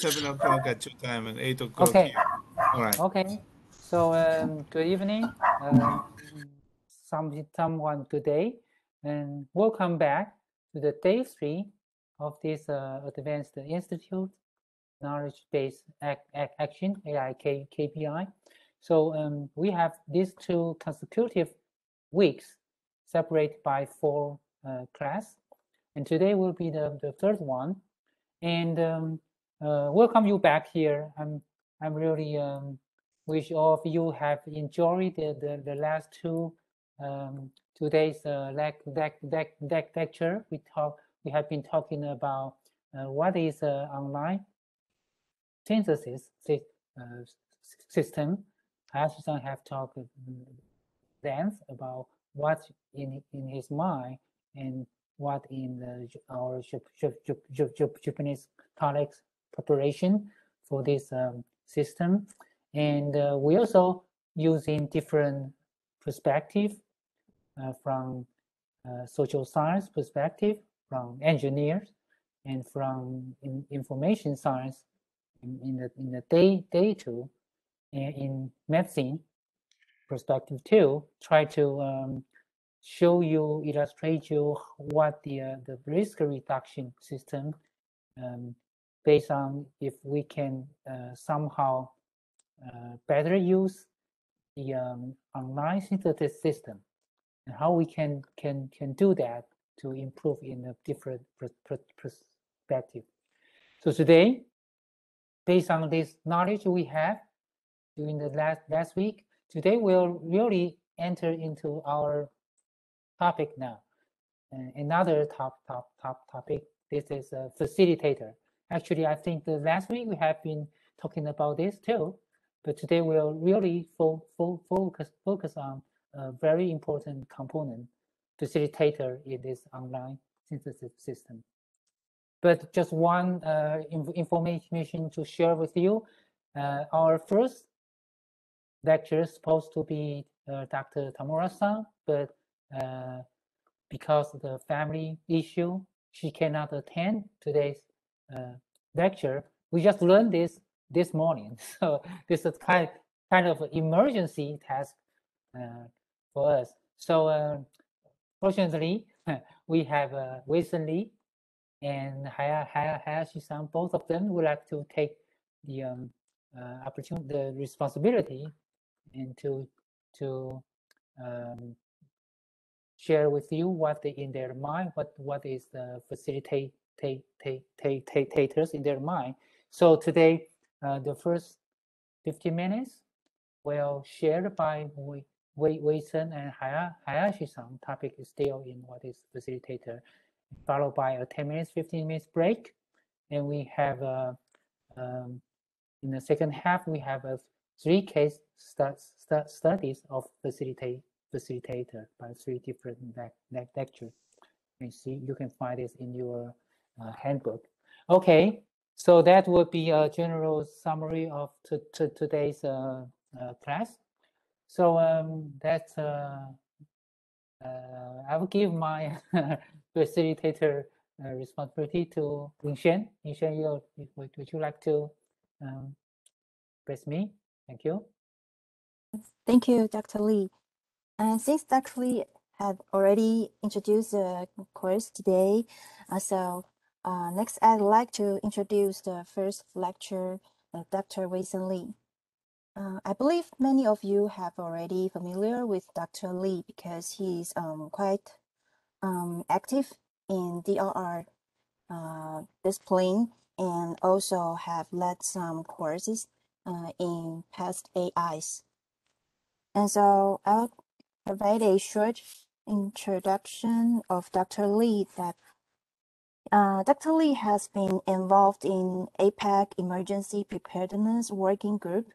7 o'clock at your time and 8 o'clock Okay. here. All right. Okay. So good evening. Someone good day, and welcome back to the day 3 of this Advanced Institute Knowledge-Based Action AI KPI. So we have these 2 consecutive weeks separated by 4 class, and today will be the third one. And welcome you back here. I'm really wish all of you have enjoyed the last 2 today's lecture. We have been talking about what is online synthesis system. Hayashi-san have talked length about what in his mind and what in our Japanese colleagues preparation for this system. And we also using different perspective from social science perspective, from engineers, and from information science in the day 2, and in medicine perspective too, try to show you, illustrate you what the risk reduction system based on if we can somehow better use the online synthesis system, and how we can do that to improve in a different perspective. So today, based on this knowledge we have during the last week, today we'll really enter into our topic now. Another topic. This is a facilitator. Actually, I think the last week we have been talking about this too, but today we'll really focus on a very important component, facilitator in this online synthesis system. But just one information to share with you. Our first lecture is supposed to be Dr. Tamura-san, but because of the family issue, she cannot attend today's lecture. We just learned this morning, so this is kind of an emergency task for us. So fortunately, we have Wilson Lee and Hayashi-san. Both of them would like to take the opportunity, the responsibility, and to share with you what in their mind, what is the facilitators in their mind. So today, the first 15 minutes will shared by Wei-san and Hayashi-san. Topic is still in what is facilitator, followed by a 10 minutes, 15 minutes break. And we have, in the second half, we have 3 case studies of facilitator by 3 different lectures. You can find this in your handbook. Okay, so that would be a general summary of today's class. So that's I will give my facilitator responsibility to Ying-Shen. Ying-Shen, would you like to press me? Thank you. Thank you, Dr. Lee. And since Dr. Lee had already introduced the course today, next I'd like to introduce the first lecture, Dr. Wilson Lee. I believe many of you have already familiar with Dr. Lee because he's quite active in DRR discipline and also have led some courses in past AIs. And so I'll provide a short introduction of Dr. Lee. That Dr. Lee has been involved in APAC Emergency Preparedness Working Group,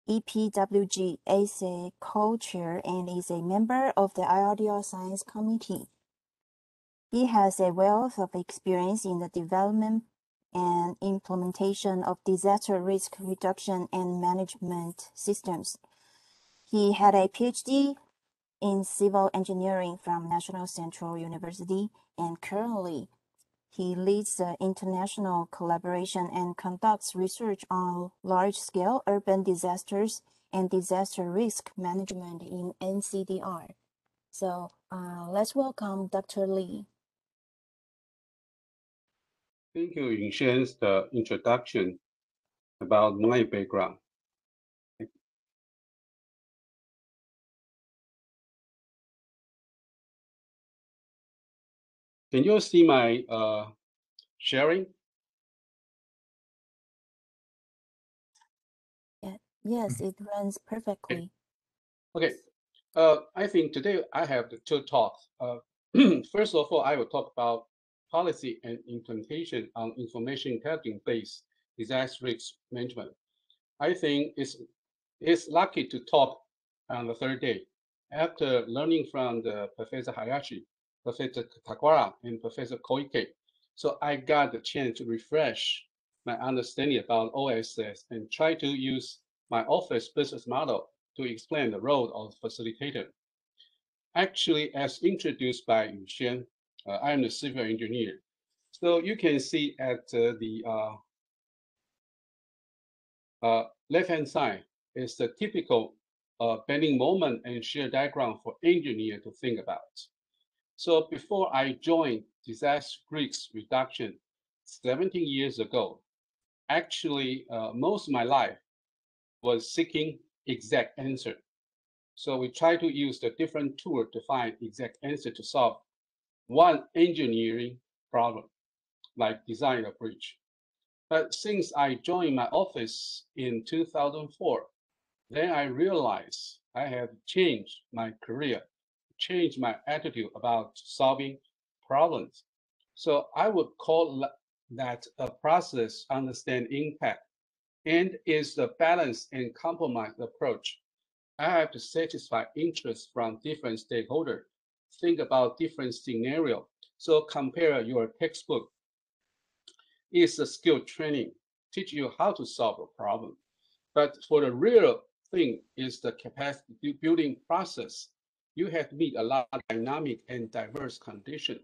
EPWG, as a co-chair and is a member of the IRDR Science Committee. He has a wealth of experience in the development and implementation of disaster risk reduction and management systems. He had a PhD in civil engineering from National Central University and currently He leads the international collaboration and conducts research on large-scale urban disasters and disaster risk management in NCDR. So let's welcome Dr. Lee. Thank you, Yunshan, the introduction about my background. Can you see my sharing? Yes, it runs perfectly. Okay. I think today I have the two talks. First of all, I will talk about policy and implementation on information intelligence-based disaster risk management. I think it's lucky to talk on the third day after learning from the Professor Hayashi, Professor Kawara, and Professor Koike. So I got the chance to refresh my understanding about OSS and try to use my office business model to explain the role of facilitator. Actually, as introduced by Yuxian, I am a civil engineer. So you can see at the left-hand side is the typical bending moment and shear diagram for engineer to think about. So before I joined disaster risk reduction 17 years ago, actually most of my life was seeking exact answer. So we try to use the different tool to find exact answer to solve one engineering problem, like design a bridge. But since I joined my office in 2004, then I realized I have changed my career, changed my attitude about solving problems. So I would call that a process understand impact and is the balanced and compromised approach. I have to satisfy interest from different stakeholders, think about different scenario. So compare your textbook. It's a skill training, teach you how to solve a problem. But for the real thing is the capacity building process. You have to meet a lot of dynamic and diverse conditions.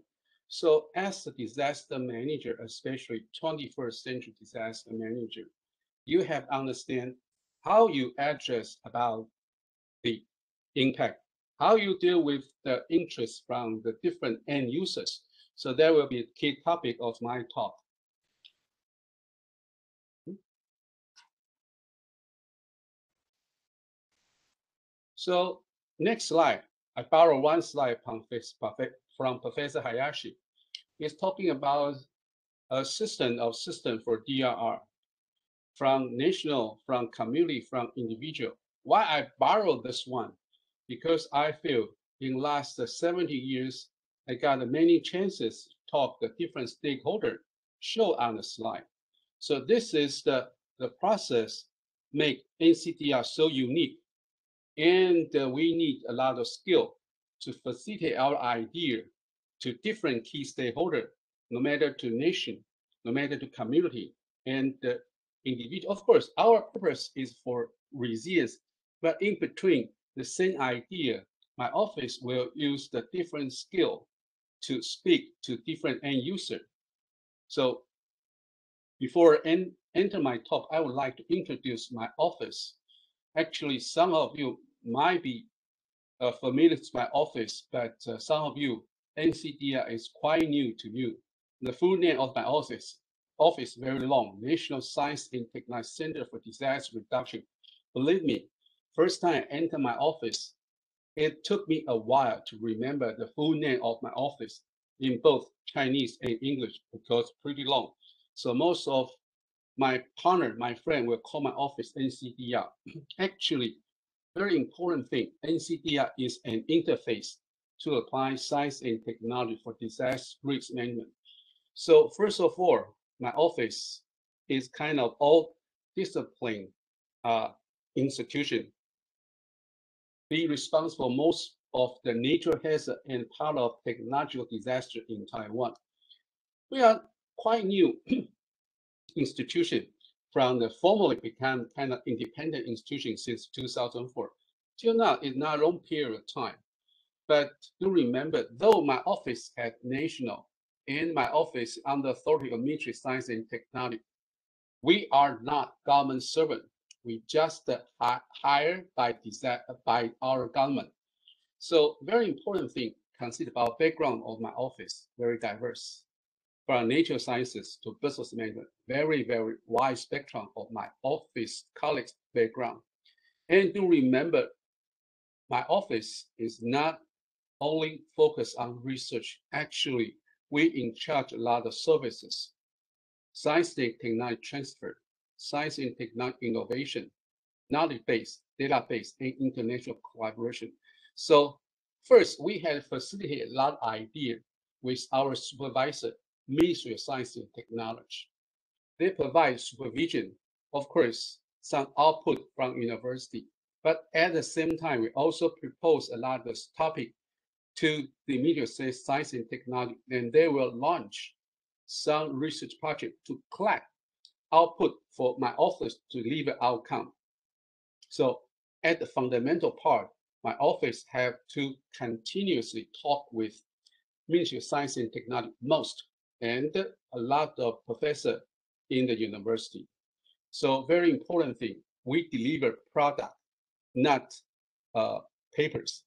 So as a disaster manager, especially 21st century disaster manager, you have to understand how you address about the impact, how you deal with the interest from the different end users. So that will be a key topic of my talk. So next slide, I borrow one slide from Professor Hayashi. He's talking about a system for DRR, from national, from community, from individual. Why I borrow this one? Because I feel in last 70 years, I got many chances to talk to different stakeholders show on the slide. So this is the process make NCDR so unique. And we need a lot of skill to facilitate our idea to different key stakeholders, no matter to nation, no matter to community and individual. Of course, our purpose is for resilience, but in between the same idea, my office will use the different skill to speak to different end user. So before enter my talk, I would like to introduce my office. Actually, some of you might be familiar with my office, but some of you, NCDR is quite new to you. The full name of my office very long, National Science and Technology Center for Disaster Reduction. Believe me, first time I entered my office, it took me a while to remember the full name of my office in both Chinese and English because pretty long. So most of my partner, my friend will call my office NCDR. Actually, very important thing, NCDR is an interface to apply science and technology for disaster risk management. So first of all, my office is kind of all discipline institution. Be responsible for most of the nature hazard and part of technological disaster in Taiwan. We are quite new institution from the formally become kind of independent institution since 2004. Till now, it's not a long period of time. But do remember, though my office had national and my office under authority of Ministry of Science and Technology. We are not government servant. We just hired by our government. So very important thing, consider about background of my office, very diverse. From natural sciences to business management, very, very wide spectrum of my office colleagues' background. And do remember, my office is not only focused on research. Actually, we in charge a lot of services, science and technology transfer, science and technology innovation, knowledge base, database, and international collaboration. So first, we had facilitated a lot of ideas with our supervisor, Ministry of Science and Technology. They provide supervision, of course, some output from university, but at the same time, we also propose a lot of topic to the Ministry of Science and Technology, and they will launch some research project to collect output for my office to deliver outcome. So at the fundamental part, my office have to continuously talk with Ministry of Science and Technology most, and a lot of professors in the university. So very important thing, we deliver product, not papers,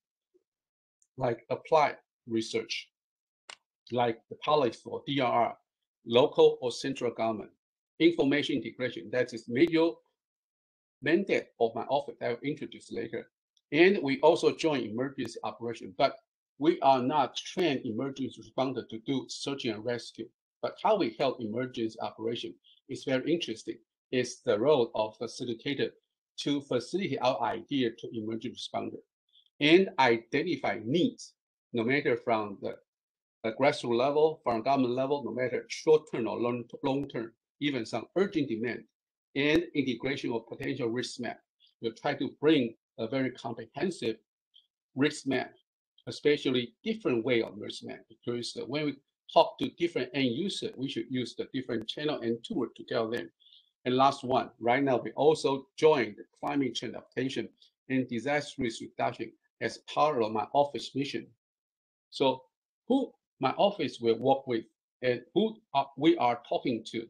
like applied research, like the policy for DRR, local or central government, information integration, that is major mandate of my office I will introduce later. And we also join emergency operation, but we are not trained emergency responder to do search and rescue. But how we help emergency operation is very interesting. It's the role of facilitator to facilitate our idea to emergency responder and identify needs, no matter from the grassroots level, from government level, no matter short-term or long-term, even some urgent demand and integration of potential risk map. We'll try to bring a very comprehensive risk map, especially different way of risk map, because when we talk to different end users, we should use the different channel and tool to tell them. And last one, right now, we also joined the climate change adaptation and disaster risk reduction as part of my office mission. So who my office will work with and who we are talking to.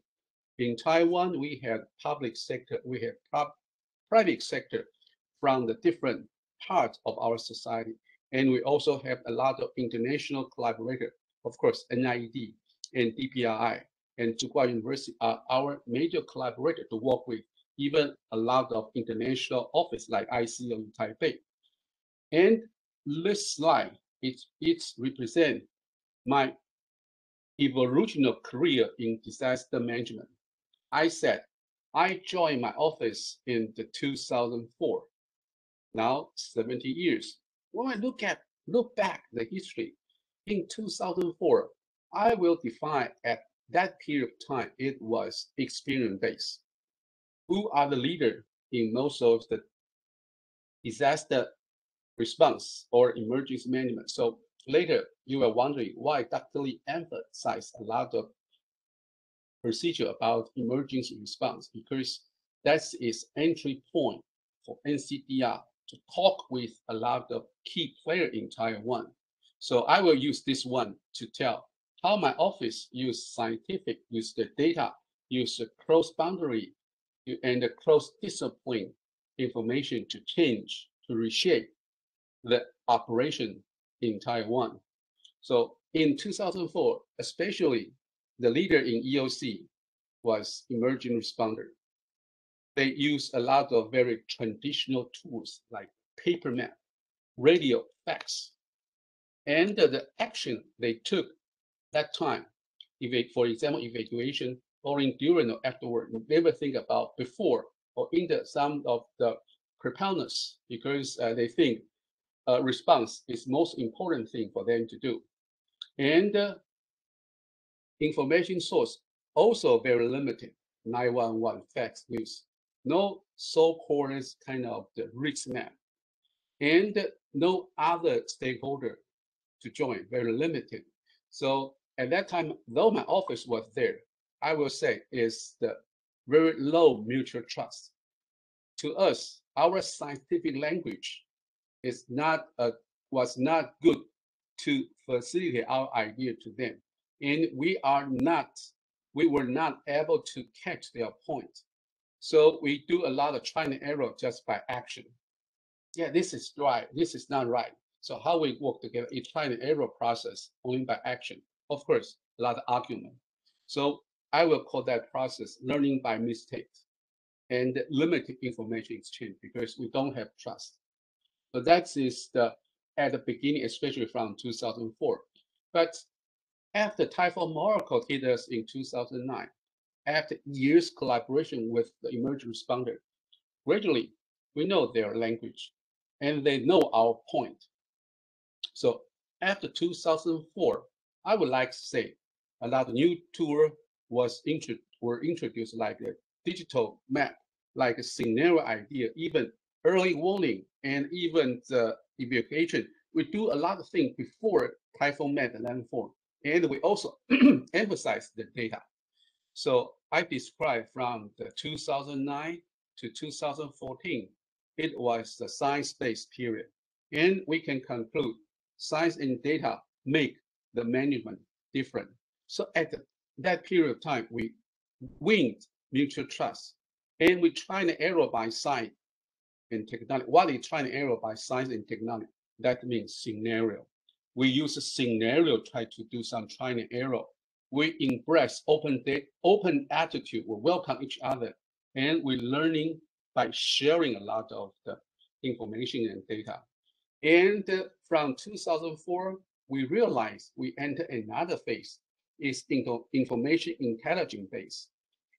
In Taiwan, we have public sector, we have private sector from the different parts of our society. And we also have a lot of international collaborators. Of course, NIED and DPRI and Tsinghua University are our major collaborators to work with, even a lot of international office like ICO in Taipei. And this slide, it represents my evolutionary career in disaster management. I said, I joined my office in the 2004, now 70 years. When I look back the history, in 2004, I will define at that period of time, it was experience-based. Who are the leader in most of the disaster response or emergency management? So later, you are wondering why Dr. Lee emphasized a lot of procedure about emergency response, because that is entry point for NCDR to talk with a lot of key players in Taiwan. So I will use this one to tell how my office use scientific, use the data, use the cross-boundary and the cross-discipline information to change, to reshape the operation in Taiwan. So in 2004, especially the leader in EOC was emergency responder. They use a lot of very traditional tools like paper map, radio, fax. And the action they took that time, for example, evacuation, or during or afterward, never think about before or in some of the preparedness, because they think response is most important thing for them to do. And information source also very limited, 911 fax news, no so-called kind of the risk map, and no other stakeholder to join, very limited. So at that time, though my office was there, I will say is the very low mutual trust. To us, our scientific language is was not good to facilitate our idea to them. and we were not able to catch their point. So we do a lot of trial and error just by action. Yeah, this is right. This is not right. So how we work together, a trial and error process only by action. Of course, a lot of argument. So I will call that process learning by mistakes and limited information exchange because we don't have trust. So that is at the beginning, especially from 2004. But after Typhoon Miracle hit us in 2009, after years collaboration with the emergency responder, gradually we know their language and they know our point. So after 2004, I would like to say a lot of new tools were introduced, like a digital map, like a scenario idea, even early warning, and even the evacuation. We do a lot of things before Typhoon met the landfall, and we also emphasize the data. So I described from the 2009 to 2014, it was the science-based period. And we can conclude science and data make the management different. So at that period of time, we winged mutual trust. And we try and error by science and technology. What is trying to error by science and technology? That means scenario. We use a scenario try to do some trying and error. We embrace open attitude. We welcome each other, and we're learning by sharing a lot of the information and data. And from 2004, we realized we enter another phase. Is information intelligence phase,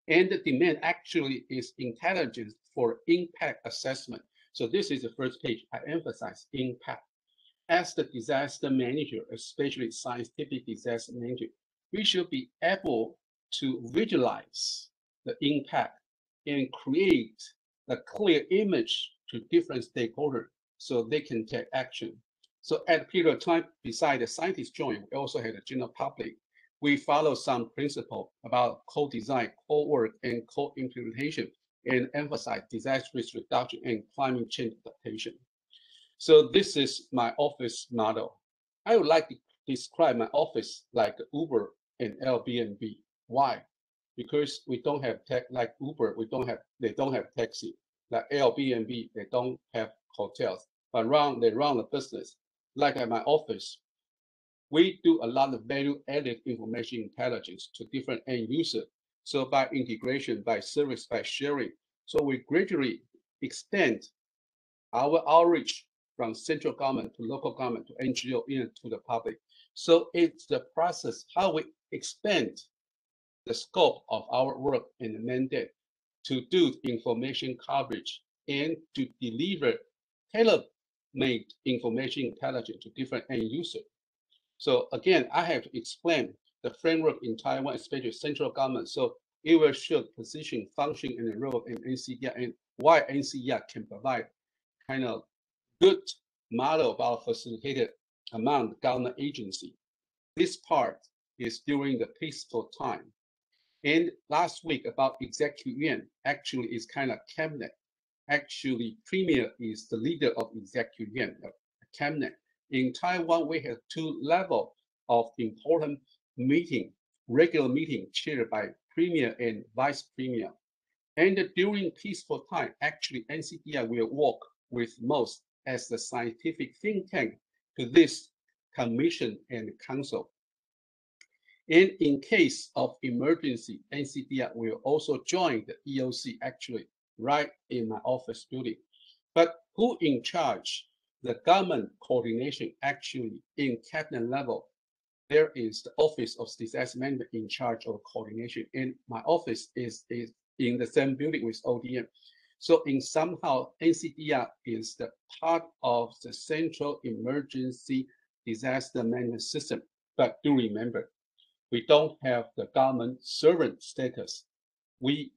and the demand actually is intelligence for impact assessment. So this is the first page. I emphasize impact. As the disaster manager, especially scientific disaster manager, we should be able to visualize the impact and create a clear image to different stakeholders so they can take action. So at a period of time, beside the scientists join, we also had the general public. We follow some principle about co-design, co-work, and co-implementation, and emphasize disaster risk reduction and climate change adaptation. So this is my office model. I would like to describe my office like Uber and Airbnb. Why? Because we don't have tech like Uber. They don't have taxi. Like Airbnb, they don't have hotels. But they run the business. Like at my office, we do a lot of value-added information intelligence to different end users. So by integration, by service, by sharing, so we gradually extend our outreach from central government to local government to NGO into the public. So it's the process how we expand the scope of our work and the mandate to do information coverage and to deliver tailor-made information intelligence to different end users. So again, I have to explain the framework in Taiwan, especially central government. So it will show position, function, and the role in NCDR and why NCDR can provide kind of good model about facilitated among the government agency. This part is during the peaceful time. And last week about Executive Yuan, actually is kind of cabinet. Actually, Premier is the leader of Executive Yuan, cabinet. In Taiwan, we have two levels of important meeting, regular meeting chaired by Premier and Vice Premier. And during peaceful time, actually NCDR will work with most as the scientific think tank to this commission and council. And in case of emergency, NCDR will also join the EOC actually right in my office building. But who in charge? The government coordination actually in cabinet level, there is the Office of Disaster Management in charge of coordination. And my office is in the same building with ODM. So in somehow NCDR is the part of the Central Emergency Disaster Management System. But do remember, we don't have the government servant status. We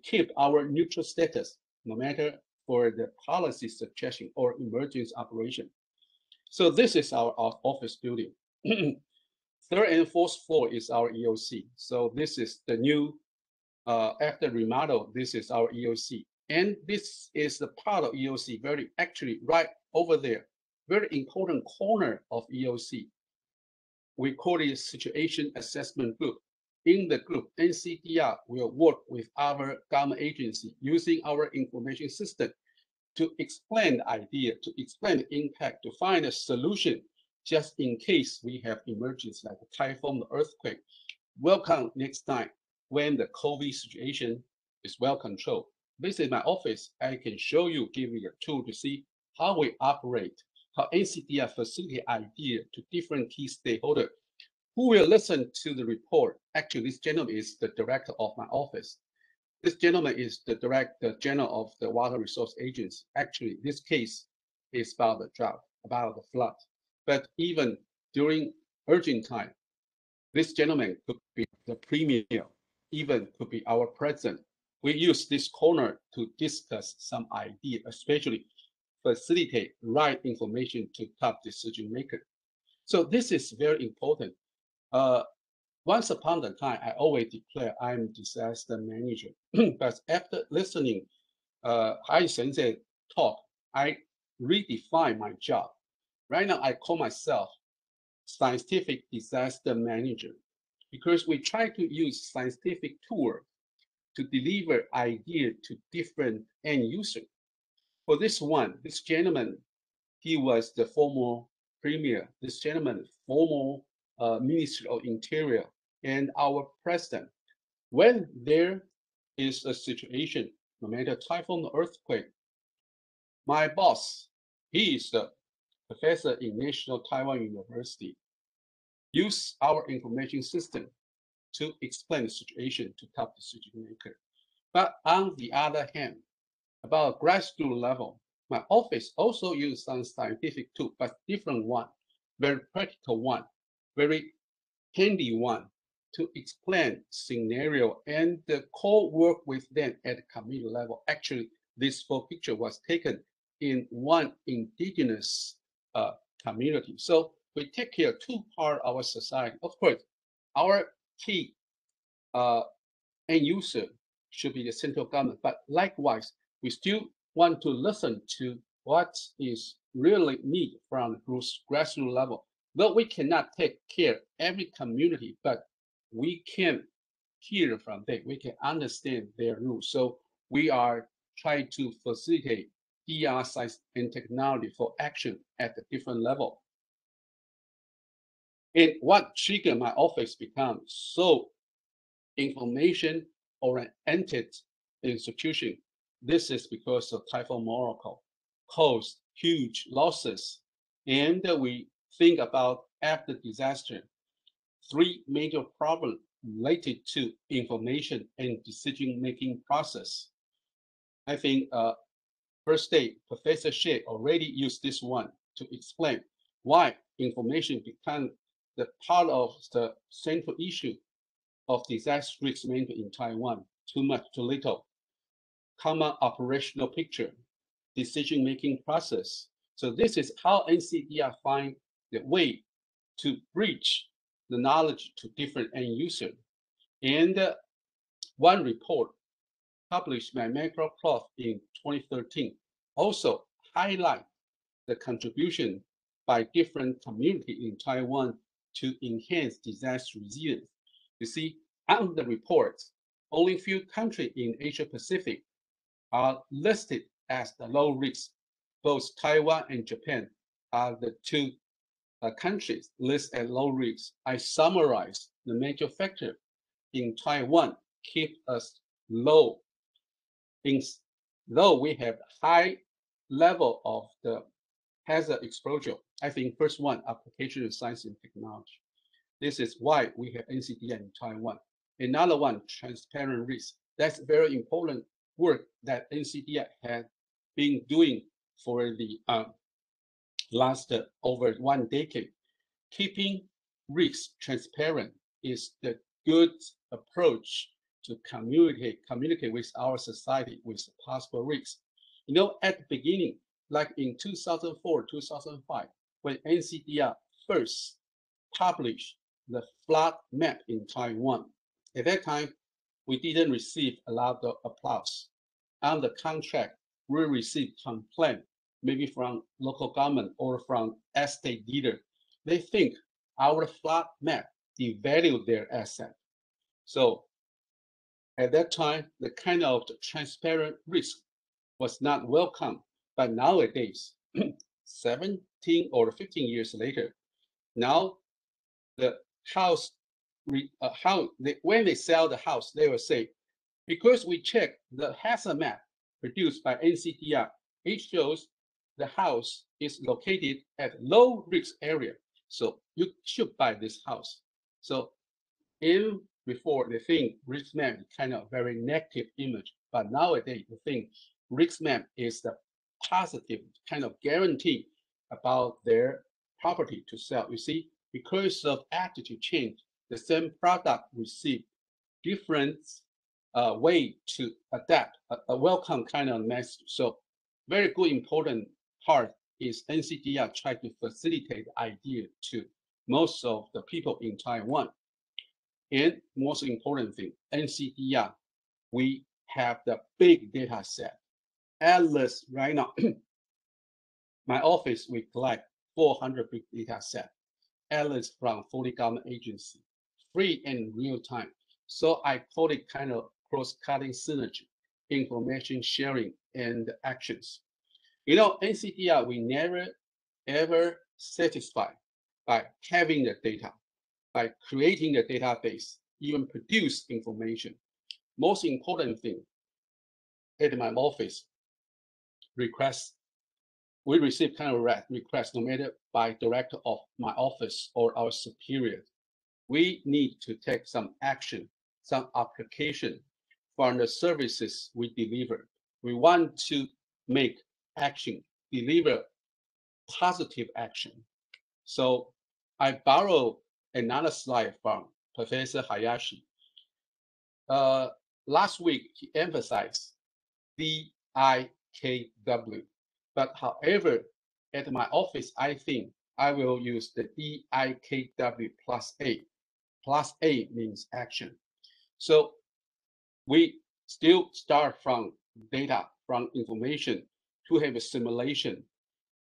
keep our neutral status no matter for the policy suggestion or emergency operation. So this is our office building. Third and fourth floor is our EOC. So this is the new, after remodel, this is our EOC. And this is the part of EOC, very actually right over there, very important corner of EOC. we call it Situation Assessment Group. In the group, NCDR will work with our government agency using our information system to explain the idea, to explain the impact, to find a solution just in case we have emergencies like a typhoon or earthquake. Welcome next time when the COVID situation is well controlled. Visit my office. I can show you, give you a tool to see how we operate, how NCDR facilitate idea to different key stakeholders who will listen to the report. Actually, this gentleman is the director of my office. This gentleman is the Director General of the Water Resource Agency. Actually, this case is about the drought, about the flood. But even during urgent time, this gentleman could be the premier, even could be our president. We use this corner to discuss some idea, especially facilitate right information to top decision maker. So this is very important. Once upon a time, I always declare I'm disaster manager. But after listening Hai Sensei talk, I redefine my job. Right now, I call myself scientific disaster manager because we try to use scientific tools to deliver idea to different end users. For this one, this gentleman, he was the former premier. This gentleman, former Minister of Interior, and our president. When there is a situation, no matter typhoon or earthquake, my boss, he is the professor in National Taiwan University, use our information system to explain the situation to top decision maker. But on the other hand, about grassroots level, my office also use some scientific tool, but different one, very practical one, very handy one to explain scenario and the co-work with them at the community level. Actually, this full picture was taken in one indigenous community. So we take care of two parts of our society. Of course, our key end user should be the central government, but likewise, we still want to listen to what is really needed from the grassroots level. Though we cannot take care of every community, but we can hear from them. We can understand their rules. So we are trying to facilitate DR science and technology for action at a different level. And what triggered my office become so information-oriented institution? This is because of Typhoon Morocco caused huge losses. And we think about after disaster, three major problems related to information and decision-making process. I think first day, Professor Shea already used this one to explain why information become the part of the central issue of disaster risk management in Taiwan. Too much, too little. Common operational picture, decision-making process. So this is how NCDR find the way to bridge the knowledge to different end users. And one report published by Microcloth in 2013 also highlight the contribution by different communities in Taiwan to enhance disaster resilience. You see, on the report, only few countries in Asia Pacific are listed as the low risk. Both Taiwan and Japan are the two countries listed as low risk. I summarize the major factor in Taiwan keep us low. Though we have high level of the hazard exposure, I think first one, application of science and technology. This is why we have NCDR in Taiwan. Another one, transparent risk. That's very important work that NCDR has been doing for the last over 1 decade. Keeping risk transparent is the good approach to communicate with our society with possible risks. You know, at the beginning, like in 2004, 2005, when NCDR first published the flood map in Taiwan, at that time, we didn't receive a lot of applause. On the contract, we received complaint, maybe from local government or from estate leader. They think our flood map devalued their asset. So at that time, the kind of transparent risk was not welcome. But nowadays, 17 or 15 years later, now the house, when they sell the house, they will say, because we check the hazard map produced by NCDR, it shows the house is located at low risk area. So you should buy this house. So before they think risk map is kind of very negative image, but nowadays they think risk map is the positive kind of guarantee about their property to sell. You see, because of attitude change, the same product receive different way to adapt a welcome kind of message. So very good important part is NCDR try to facilitate the idea to most of the people in Taiwan. And most important thing, NCDR, we have the big data set. At least right now, my office, we collect 400 big data set, at least from 40 government agencies, free and real time. So I call it kind of cross-cutting synergy, information sharing and actions. You know, NCDR, we never ever satisfied by having the data, by creating a database, even produce information. Most important thing, at my office, requests, we receive kind of requests, no matter by director of my office or our superior. We need to take some action, some application from the services we deliver. We want to make action, deliver positive action. So I borrow another slide from Professor Hayashi. Last week, he emphasized DIKW. But however, at my office, I think I will use the DIKW plus A. Plus A means action. So we still start from data, from information to have a simulation,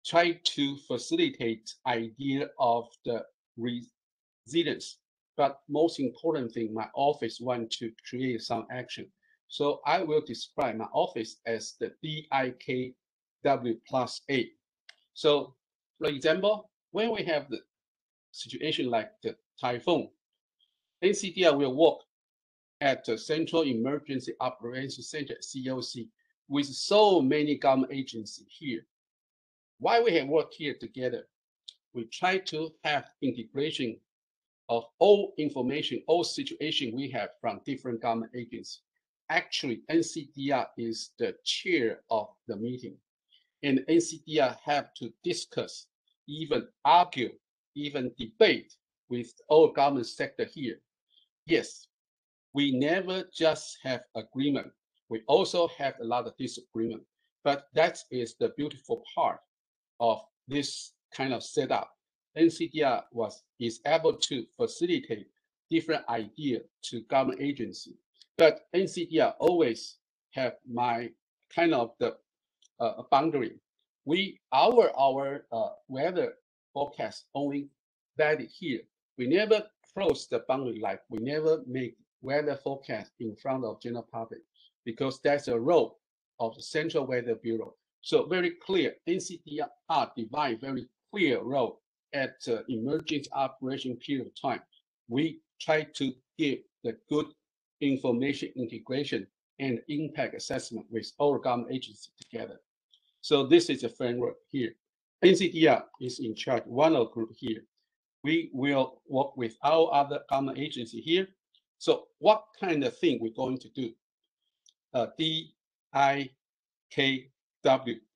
try to facilitate idea of the resilience. But most important thing, my office want to create some action. So I will describe my office as the DIKW plus A. So for example, when we have the situation like the typhoon, NCDR will work at the Central Emergency Operations Center, COC, with so many government agencies here. Why we have worked here together? We try to have integration of all information, all situation we have from different government agencies. Actually, NCDR is the chair of the meeting, and NCDR have to discuss, even argue, even debate with all government sector here. Yes, we never just have agreement. We also have a lot of disagreement, but that is the beautiful part of this kind of setup. NCDR is able to facilitate different ideas to government agency, but NCDR always have my kind of the boundary. Our weather forecast only valid here. We never close the boundary, like we never make weather forecast in front of general public, because that's a role of the Central Weather Bureau. So very clear, NCDR divide very clear role at emergency operation period of time. We try to give the good information integration and impact assessment with all government agencies together. So this is a framework here. NCDR is in charge, one of group here. We will work with our other government agency here. So what kind of thing we're going to do? DIKW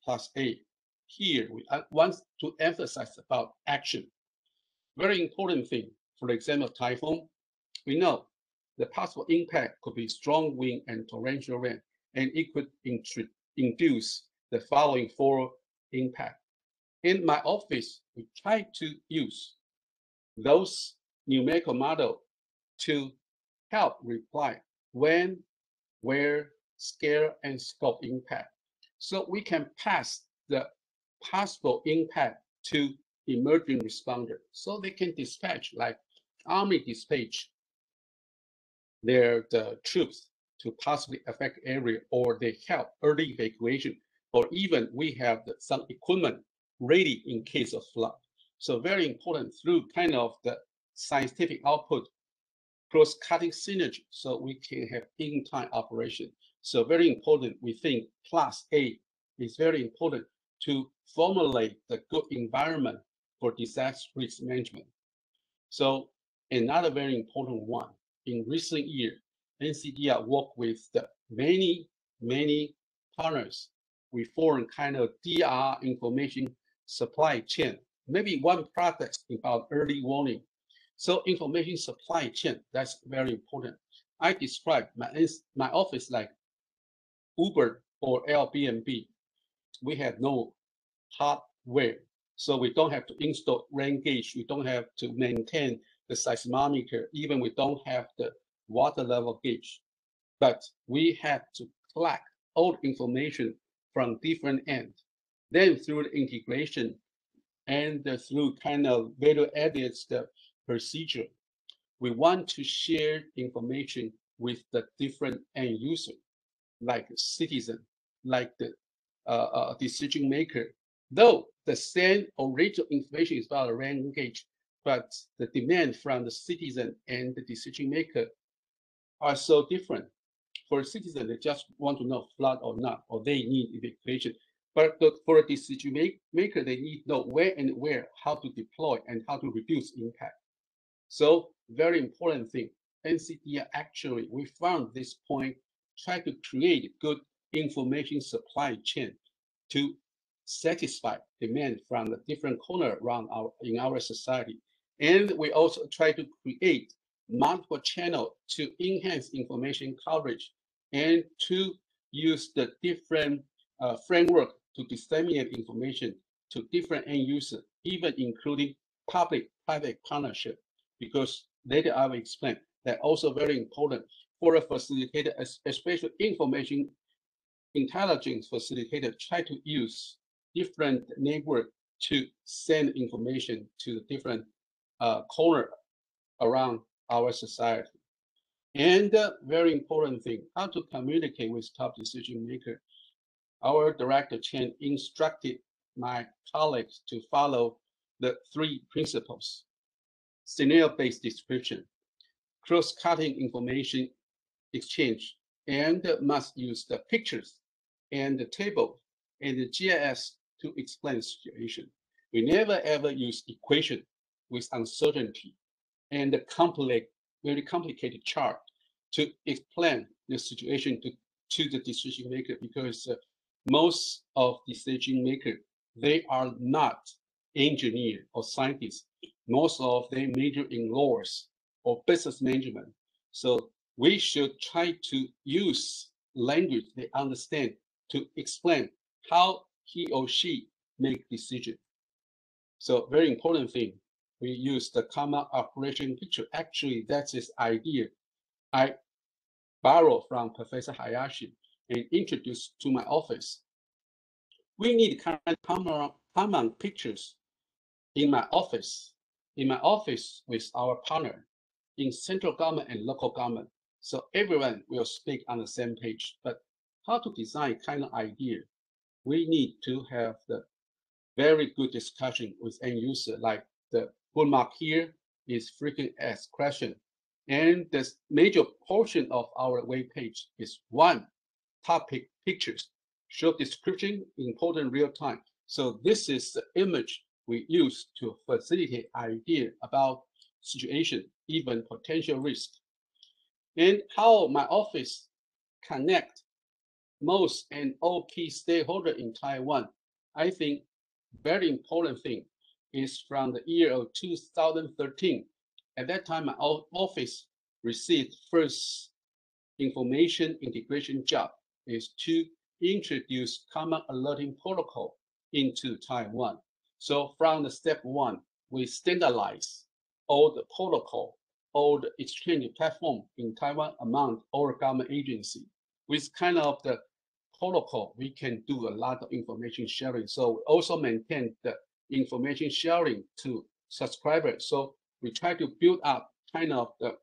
plus A. Here, we want to emphasize about action. Very important thing, for example, typhoon. We know the possible impact could be strong wind and torrential rain, and it could induce the following four impacts. In my office, we try to use those numerical model to help reply when, where, scale, and scope impact. So we can pass the possible impact to emerging responder, so they can dispatch, like Army dispatch the troops to possibly affect area, or they help early evacuation, or even we have some equipment ready in case of flood. So very important through kind of the scientific output, cross-cutting synergy, so we can have in-time operation. So very important, we think Class A is very important to formulate the good environment for disaster risk management. So another very important one, in recent years, NCDR worked with the many partners. We form kind of DR information supply chain. Maybe one product about early warning. So information supply chain, that's very important. I describe my office like Uber or Airbnb. We have no hardware, so we don't have to install rain gauge. We don't have to maintain the seismometer. Even we don't have the water level gauge. But we have to collect all the information from different ends. Then through the integration and through kind of value added procedure, we want to share information with the different end user, like citizen, like the decision maker. Though the same original information is about a rain gauge, but the demand from the citizen and the decision maker are so different. For a citizen, they just want to know flood or not, or they need evacuation. But for a decision maker, they need to know where and where, how to deploy and how to reduce impact. So very important thing. NCDR actually, we found this point, try to create good information supply chain to satisfy demand from the different corner around in our society. And we also try to create multiple channels to enhance information coverage and to use the different framework to disseminate information to different end users, even including public-private partnership, because later I will explain that also very important for a facilitator, especially information intelligence facilitator, try to use different network to send information to the different corner around our society. And very important thing, how to communicate with top decision maker. Our director Chen instructed my colleagues to follow the 3 principles: scenario-based description, cross-cutting information exchange, and must use the pictures and the table and the GIS to explain the situation. We never ever use equation with uncertainty and the very complicated chart to explain the situation to the decision maker, because most of decision makers, they are not engineer or scientists. Most of them major in laws or business management. So we should try to use language they understand to explain how he or she make decision. So very important thing, we use the common operation picture. Actually, that's his idea. I borrow from Professor Hayashi and introduced to my office. We need kind of common pictures in my office with our partner in central government and local government. So everyone will speak on the same page. But how to design kind of idea? We need to have the very good discussion with end user, like the bookmark here is frequently asked question. And the major portion of our web page is 1 topic pictures, short description, important real time. So this is the image we use to facilitate idea about situation, even potential risk. And how my office connect most and all key stakeholders in Taiwan. I think very important thing is from the year of 2013. At that time, my office received first information integration job is to introduce common alerting protocol into Taiwan. So from the step 1, we standardize all the protocol, all the exchange platform in Taiwan among all government agency. With kind of the protocol, we can do a lot of information sharing. So we also maintain the information sharing to subscribers. So we try to build up kind of the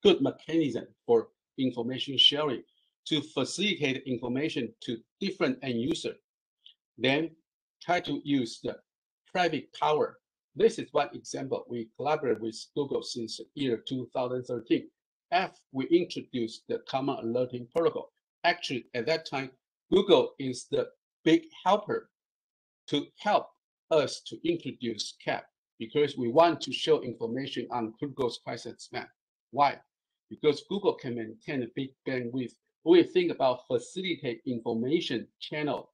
good mechanism for information sharing to facilitate information to different end users. Then try to use the private power. This is one example. We collaborate with Google since the year 2013. We introduced the Common Alerting Protocol. Actually, at that time, Google is the big helper to help us to introduce CAP because we want to show information on Google's crisis map. Why? Because Google can maintain a big bandwidth. When we think about facilitate information channel,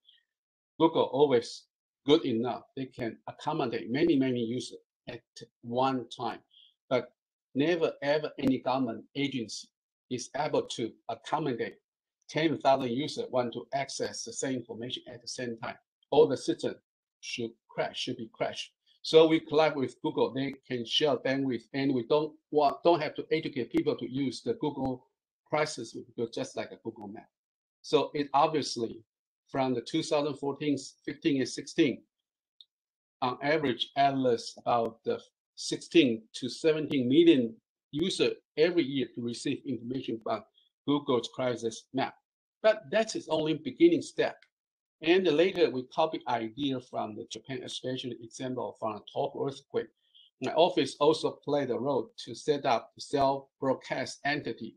Google always good enough. They can accommodate many users at one time, but never ever any government agency is able to accommodate 10,000 users want to access the same information at the same time. All the system should be crashed. So we collaborate with Google. They can share bandwidth, and we don't have to educate people to use the Google crisis because just like a Google Map. So it obviously from the 2014, 15, and 16, on average, at least about 16 to 17 million users every year to receive information from Google's crisis map. But that is only beginning step. And later we copy idea from the Japan, especially example from a Tohoku earthquake. My office also played a role to set up the self-broadcast entity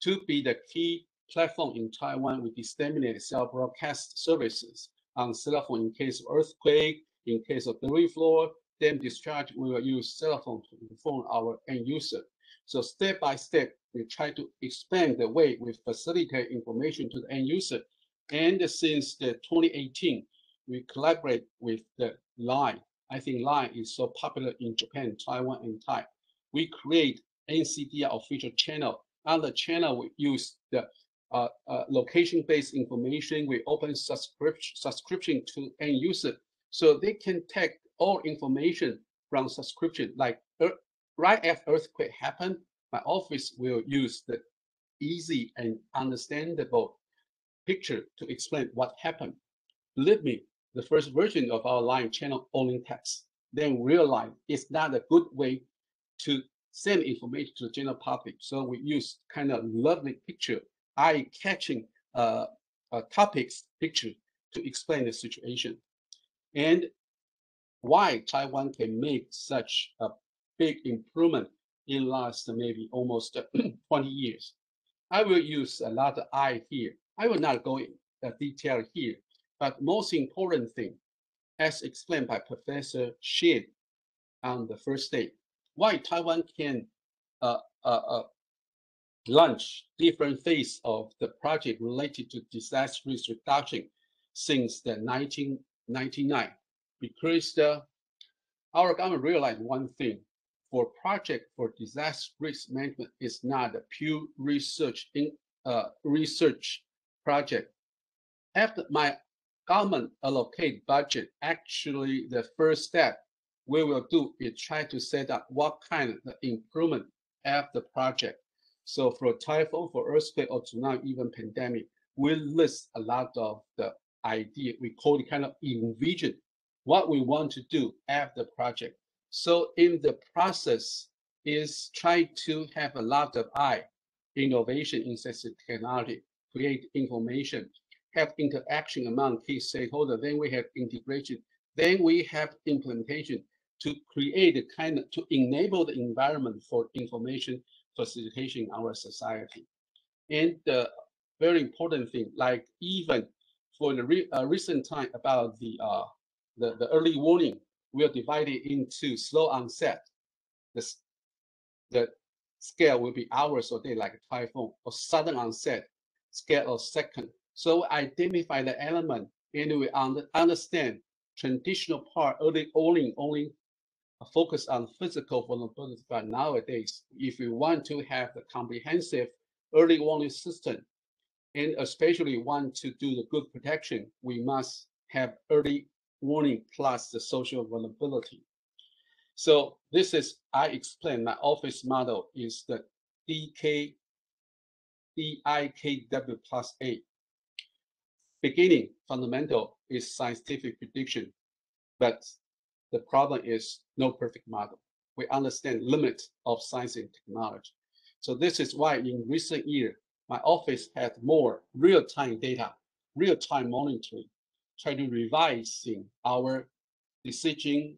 to be the key platform in Taiwan. We disseminate self-broadcast services on cell phone in case of earthquake, in case of debris floor, then discharge, we will use cell phone to inform our end user. So step by step, we try to expand the way we facilitate information to the end user. And since the 2018, we collaborate with the LINE. I think LINE is so popular in Japan, Taiwan, and Thai. We create NCDR official channel. On the channel, we use the location-based information. We open subscription to end user, so they can take all information from subscription. Like right after earthquake happened, my office will use the easy and understandable picture to explain what happened. Believe me, the first version of our LINE channel only text. Then realize it's not a good way to send information to the general public. So we use kind of lovely picture, eye-catching topics picture to explain the situation. And why Taiwan can make such a big improvement in last maybe almost 20 years. I will use a lot of I here. I will not go in detail here, but most important thing, as explained by Professor Shin on the first day, why Taiwan can launch different phase of the project related to disaster risk reduction since the 1999, because our government realized one thing: for project for disaster risk management is not a pure research project. After my government allocate budget, actually the first step we will do is try to set up what kind of improvement of the project. So for typhoon, for earthquake, or tsunami, even pandemic, we list a lot of the idea. We call it kind of envision what we want to do after the project. So in the process is try to have a lot of innovation in sensitive technology, create information, have interaction among key stakeholders. Then we have integration. Then we have implementation to create a kind of, to enable the environment for information facilitation in our society. And the very important thing, like even for the recent time about the early warning, we are divided into slow onset. The scale will be hours or day, like a typhoon, or sudden onset, scale of second. So identify the element, and we understand traditional part early warning only focus on physical vulnerability. But nowadays, if we want to have the comprehensive early warning system, and especially want to do the good protection, we must have early warning plus the social vulnerability. So this is, I explained, my office model is the DIKW plus A. Beginning fundamental is scientific prediction. But the problem is no perfect model. We understand limits of science and technology. So this is why in recent years, my office had more real-time data, real-time monitoring, try to revising our decision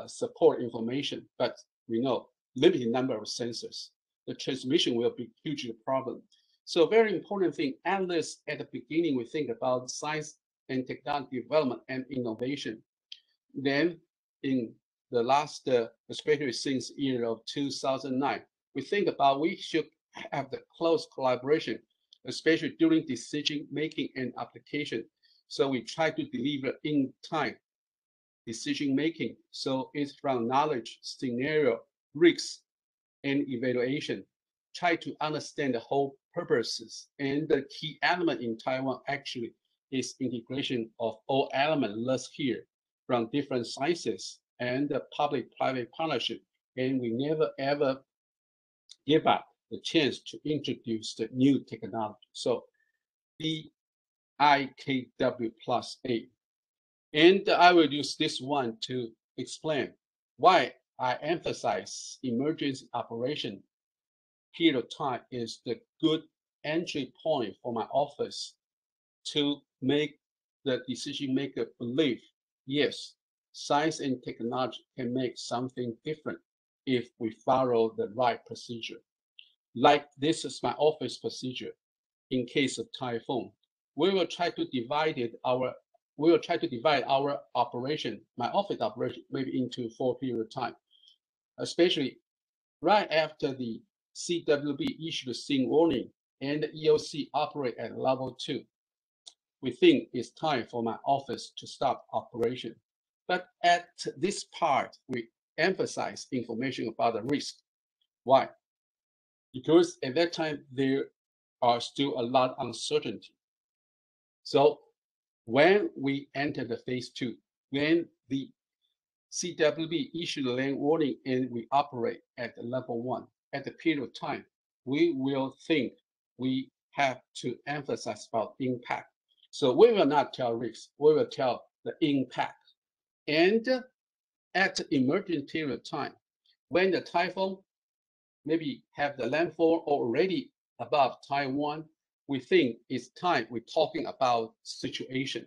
support information. But we know limited number of sensors. The transmission will be a huge problem. So very important thing, at least at the beginning, we think about science and technology development and innovation. Then in the last, especially since year of 2009, we think about we should have the close collaboration, especially during decision making and application. So we try to deliver in time decision making. So it's from knowledge, scenario, risks, and evaluation. Try to understand the whole purposes. And the key element in Taiwan actually is integration of all elements listed here from different sciences and the public-private partnership. And we never ever give up the chance to introduce the new technology. So BIKW plus A. And I will use this one to explain why I emphasize emergency operation period of time is the good entry point for my office to make the decision maker believe, yes, science and technology can make something different if we follow the right procedure. Like this is my office procedure. In case of typhoon, we will try to divide our operation, my office operation, maybe into 4 period of time, especially right after the CWB issued a scene warning and the EOC operate at level 2. We think it's time for my office to stop operation. But at this part, we emphasize information about the risk. Why? Because at that time, there are still a lot of uncertainty. So when we enter the phase 2, when the CWB issued a land warning and we operate at the level 1, at the period of time, we will think we have to emphasize about impact. So we will not tell risk, we will tell the impact. And at the emergent period of time, when the typhoon maybe have the landfall already above Taiwan, we think it's time we're talking about situation.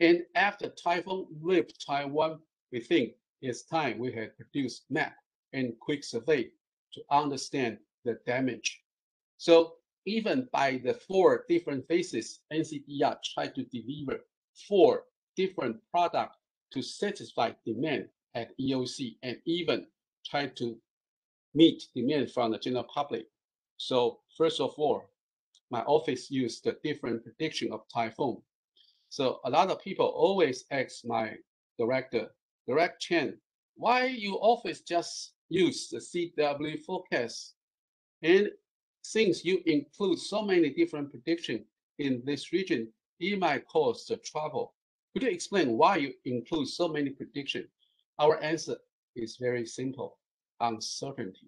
And after typhoon left Taiwan, we think it's time we have produced map and quick survey to understand the damage. So even by the 4 different phases, NCDR tried to deliver 4 different products to satisfy demand at EOC and even try to meet demand from the general public. So first of all, my office used the different prediction of typhoon. So a lot of people always ask my director, Direct Chen, why you office just use the CW forecast? And since you include so many different predictions in this region, it might cause the trouble. Could you explain why you include so many predictions? Our answer is very simple, uncertainty.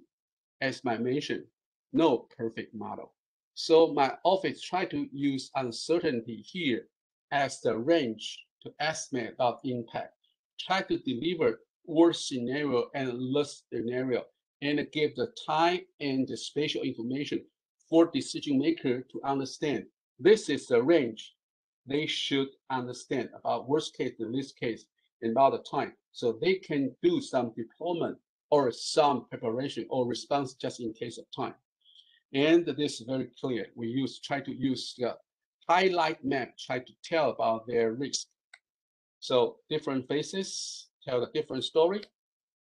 As I mentioned, no perfect model. So my office tried to use uncertainty here as the range to estimate about impact, try to deliver worst scenario and less scenario, and give the time and the spatial information for decision maker to understand. This is the range they should understand about worst case and least case and about the time, so they can do some deployment or some preparation or response just in case of time. And this is very clear. We try to use the highlight map, try to tell about their risk. So different phases tell a different story.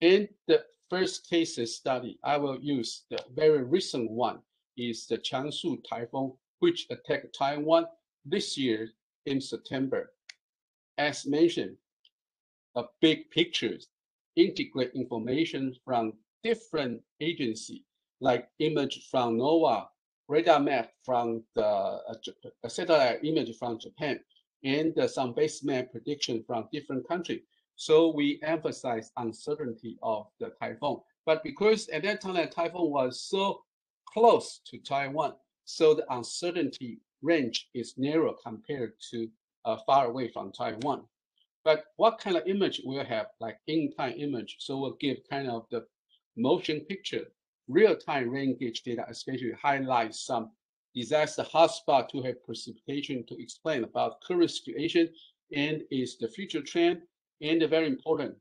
In the first case study, I will use the very recent one, is the Changsu typhoon, which attacked Taiwan this year in September. As mentioned, a big picture integrate information from different agencies, like image from NOAA, radar map from the satellite image from Japan, and some base map prediction from different countries. So we emphasize uncertainty of the typhoon. But because at that time the typhoon was so close to Taiwan, so the uncertainty range is narrow compared to far away from Taiwan. But what kind of image we'll have, like in-time image? So we'll give kind of the motion picture, real-time rain gauge data, especially highlight some disaster hotspot to have precipitation to explain about current situation and is the future trend, and the very important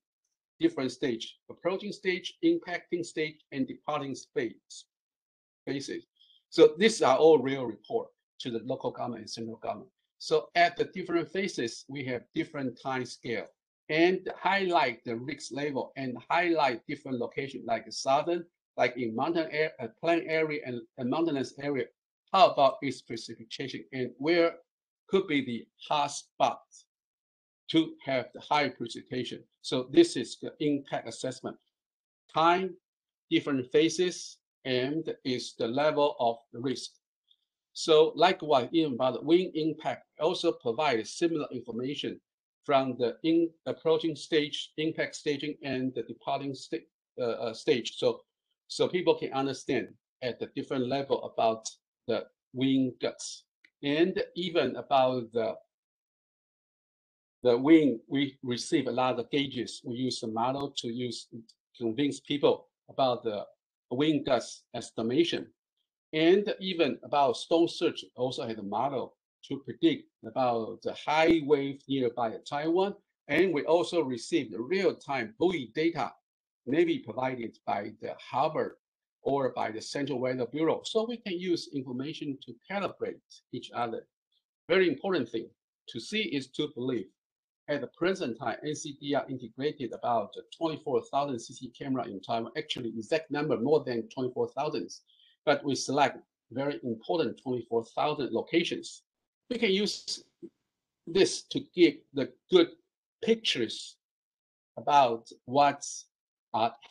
different stage, approaching stage, impacting stage, and departing phases. So these are all real report to the local government and central government. So at the different phases, we have different time scale and highlight the risk level and highlight different locations like southern, like in mountain area, plain area and a mountainous area. How about its precipitation and where could be the hot spots to have the high precipitation? So this is the impact assessment. Time, different phases, and is the level of the risk. So likewise, even about the wind impact also provides similar information from the approaching stage, impact staging, and the departing stage. So people can understand at the different level about the wind gusts and even about the wind. We receive a lot of gauges. We use the model to convince people about the wind gust estimation. And even about storm surge also has a model to predict about the high wave nearby Taiwan. And we also received real-time buoy data, maybe provided by the Harvard or by the Central Weather Bureau. So we can use information to calibrate each other. Very important thing to see is to believe. At the present time, NCDR integrated about 24,000 CC camera in Taiwan. Actually, exact number more than 24,000. But we select very important 24,000 locations. We can use this to give the good pictures about what's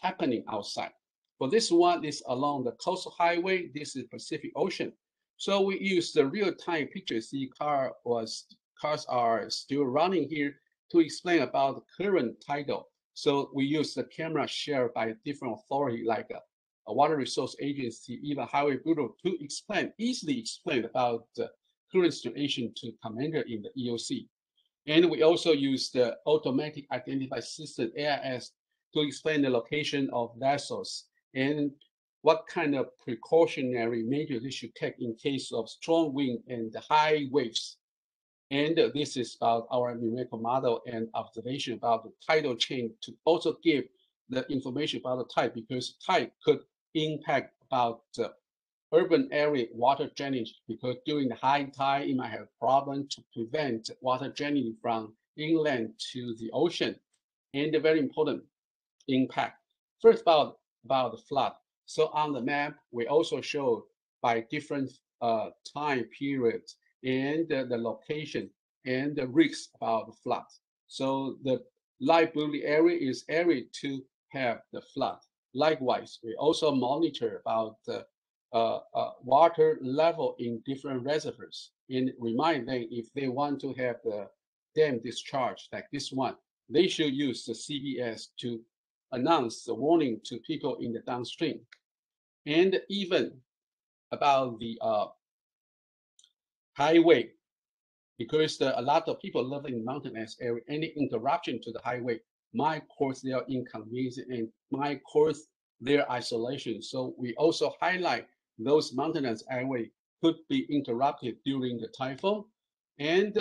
happening outside. For this one is along the coastal highway. This is Pacific Ocean. So we use the real-time pictures. See, cars are still running here to explain about the current tidal. So we use the camera shared by different authority like a water resource agency, even highway bureau to easily explain about the current situation to commander in the EOC. And we also use the automatic identify system, AIS, to explain the location of vessels and what kind of precautionary measures they should take in case of strong wind and high waves. And this is about our numerical model and observation about the tidal chain to also give the information about the tide, because tide could impact about the urban area water drainage, because during the high tide, it might have a problem to prevent water draining from inland to the ocean. And the very important impact. First, about the flood. So on the map, we also show by different time periods and the location and the risks about the flood. So the light blue area is area to have the flood. Likewise, we also monitor about the water level in different reservoirs and remind them if they want to have the dam discharge like this one, they should use the CBS to announce the warning to people in the downstream. And even about the highway, because a lot of people live in mountainous area, any interruption to the highway might cause their inconvenience and might cause their isolation. So we also highlight those mountainous highway could be interrupted during the typhoon. And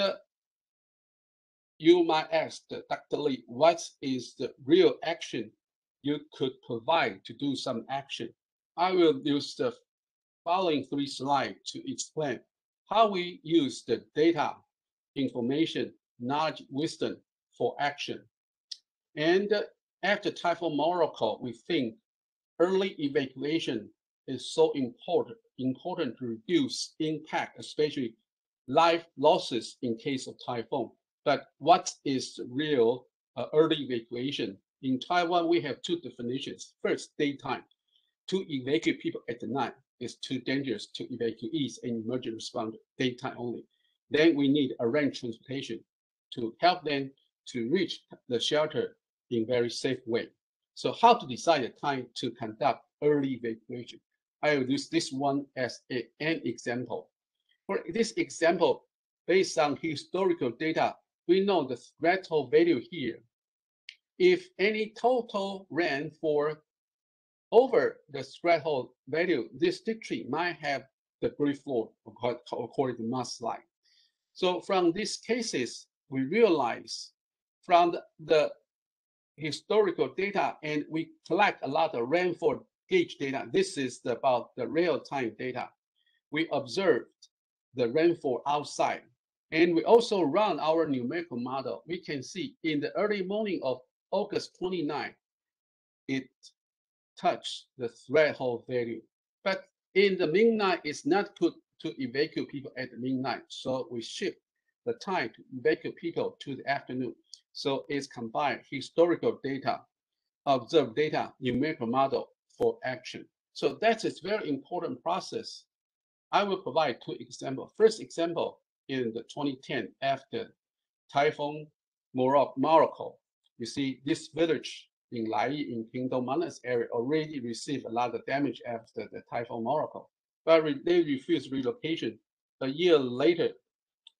you might ask, Dr. Lee, what is the real action you could provide to do some action? I will use the following 3 slides to explain how we use the data, information, knowledge, wisdom for action. And after Typhoon Morocco, we think early evacuation is so important to reduce impact, especially life losses in case of typhoon. But what is real early evacuation? In Taiwan, we have 2 definitions. First, daytime. To evacuate people at the night is too dangerous to evacuees and emergency responder, daytime only. Then we need arrange transportation to help them to reach the shelter in very safe way. So how to decide the time to conduct early evacuation? I will use this one as an example. For this example, based on historical data we know the threshold value here. If any total rainfall over the threshold value, this district might have the brief flow according to mass slide. So from these cases, we realize from the historical data, and we collect a lot of rainfall gauge data. This is about the real-time data. We observed the rainfall outside, and we also run our numerical model. We can see in the early morning of August 29, it touched the threshold value. But in the midnight, it's not good to evacuate people at midnight. So we shift the time to evacuate people to the afternoon. So it's combined historical data, observed data, numerical model for action. So that is very important process. I will provide two examples. First example, in the 2010 after Typhoon Morocco. You see this village in Lai in Pingdong Mountains area already received a lot of damage after the Typhoon Morocco, but they refused relocation. A year later,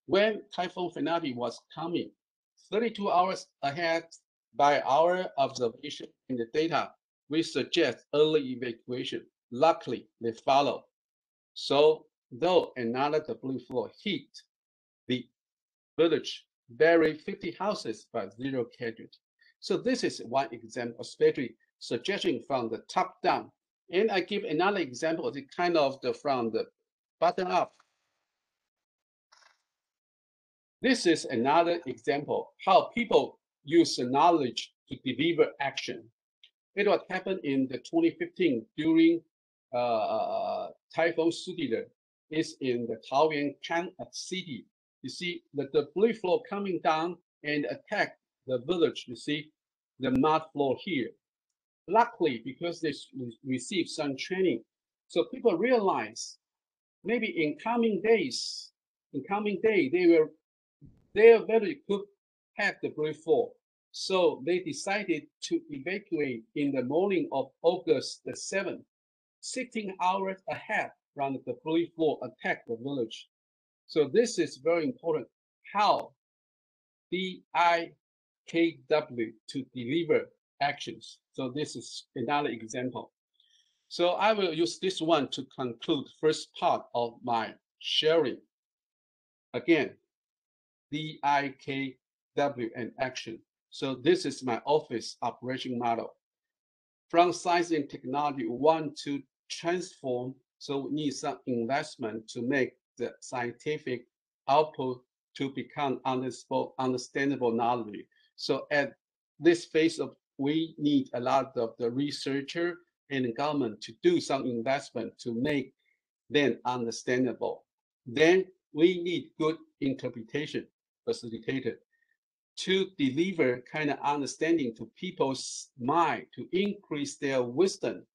when Typhoon Fanabi was coming, 32 hours ahead by our observation in the data, we suggest early evacuation. Luckily, they followed. So though another debris flow hit the village, buried 50 houses but 0 casualties. So this is one example, especially suggestion from the top down. And I give another example, the kind of from the bottom up. This is another example how people use the knowledge to deliver action. It what happened in the 2015 during Typhoon Sudile. Is in the Taoyuan city. You see the debris flow coming down and attack the village. You see the mud flow here. Luckily, because they received some training, so people realize maybe in coming days, their village could have debris flow. So they decided to evacuate in the morning of August the 7th, 16 hours ahead from the debris flow attack the village. So this is very important, how DIKW to deliver actions. So this is another example. So I will use this one to conclude first part of my sharing. Again, DIKW and action. So this is my office operation model. From science and technology, we want to transform, so we need some investment to make the scientific output to become understandable knowledge. So at this phase of, we need a lot of the researcher and the government to do some investment to make them understandable. Then we need good interpretation facilitator to deliver kind of understanding to people's mind, to increase their wisdom.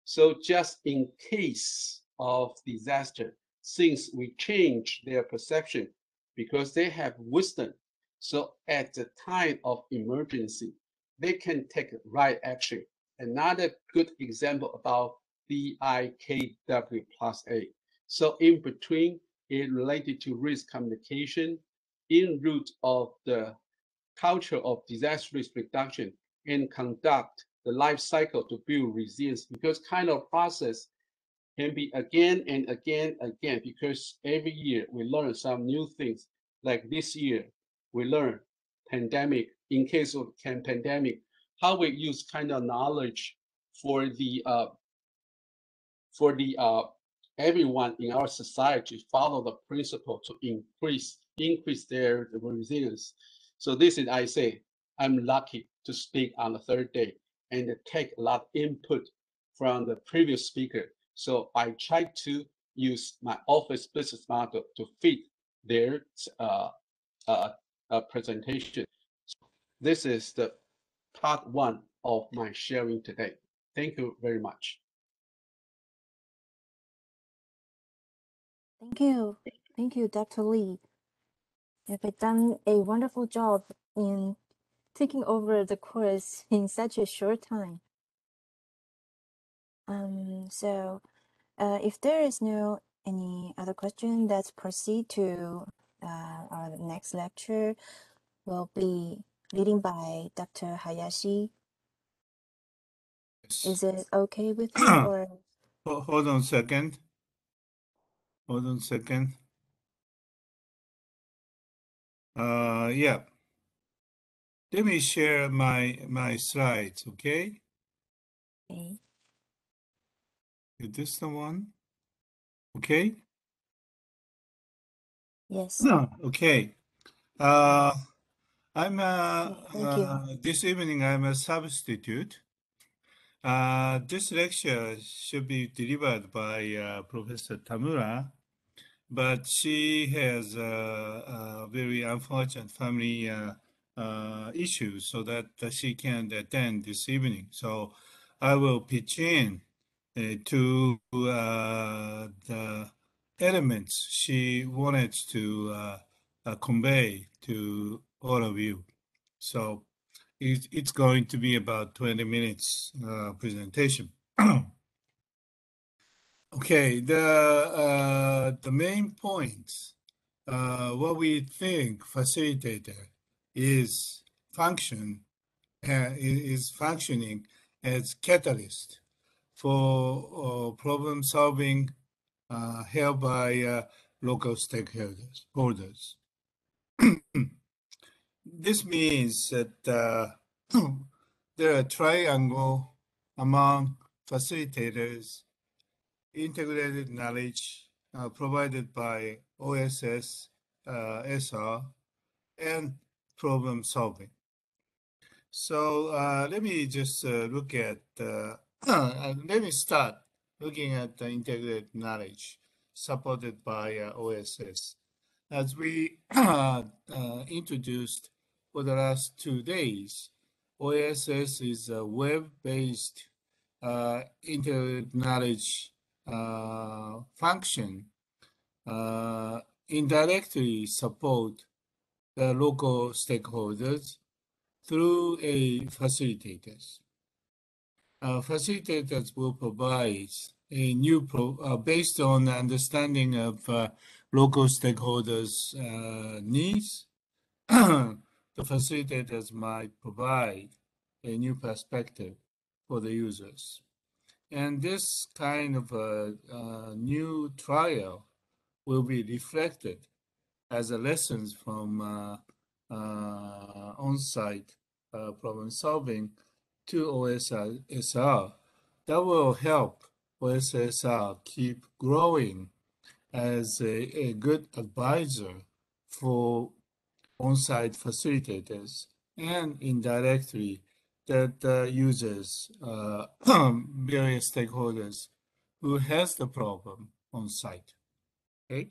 So just in case of disaster, since we change their perception because they have wisdom, so at the time of emergency, they can take right action. Another good example about DIKW plus A. So in between, it related to risk communication, in route of the culture of disaster risk reduction, and conduct the life cycle to build resilience, because kind of process can be again and again, because every year we learn some new things. Like this year, we learn pandemic, in case of pandemic, how we use kind of knowledge for the everyone in our society follow the principle to increase their resilience. So this is, I say, I'm lucky to speak on the third day and take a lot of input from the previous speaker. So I try to use my office business model to fit their presentation. This is the part one of my sharing today. Thank you very much. Thank you, Dr. Lee. You've done a wonderful job in taking over the course in such a short time. So if there is no any other question, let's proceed to our next lecture. will be leading by Dr. Hayashi. Is it okay with you or? Hold on a second. Hold on a second. Yeah. Let me share my slides, okay? Okay. Is this the one? Okay. Yes. Okay. I'm Thank you. this evening I'm a substitute. This lecture should be delivered by Professor Tamura, but she has a very unfortunate family issue, so that she can't attend this evening. So I will pitch in to the elements she wanted to convey to all of you. So it's going to be about 20 minutes presentation. Okay, the main point, what we think facilitator is functioning as catalyst for problem solving held by local stakeholders. This means that there are a triangle among facilitators, integrated knowledge provided by OSS, SR, and problem solving. So let me just look at, let me start looking at the integrated knowledge supported by OSS. As we introduced for the last 2 days, OSS is a web-based integrated knowledge function indirectly support the local stakeholders through a facilitators. Facilitators will provide a new based on understanding of local stakeholders' needs. The facilitators might provide a new perspective for the users. And this kind of new trial will be reflected as a lessons from on-site problem solving to OSSR that will help OSSR keep growing as a good advisor for on-site facilitators and indirectly that users, various stakeholders who has the problem on site, okay?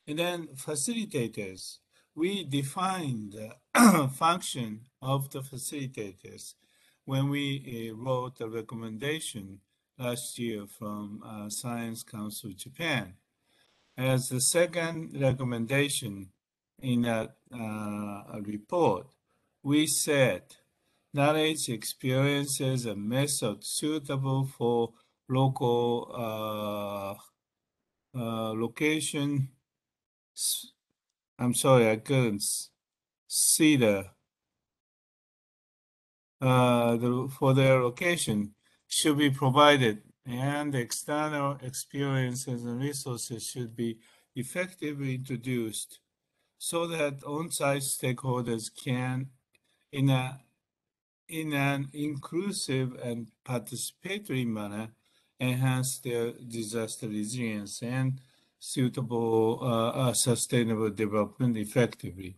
And then facilitators, we defined the function of the facilitators when we wrote a recommendation last year from Science Council Japan. As the second recommendation in a report, we said knowledge, experiences, and methods suitable for local location. I'm sorry, I couldn't see for their location should be provided, and external experiences and resources should be effectively introduced so that on-site stakeholders can, in an inclusive and participatory manner, enhance their disaster resilience and suitable sustainable development effectively,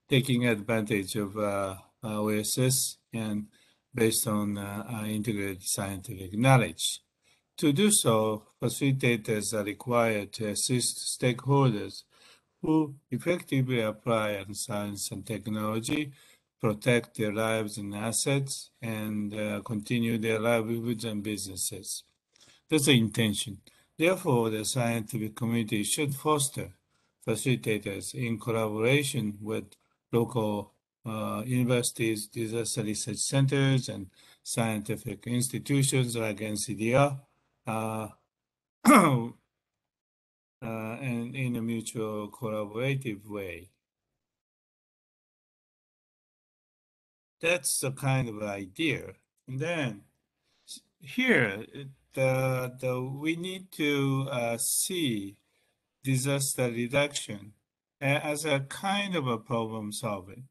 taking advantage of OSS and based on integrated scientific knowledge. To do so, facilitators are required to assist stakeholders who effectively apply science and technology, protect their lives and assets, and continue their livelihoods and businesses. That's the intention. Therefore, the scientific community should foster facilitators in collaboration with local universities, disaster research centers, and scientific institutions like NCDR, and in a mutual collaborative way. That's the kind of idea. And then here, we need to see disaster reduction as a kind of a problem solving,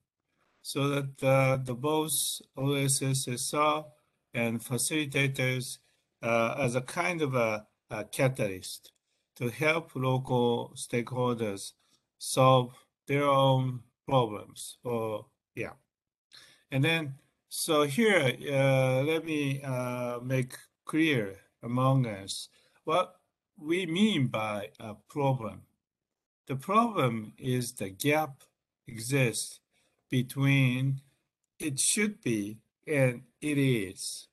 so that the both OSSSR and facilitators as a kind of a catalyst to help local stakeholders solve their own problems. Or yeah, and then so here let me make clear among us what we mean by a problem. The problem is the gap exists between it should be and it is.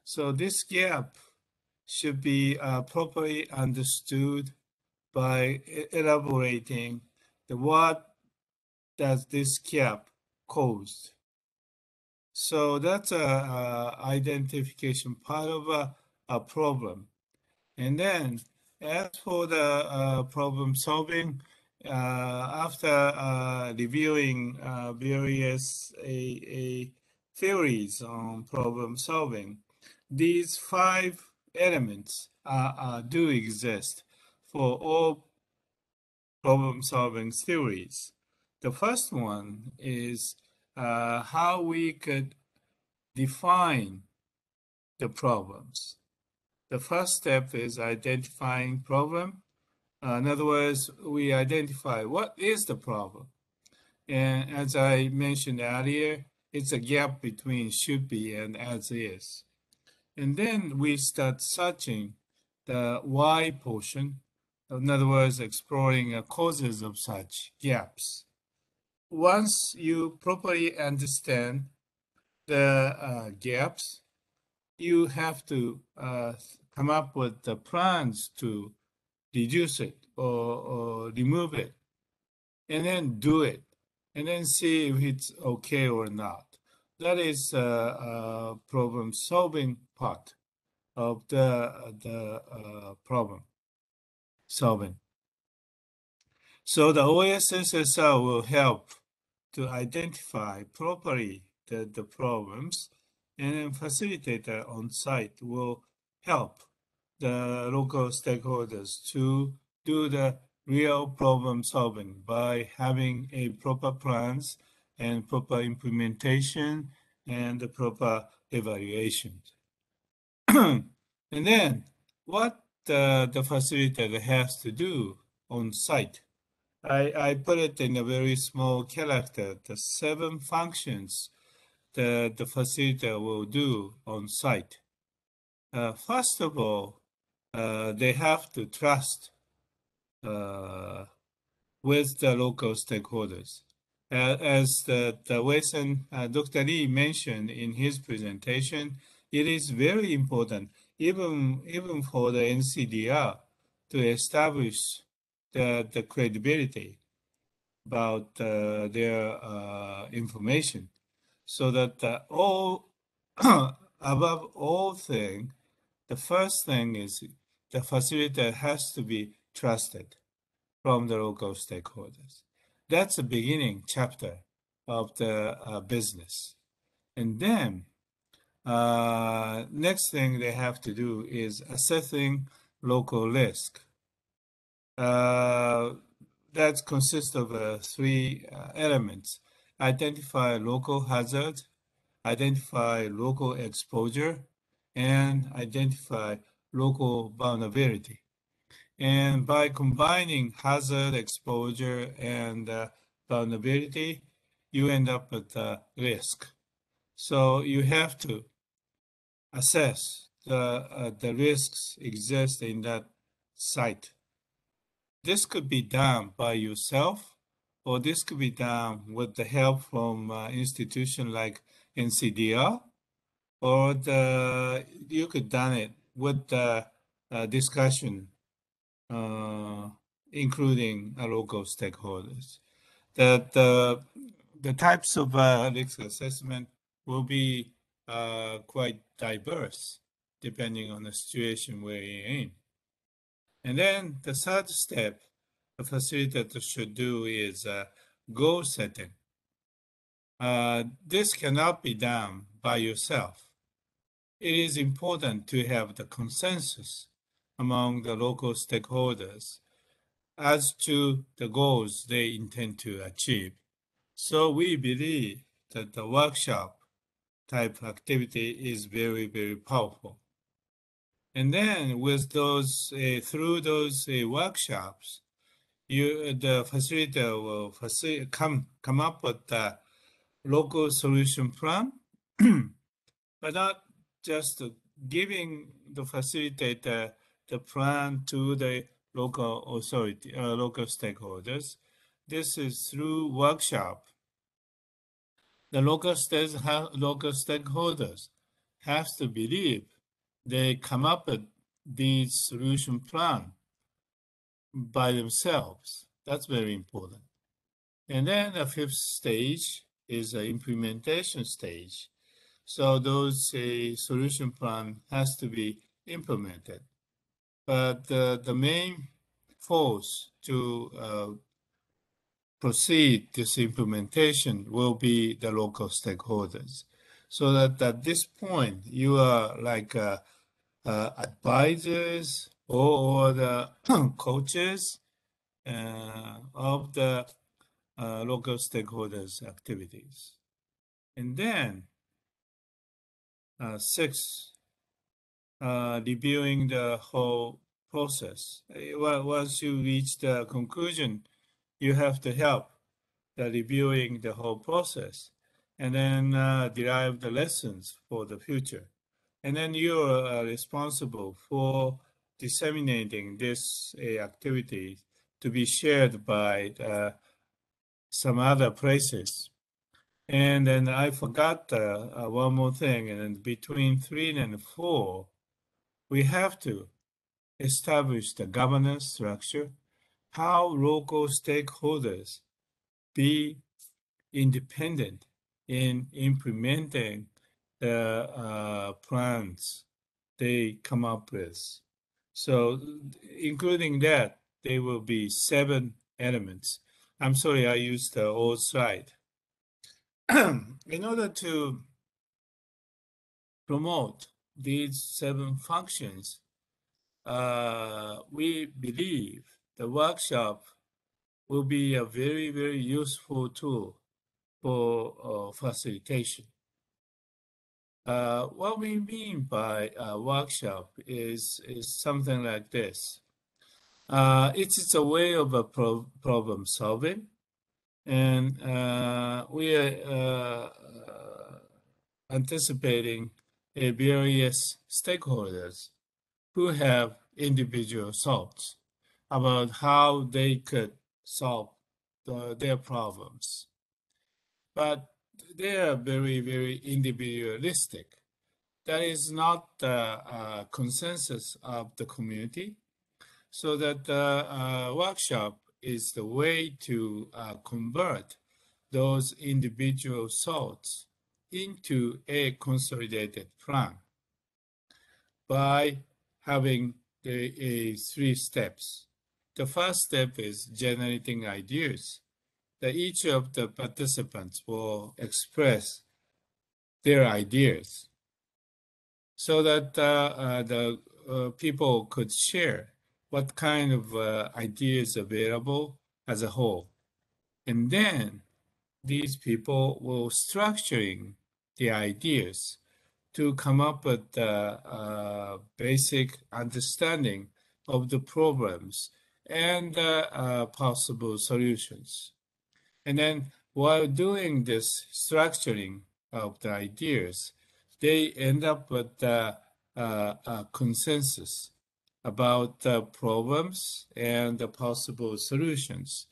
So this gap should be properly understood by elaborating the what does this gap cause. So that's a identification part of a problem. And then as for the problem solving, after reviewing various theories on problem solving, these 5 elements do exist for all problem solving theories. The first one is how we could define the problems. The first step is identifying problem. In other words, we identify what is the problem. And as I mentioned earlier, it's a gap between should be and as is. And then we start searching the why portion. In other words, exploring causes of such gaps. Once you properly understand the gaps, you have to come up with the plans to reduce it or remove it, and then do it, and then see if it's okay or not. That is a problem solving part of the problem solving. So the OSSSR will help to identify properly the problems, and then facilitator on site will help the local stakeholders to do the real problem solving by having a proper plans and proper implementation and the proper evaluation. And then what the facilitator has to do on site. I put it in a very small character, the 7 functions that the facilitator will do on site. First of all, they have to trust with the local stakeholders. As Dr. Lee mentioned in his presentation, it is very important, even for the NCDR, to establish the credibility about their information, so that above all thing, the first thing is the facilitator has to be trusted from the local stakeholders. That's the beginning chapter of the business. And then next thing they have to do is assessing local risk. That consists of 3 elements: identify local hazard, identify local exposure, and identify local vulnerability. And by combining hazard, exposure, and vulnerability, you end up with risk. So you have to assess the risks exist in that site. This could be done by yourself, or this could be done with the help from institutions like NCDR, or you could done it with the discussion, including local stakeholders. The types of risk assessment will be quite diverse depending on the situation where you're in. And then the third step the facilitator should do is goal setting. this cannot be done by yourself. It is important to have the consensus among the local stakeholders as to the goals they intend to achieve. So we believe that the workshop type activity is very, very powerful. And then with those, through those workshops, the facilitator will come up with the local solution plan, but not just giving the facilitator the plan to the local authority, local stakeholders. This is through workshop. The local stakeholders have to believe they come up with these solution plan by themselves. That's very important. And then the fifth stage is the implementation stage. So those solution plan has to be implemented. But the main force to proceed this implementation will be the local stakeholders. So that at this point, you are like advisors or the coaches of the local stakeholders' activities. And then, six, reviewing the whole process. Once you reach the conclusion, you have to help the reviewing the whole process and then derive the lessons for the future. And then you are responsible for disseminating this activity to be shared by some other places. And then I forgot one more thing, and then between 3 and 4, we have to establish the governance structure, how local stakeholders be independent in implementing the plans they come up with. So including that, there will be 7 elements. I'm sorry, I used the old slide. In order to promote these 7 functions, we believe the workshop will be a very, very useful tool for facilitation. What we mean by a workshop is something like this. It's a way of a problem solving, and we are anticipating various stakeholders who have individual thoughts about how they could solve their problems. But they are very, very individualistic. That is not the consensus of the community. So that the workshop is the way to convert those individual thoughts into a consolidated plan by having the 3 steps. The first step is generating ideas, that each of the participants will express their ideas so that the people could share what kind of ideas available as a whole. And then these people will structuring the ideas to come up with the basic understanding of the problems and possible solutions. And then while doing this structuring of the ideas, they end up with a consensus about the problems and the possible solutions.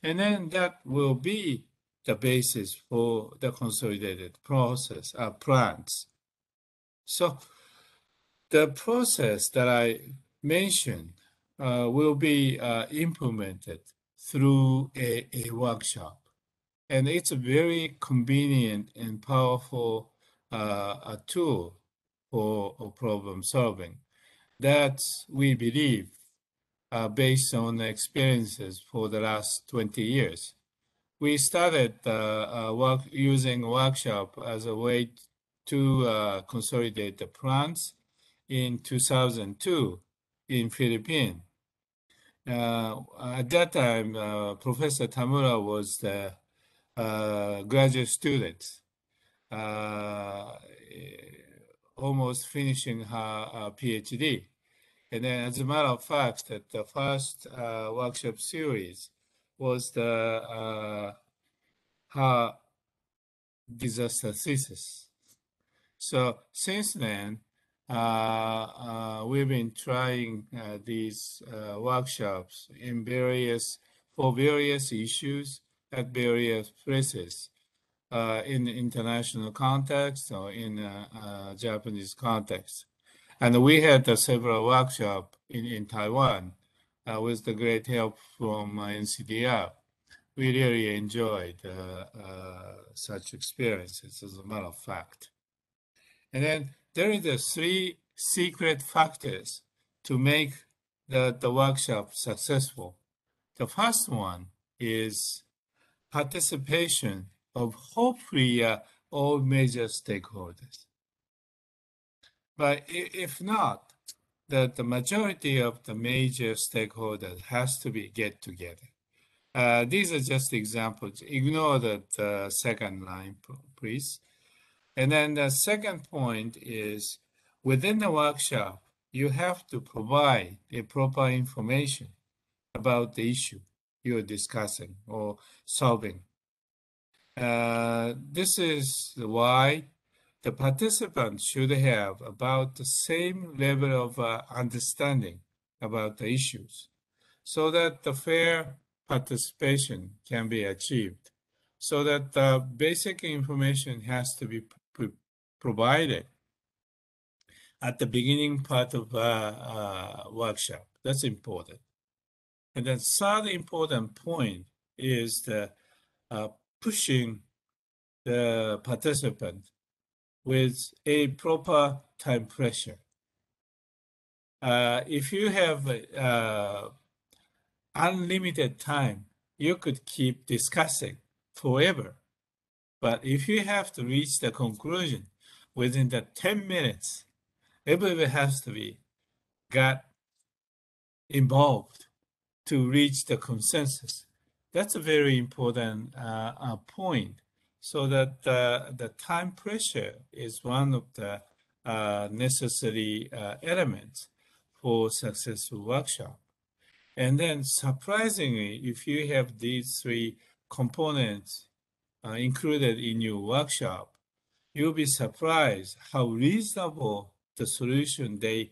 And then that will be the basis for the consolidated process plans. So the process that I mentioned will be implemented through a workshop. And it's a very convenient and powerful a tool for problem solving that we believe, based on experiences for the last 20 years, we started using workshop as a way to consolidate the plans in 2002 in Philippines. At that time, Professor Tamura was the graduate student, almost finishing her PhD. And then, as a matter of fact, that the first workshop series was her disaster thesis. So since then, we've been trying these workshops for various issues at various places in international context or in Japanese context. And we had several workshops in Taiwan with the great help from NCDR. We really enjoyed such experiences, as a matter of fact. And then there are the 3 secret factors to make the workshop successful. The first one is participation of hopefully all major stakeholders. But if not, the majority of the major stakeholders has to be get together. These are just examples. Ignore the second line, please. And then the second point is, within the workshop, you have to provide the proper information about the issue you're discussing or solving. This is why the participants should have about the same level of understanding about the issues, so that the fair participation can be achieved, so that the basic information has to be provided at the beginning part of workshop. That's important. And then third important point is the pushing the participant with a proper time pressure. If you have unlimited time, you could keep discussing forever. But if you have to reach the conclusion within the 10 minutes, everybody has to be got involved to reach the consensus. That's a very important point. So that the time pressure is one of the necessary elements for successful workshop. And then surprisingly, if you have these 3 components included in your workshop, you'll be surprised how reasonable the solution they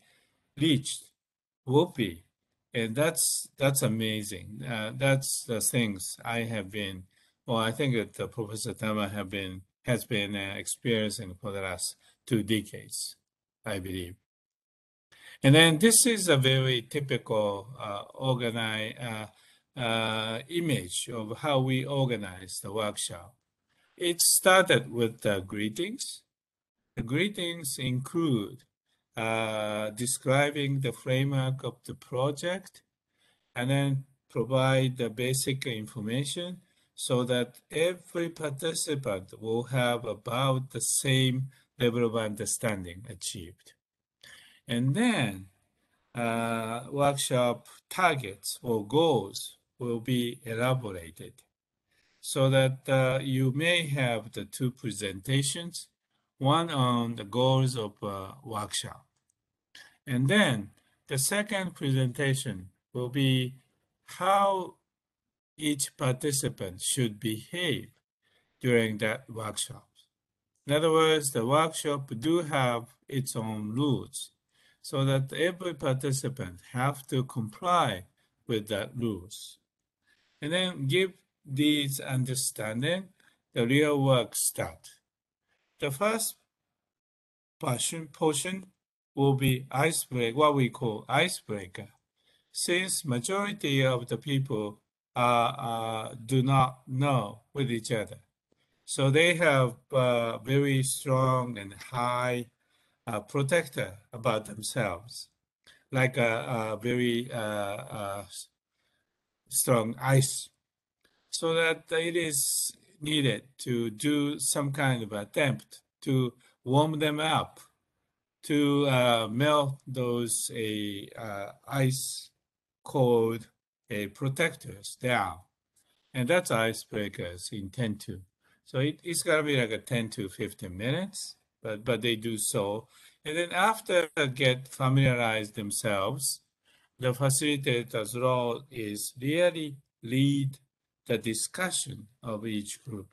reached will be. And that's amazing. That's the things I have been, or I think that Professor Tama has been experiencing for the last 2 decades, I believe. And then this is a very typical image of how we organize the workshop. It started with the greetings. The greetings include describing the framework of the project, and then provide the basic information so that every participant will have about the same level of understanding achieved. And then workshop targets or goals will be elaborated, so that you may have the 2 presentations, one on the goals of workshop. And then the second presentation will be how each participant should behave during that workshop. In other words, the workshop do have its own rules, so that every participant have to comply with that rules. And then give these understanding, the real work start. The first portion will be icebreaker, what we call icebreaker. Since majority of the people do not know with each other, so they have very strong and high protector about themselves, like a very strong ice. so that it is needed to do some kind of attempt to warm them up, to melt those ice cold protectors down. And that's icebreakers intend to. So it's gonna be like a 10 to 15 minutes, but they do so. And then after get familiarized themselves, the facilitator's role is really lead the discussion of each group.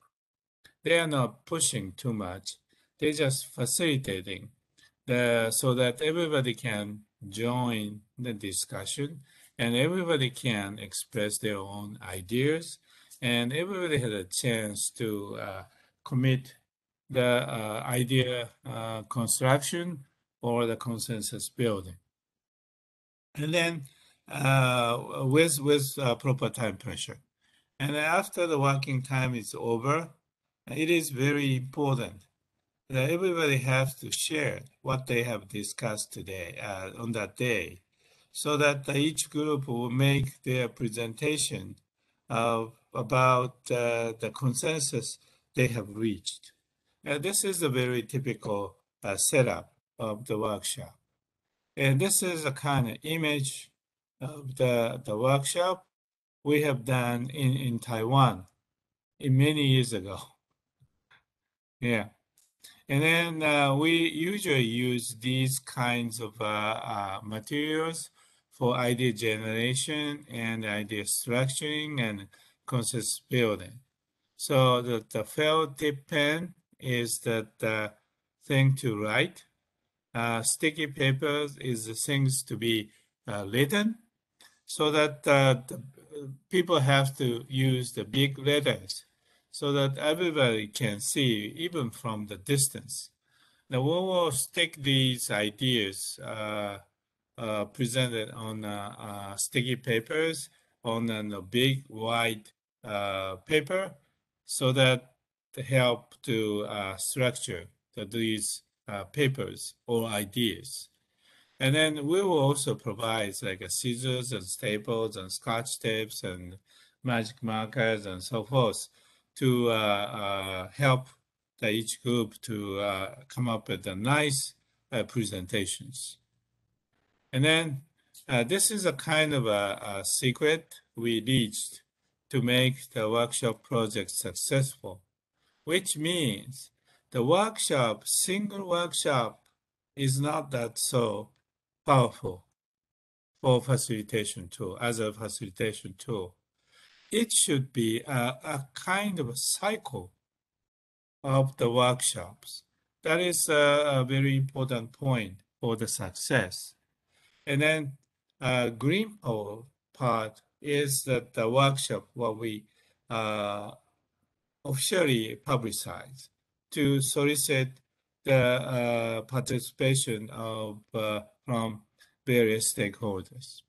They are not pushing too much. They're just facilitating so that everybody can join the discussion and everybody can express their own ideas and everybody has a chance to commit the idea construction or the consensus building. And then with proper time pressure. And after the working time is over, it is very important that everybody has to share what they have discussed today on that day, so that each group will make their presentation about the consensus they have reached. This is a very typical setup of the workshop. And this is a kind of image of the workshop we have done in Taiwan many years ago. Yeah. And then we usually use these kinds of materials for idea generation and idea structuring and consensus building. So the felt tip pen is the thing to write. Sticky papers is the things to be written, so that the people have to use the big letters so that everybody can see even from the distance. Now we will stick these ideas presented on sticky papers on a big white paper, so that to help to structure these papers or ideas. And then we will also provide like scissors and staples and scotch tapes and magic markers and so forth to help each group to come up with a nice presentations. And then this is a kind of a secret we reached to make the workshop project successful, which means the workshop, single workshop, is not that so powerful for facilitation tool, as a facilitation tool. It should be a kind of a cycle of the workshops. That is a very important point for the success. And then green part is that the workshop what we officially publicize to solicit the participation of from various stakeholders.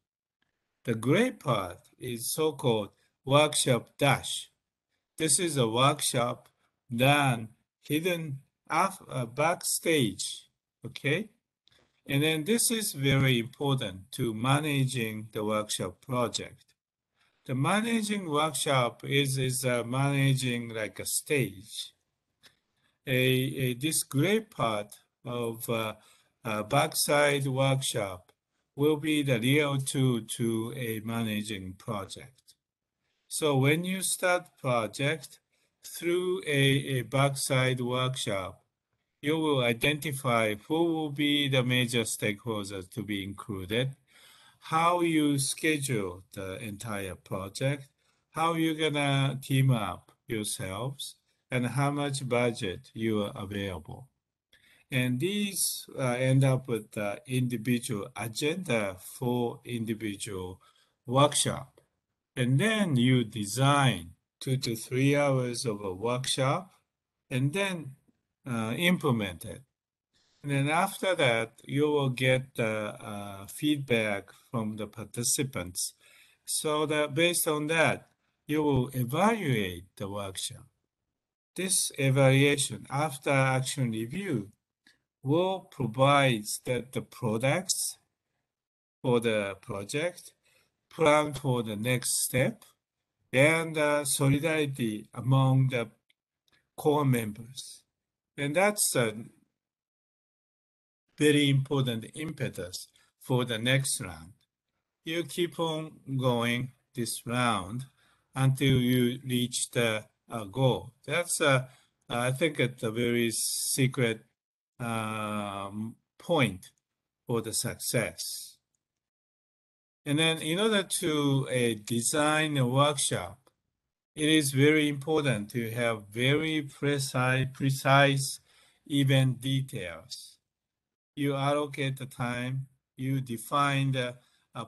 The gray part is so-called workshop dash. This is a workshop done hidden backstage, okay? And then this is very important to managing the workshop project. The managing workshop is managing like a stage. This gray part of backside workshop will be the real tool to a managing project. So when you start project through a backside workshop, you will identify who will be the major stakeholders to be included, how you schedule the entire project, how you're gonna team up yourselves, and how much budget you are available. And these end up with the individual agenda for individual workshop. And then you design 2 to 3 hours of a workshop and then implement it. And then after that, you will get feedback from the participants. So that based on that, you will evaluate the workshop. This evaluation after action review will provide the products for the project, plan for the next step, and solidarity among the core members. And that's a very important impetus for the next round. You keep on going this round until you reach the goal. That's, I think, it's a very secret point for the success. And then in order to design a workshop, it is very important to have very precise event details. You allocate the time, you define the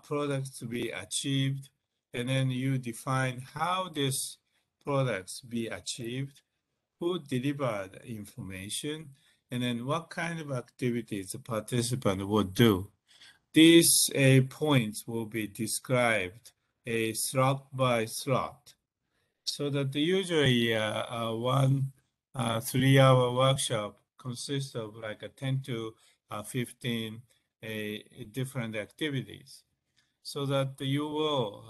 products to be achieved, and then you define how this products be achieved, who delivered the information, and then what kind of activities the participant would do. These points will be described slot by slot, so that usually one 3-hour workshop consists of like 10 to 15 different activities, so that you will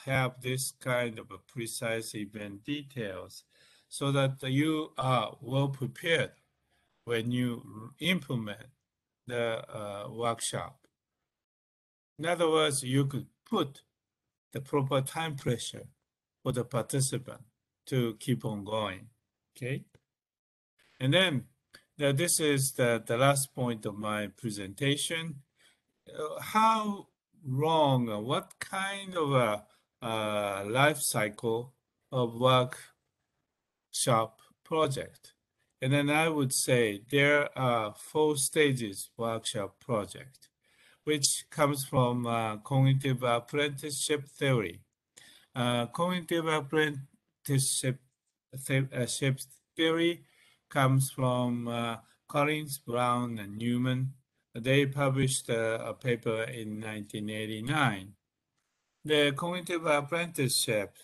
have this kind of a precise event details, so that you are well prepared when you implement the workshop. In other words, you could put the proper time pressure for the participant to keep on going, okay? And then this is the last point of my presentation. How long, what kind of a life cycle of workshop project? And then I would say there are 4 stages workshop project, which comes from cognitive apprenticeship theory. Cognitive apprenticeship theory comes from Collins, Brown, and Newman. They published a paper in 1989. The cognitive apprenticeship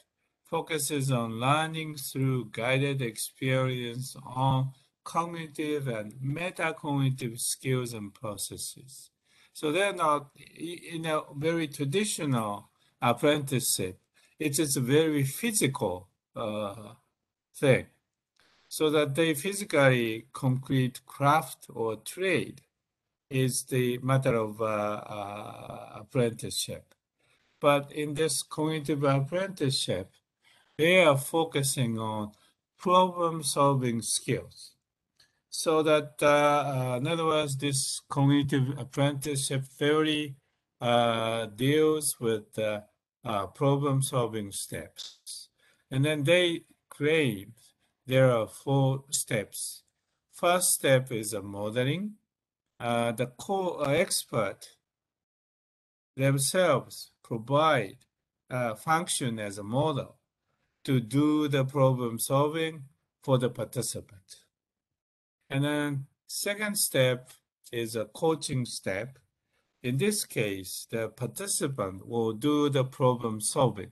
focuses on learning through guided experience on cognitive and metacognitive skills and processes. So they're not in a very traditional apprenticeship. It is a very physical thing, so that they physically complete craft or trade is the matter of apprenticeship. But in this cognitive apprenticeship, they are focusing on problem-solving skills. So that, in other words, this cognitive apprenticeship theory deals with problem-solving steps. And then they claim there are 4 steps. First step is a modeling. The expert themselves provide function as a model to do the problem solving for the participant. And then second step is a coaching step. In this case, the participant will do the problem solving.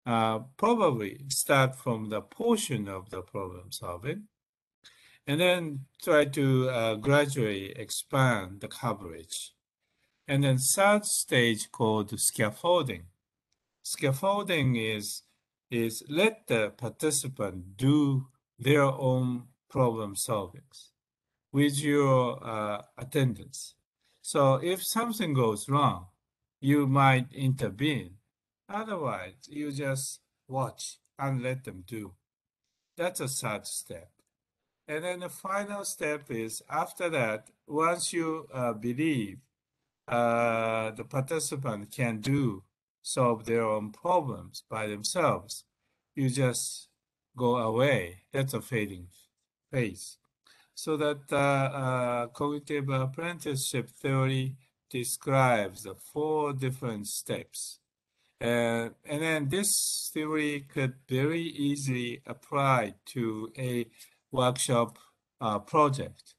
Probably start from the portion of the problem solving, and then try to gradually expand the coverage. And then third stage called scaffolding. Scaffolding is let the participant do their own problem solvings with your attendance. So if something goes wrong, you might intervene. Otherwise, you just watch and let them do. That's a third step. And then the final step is after that, once you believe the participant can solve their own problems by themselves, you just go away. That's a fading phase. So that cognitive apprenticeship theory describes the 4 different steps. And then this theory could very easily apply to a workshop project.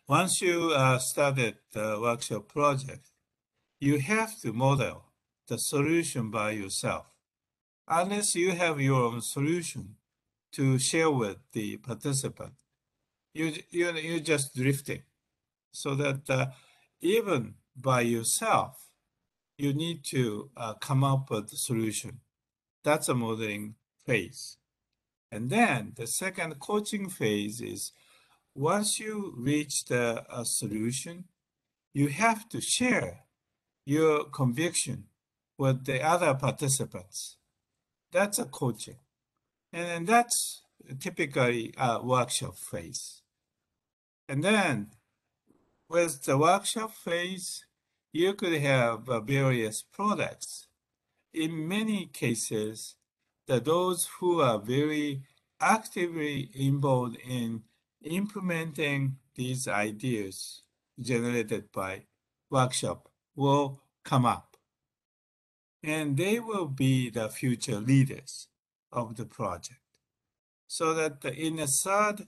Once you started the workshop project, you have to model the solution by yourself. Unless you have your own solution to share with the participant, you're just drifting. So that even by yourself, you need to come up with the solution. That's a modeling phase. And then the second coaching phase is once you reach a solution, you have to share your conviction with the other participants. That's a coaching. And then that's typically a workshop phase. And then with the workshop phase, you could have various products. In many cases, those who are very actively involved in implementing these ideas generated by workshop will come up. And they will be the future leaders of the project. So that in the third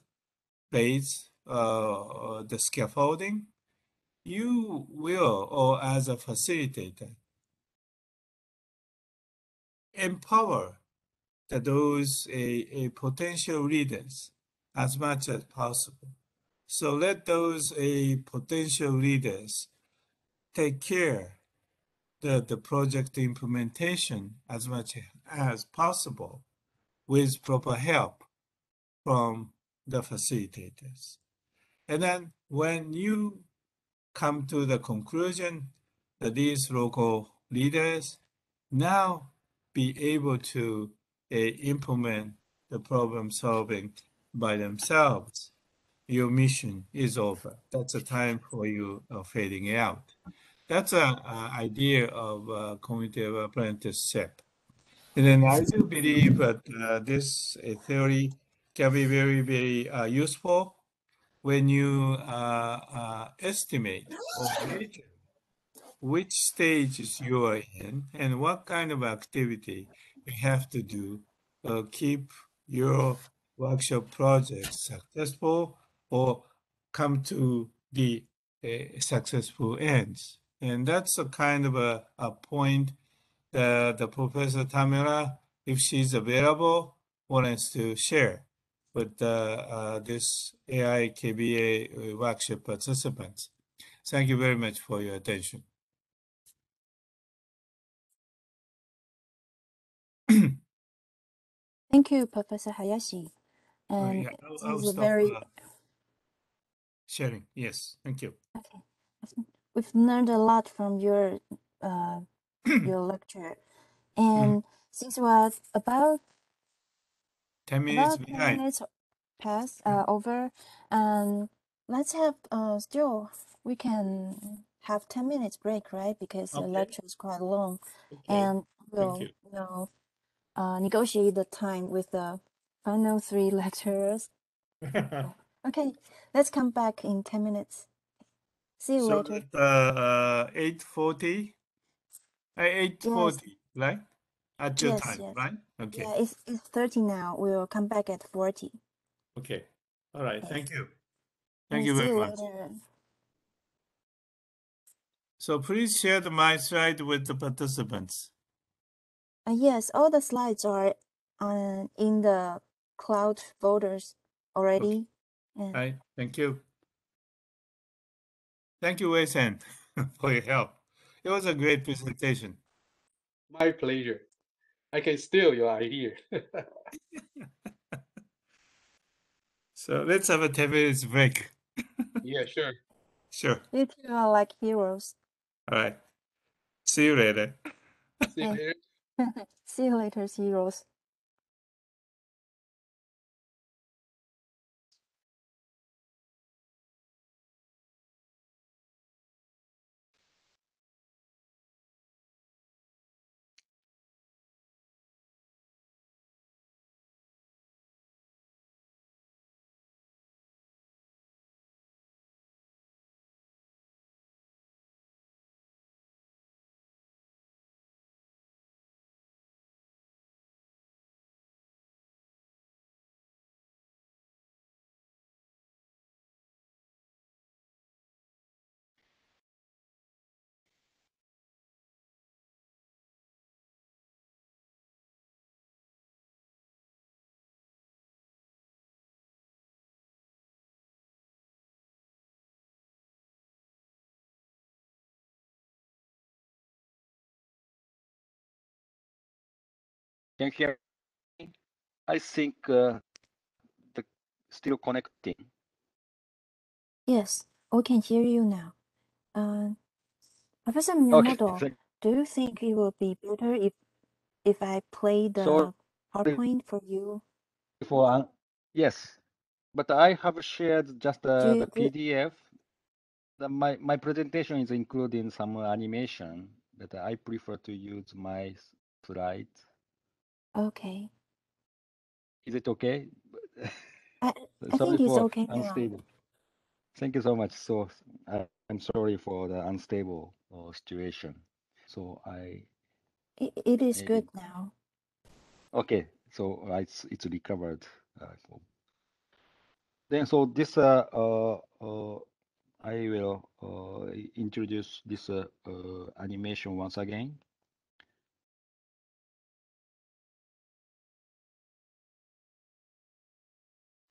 phase, the scaffolding, you will, or as a facilitator, empower those potential leaders as much as possible. So let those potential leaders take care the project implementation as much as possible with proper help from the facilitators. And then when you come to the conclusion that these local leaders now be able to implement the problem solving by themselves, your mission is over. That's a time for you fading out. That's an idea of cognitive apprenticeship. And then I do believe that this theory can be very, very useful when you estimate or measure which stages you are in and what kind of activity you have to do to keep your workshop projects successful or come to the successful ends. And that's a kind of a point that the Professor Tamura, if she's available, wants to share with this AI KBA workshop participants. Thank you very much for your attention. Thank you, Professor Hayashi. And Yeah, this I'll is a stop very sharing. Yes, thank you. okay. We've learned a lot from your lecture, and since we're about 10 minutes 10 behind. minutes past over, and let's have still we can have 10 minutes break, right? Because the Okay. lecture is quite long, Okay. and Thank you. we'll negotiate the time with the final 3 lecturers. Okay, let's come back in 10 minutes. See you So later. at 8:40, 8:40, right? At your Yes, time, yes. right? Okay. Yeah, it's 30 now. We'll come back at 40. Okay. All right. Okay. Thank you. Thank And you see very you much. later. So please share my slide with the participants. Yes, all the slides are in the cloud folders already. All right. Thank you. Thank you, Wei-san, for your help. It was a great presentation. My pleasure. I can steal your idea. So let's have a 10 minutes break. Yeah, sure. Sure. You two are like heroes. All right. See you later. See you Okay. later. See you later, heroes. Can you hear me? I think the still connecting. Yes, we can hear you now. Professor Okay. Miyamoto, do you think it would be better if I play the Sorry PowerPoint for you? for yes, but I have shared just Do the you, PDF. My presentation is including some animation, but I prefer to use my slides. okay. Is it okay? I Sorry think it's for okay now. unstable. Thank you so much. So I'm sorry for the unstable situation. So It is maybe good now. okay. So it's recovered. Then so this I will introduce this animation once again.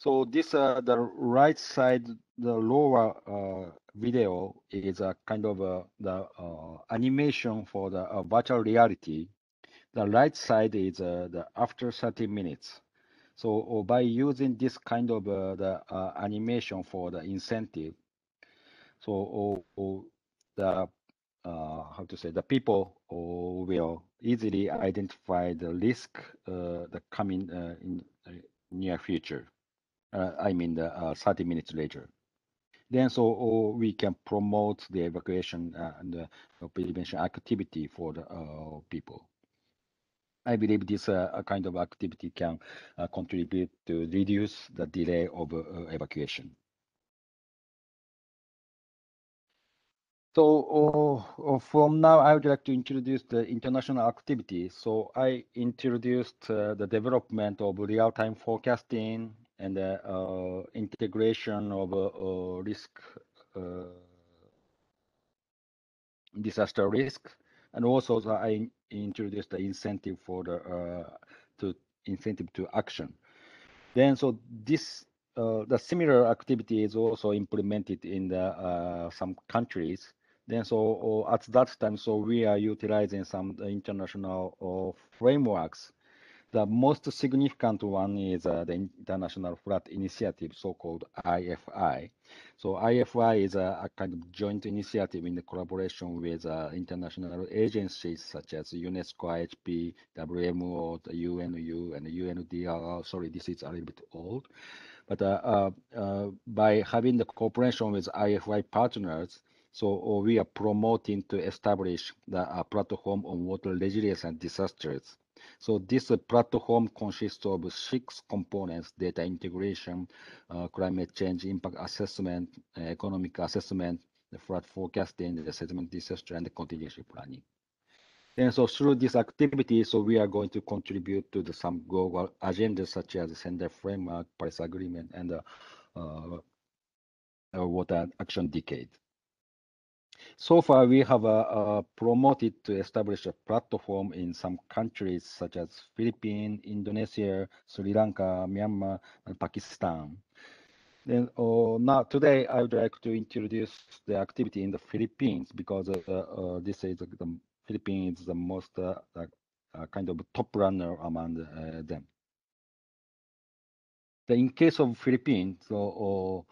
So this the right side, the lower video is a kind of the animation for the virtual reality. The right side is the after 30 minutes. So by using this kind of the animation for the incentive, so the how to say, the people will easily identify the risk the coming in near future. I mean the 30 minutes later. Then so we can promote the evacuation and prevention activity for the people. I believe this kind of activity can contribute to reduce the delay of evacuation. So from now, I would like to introduce the international activity. So I introduced the development of real-time forecasting and the integration of risk, disaster risk, and also I introduced the incentive for the incentive to action. Then so this the similar activity is also implemented in the some countries. Then so at that time, so we are utilizing some international frameworks. The most significant one is the International Flood Initiative, so-called IFI. So IFI is a kind of joint initiative in the collaboration with international agencies such as UNESCO, IHP, WMO, the UNU, and the UNDR. Sorry, this is a little bit old. But by having the cooperation with IFI partners, so we are promoting to establish the platform on water resilience and disasters. So this platform consists of 6 components: data integration, climate change impact assessment, economic assessment, the flood forecasting, the settlement disaster, and the contingency planning. And so through this activity, so we are going to contribute to some global agendas such as the Sendai Framework, Paris Agreement, and the Water Action Decade. So far, we have promoted to establish a platform in some countries such as Philippines, Indonesia, Sri Lanka, Myanmar, and Pakistan. Then now today, I would like to introduce the activity in the Philippines because this is the Philippines is the most kind of top runner among them. In case of Philippines, so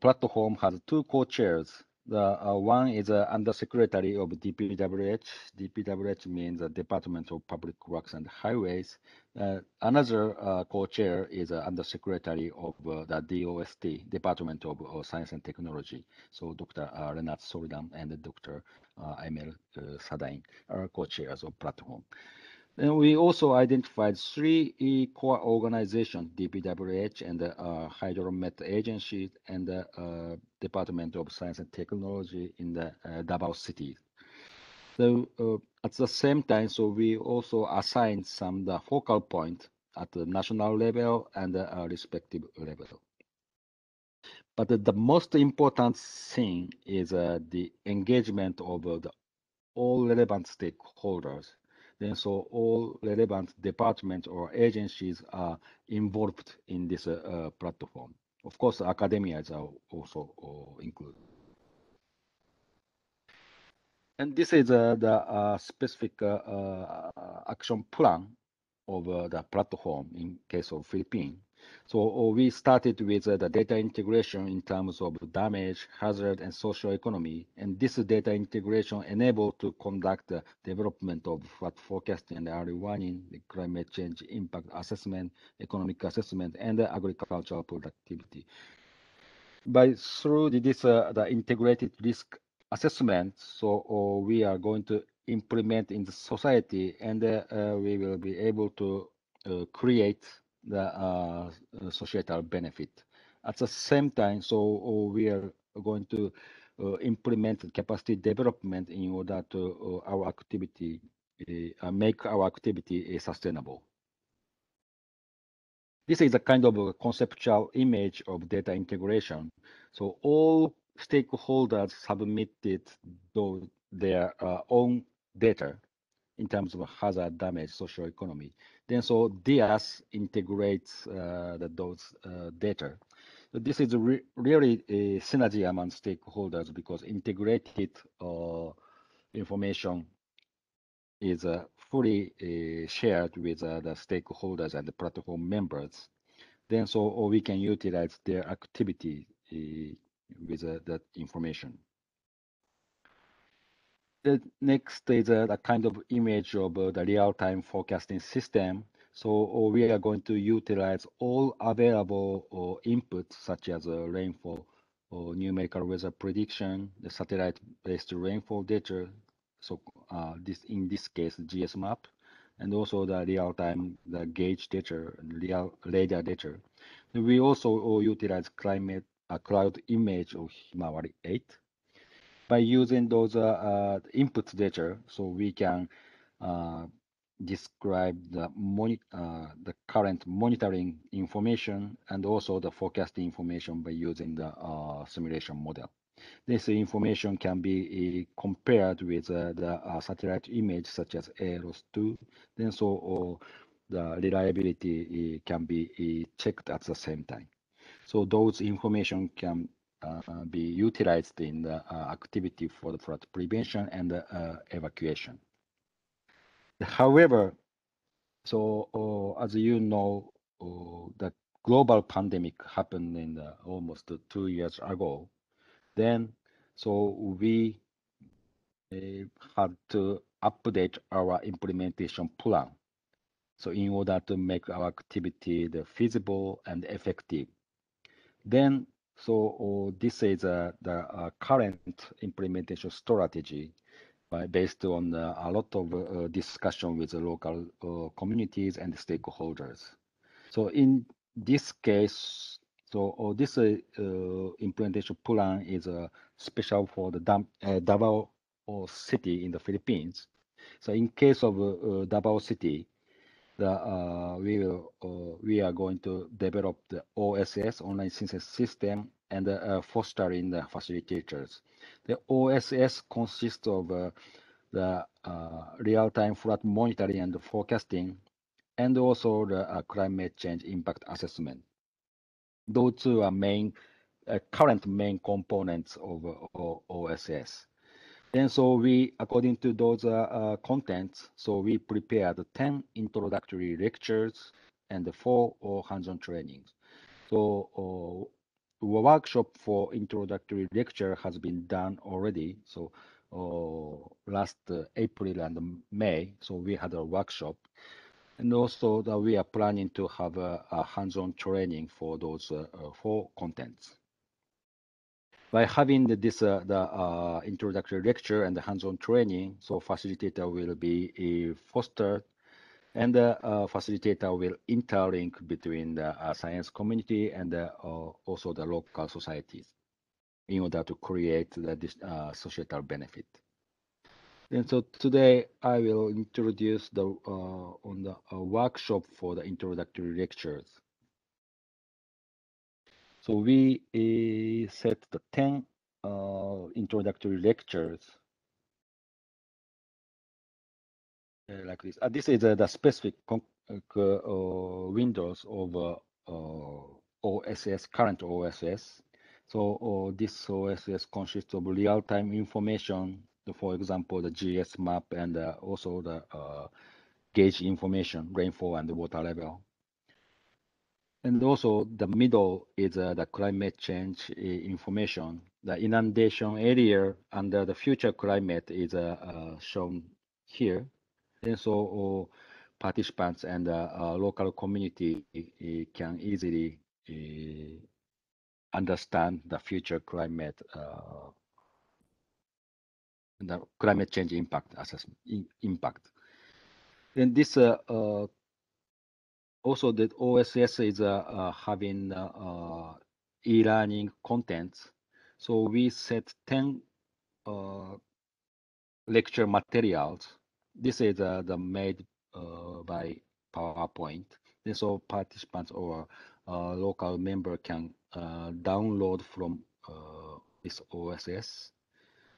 platform has 2 co-chairs. The one is Undersecretary of DPWH. DPWH means the Department of Public Works and Highways. Another co-chair is Undersecretary of the DOST, Department of Science and Technology. So Dr. Renat Solidan and Dr. Emil Sadain are co-chairs of platform. And we also identified 3 core organizations: DPWH and the Hydromet Agency and the Department of Science and Technology in the Davao City. So at the same time, so we also assigned some the focal point at the national level and the respective level. But the most important thing is the engagement of the all relevant stakeholders. Then so all relevant departments or agencies are involved in this platform. Of course, academia is also included. And this is the specific action plan. of the platform in case of Philippines. So we started with the data integration in terms of damage, hazard, and social economy. And this data integration enabled to conduct the development of flood forecasting and early warning, the climate change impact assessment, economic assessment, and the agricultural productivity. Through this the integrated risk assessment, so we are going to implement in the society, and we will be able to create the societal benefit. At the same time, so we are going to implement capacity development in order to our activity make our activity sustainable. This is a kind of a conceptual image of data integration. So all stakeholders submitted their own data in terms of hazard, damage, social economy. Then so DIAS integrates those data. So this is really a synergy among stakeholders, because integrated information is fully shared with the stakeholders and the platform members. Then so we can utilize their activity with that information. The next is a kind of image of the real-time forecasting system. So we are going to utilize all available inputs, such as rainfall or numerical weather prediction, the satellite-based rainfall data. So in this case, GSMAP, and also the real-time gauge data and real radar data. We also utilize cloud image of Himawari 8. By using those input data, so we can describe the current monitoring information and also the forecasting information by using the simulation model. This information can be compared with the satellite image such as ALOS2. Then so the reliability can be checked at the same time. So those information can be utilized in the activity for the flood prevention and evacuation. However, so as you know, the global pandemic happened in almost 2 years ago. Then, so we had to update our implementation plan. So in order to make our activity feasible and effective. Then, so this is the current implementation strategy based on a lot of discussion with the local communities and stakeholders. So in this case, so this implementation plan is special for the Davao City in the Philippines. So in case of Davao City, we are going to develop the OSS, online census system, and fostering the facilitators. The OSS consists of the real-time flood monitoring and forecasting, and also the climate change impact assessment. Those two are current main components of OSS. Then so we, according to those contents, so we prepared 10 introductory lectures and 4 hands-on trainings. So a workshop for introductory lecture has been done already. So last April and May, so we had a workshop. And also that we are planning to have a hands-on training for those 4 contents. By having this the introductory lecture and the hands-on training, so facilitator will be fostered, and the facilitator will interlink between the science community and also the local societies in order to create this societal benefit. And so today I will introduce the on the workshop for the introductory lectures. So we set the 10 introductory lectures like this. This is the specific windows of OSS, current OSS. So this OSS consists of real-time information, for example, the GSMAP and also the gauge information, rainfall and water level. And also the middle is the climate change information. The inundation area under the future climate is shown here. And so participants and local community can easily understand the future climate, the climate change impact assessment impact. And this also the OSS is having e-learning content. So we set 10 lecture materials. This is the made by PowerPoint. And so participants or local member can download from this OSS.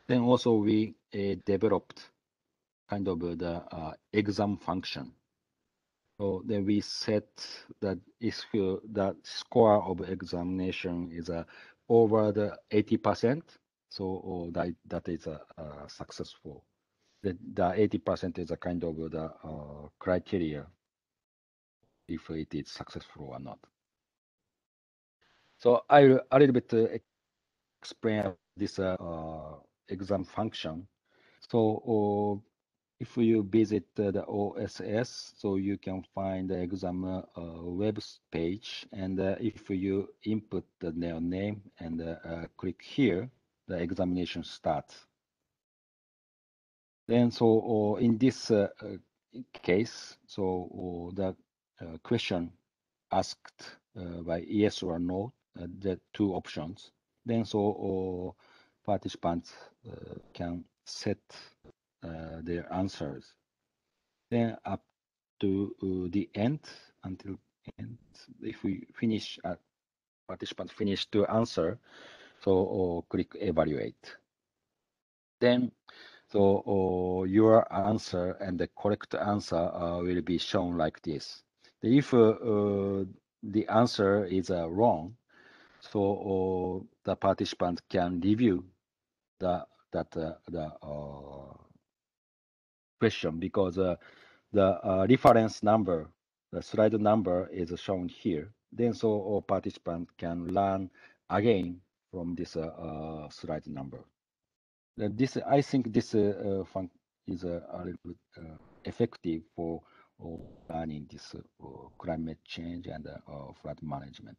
Then also we developed kind of the exam function. So then we set that if the score of examination is over the 80%, so that is successful. The 80% is a kind of the criteria if it is successful or not. So I a little bit explain this exam function. So if you visit the OSS, so you can find the exam web page, and if you input the name and click here, the examination starts. Then so in this case, so the question asked by yes or no, the two options. Then so participants can set their answers. Then up to the end, until end, if we finish, participants finish to answer, so click evaluate. Then so your answer and the correct answer will be shown like this. If the answer is wrong, so the participant can review the question, because the reference number, the slide number is shown here. Then so participant can learn again from this slide number. This, I think this fun is a little bit effective for learning this climate change and flood management.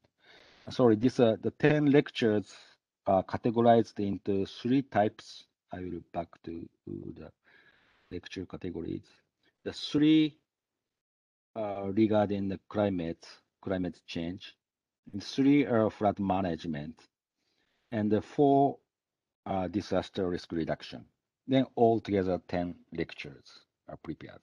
Sorry, this the 10 lectures are categorized into 3 types. I will back to the lecture categories. The 3 regarding the climate change, and 3 are flood management, and the 4 are disaster risk reduction. Then altogether 10 lectures are prepared.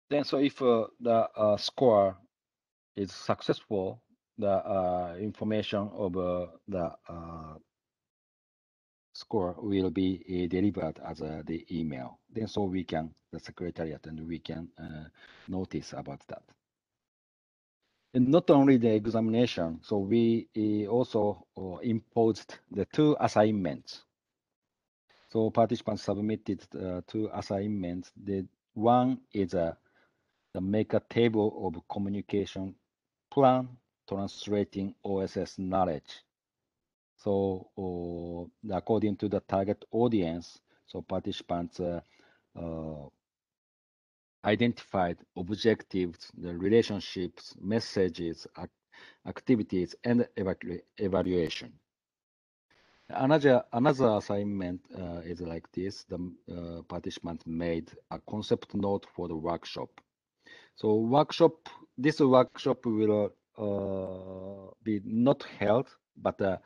Then so if the score is successful, the information of the score will be delivered as the email. Then so we can, the secretariat, and we can notice about that. And not only the examination, so we also imposed the 2 assignments. So participants submitted 2 assignments. The one is the make a table of communication plan translating OSS knowledge. So according to the target audience, so participants identified objectives, the relationships, messages, activities, and evaluation. Another assignment is like this. The participant made a concept note for the workshop. So this workshop will be not held, but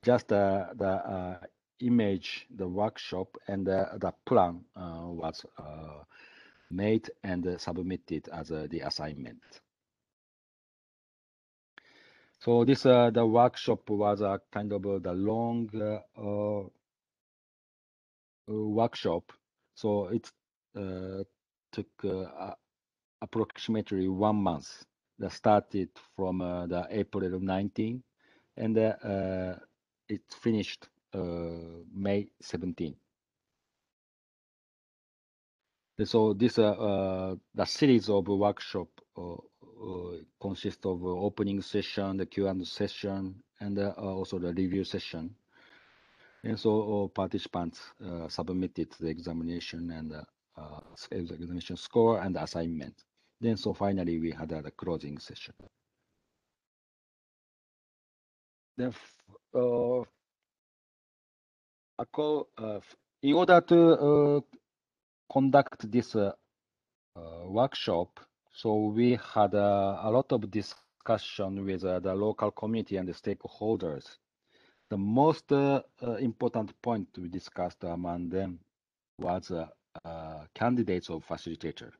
just the image, the workshop, and the plan was made and submitted as the assignment. So this the workshop was a kind of the long workshop. So it took approximately 1 month. That started from the April 19, and it finished May 17. So this the series of workshop consists of opening session, the Q&A session, and also the review session. And so participants submitted the examination and examination score and assignment. Then so finally we had the closing session. Then in order to conduct this workshop, so we had a lot of discussion with the local community and the stakeholders. The most important point we discussed among them was candidates of facilitator.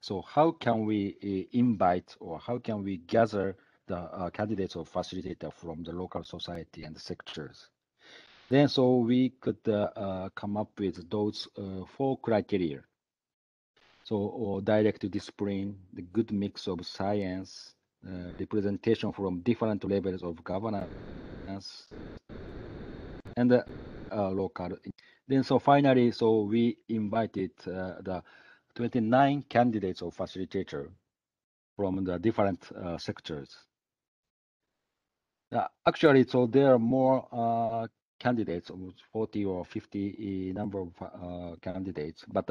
So how can we invite or how can we gather the candidates of facilitator from the local society and the sectors? Then so we could come up with those 4 criteria. So direct discipline, the good mix of science, representation from different levels of governance, and local. Then so finally, so we invited the 29 candidates of facilitator from the different sectors. Actually, so there are more candidates, almost 40 or 50 number of candidates, but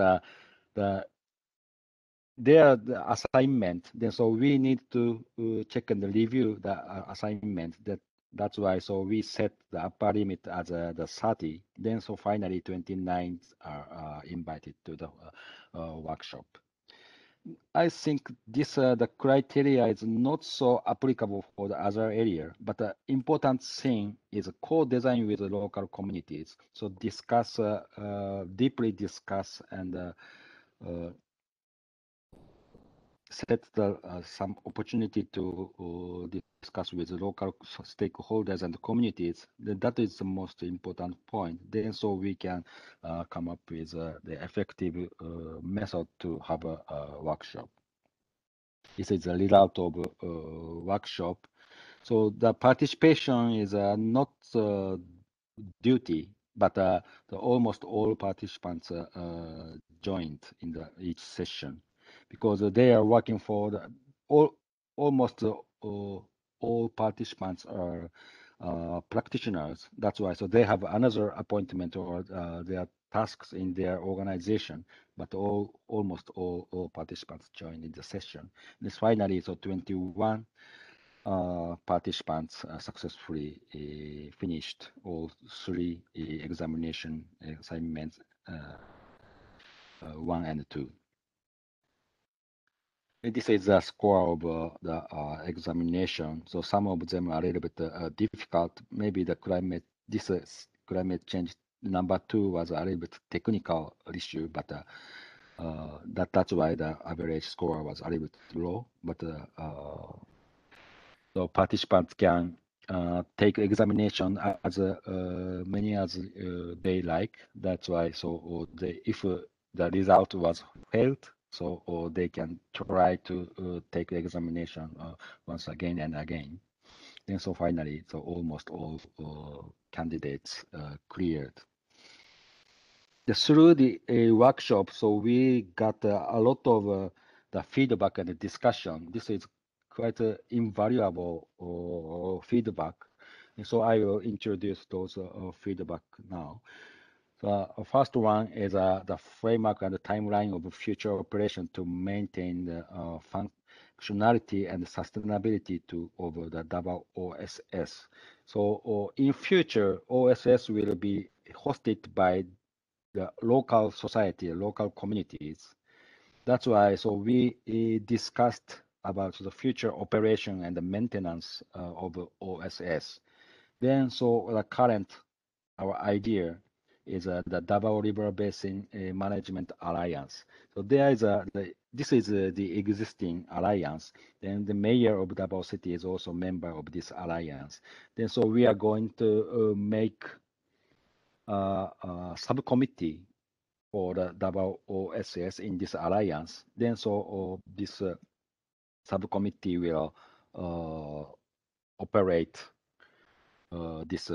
the assignment. Then so we need to check and review the assignment. That's why so we set the upper limit as the 30. Then so finally 29 are invited to the workshop. I think this the criteria is not so applicable for the other area, but the important thing is co-design with the local communities. So discuss, deeply discuss, and set the some opportunity to discuss with the local stakeholders and communities. That is the most important point. Then so we can come up with the effective method to have a workshop. This is a result of workshop. So the participation is not duty, but the almost all participants joined in each session, because they are working for almost all participants are practitioners. That's why. So they have another appointment or their tasks in their organization, but almost all participants joined in the session. And finally, so 21 participants successfully finished all 3 examination assignments, 1 and 2. And this is the score of the examination. So some of them are a little bit difficult. Maybe the climate change number 2 was a little bit technical issue, but that's why the average score was a little bit low. But so participants can take examination as many as they like. That's why. So if the result was failed, so they can try to take the examination once again and again. Then so finally, so almost all candidates cleared. Through the workshop, so we got a lot of the feedback and the discussion. This is quite invaluable feedback. And so I will introduce those feedback now. The first one is the framework and the timeline of future operation to maintain the functionality and sustainability of the Davao OSS. So in future, OSS will be hosted by the local society, local communities. That's why, so we discussed about the future operation and the maintenance of OSS. Then, so the current, our idea is the Davao River Basin Management Alliance. So there is this is the existing alliance. Then the mayor of Davao City is also a member of this alliance. Then so we are going to make a subcommittee for the Davao OSS in this alliance. Then so this subcommittee will operate this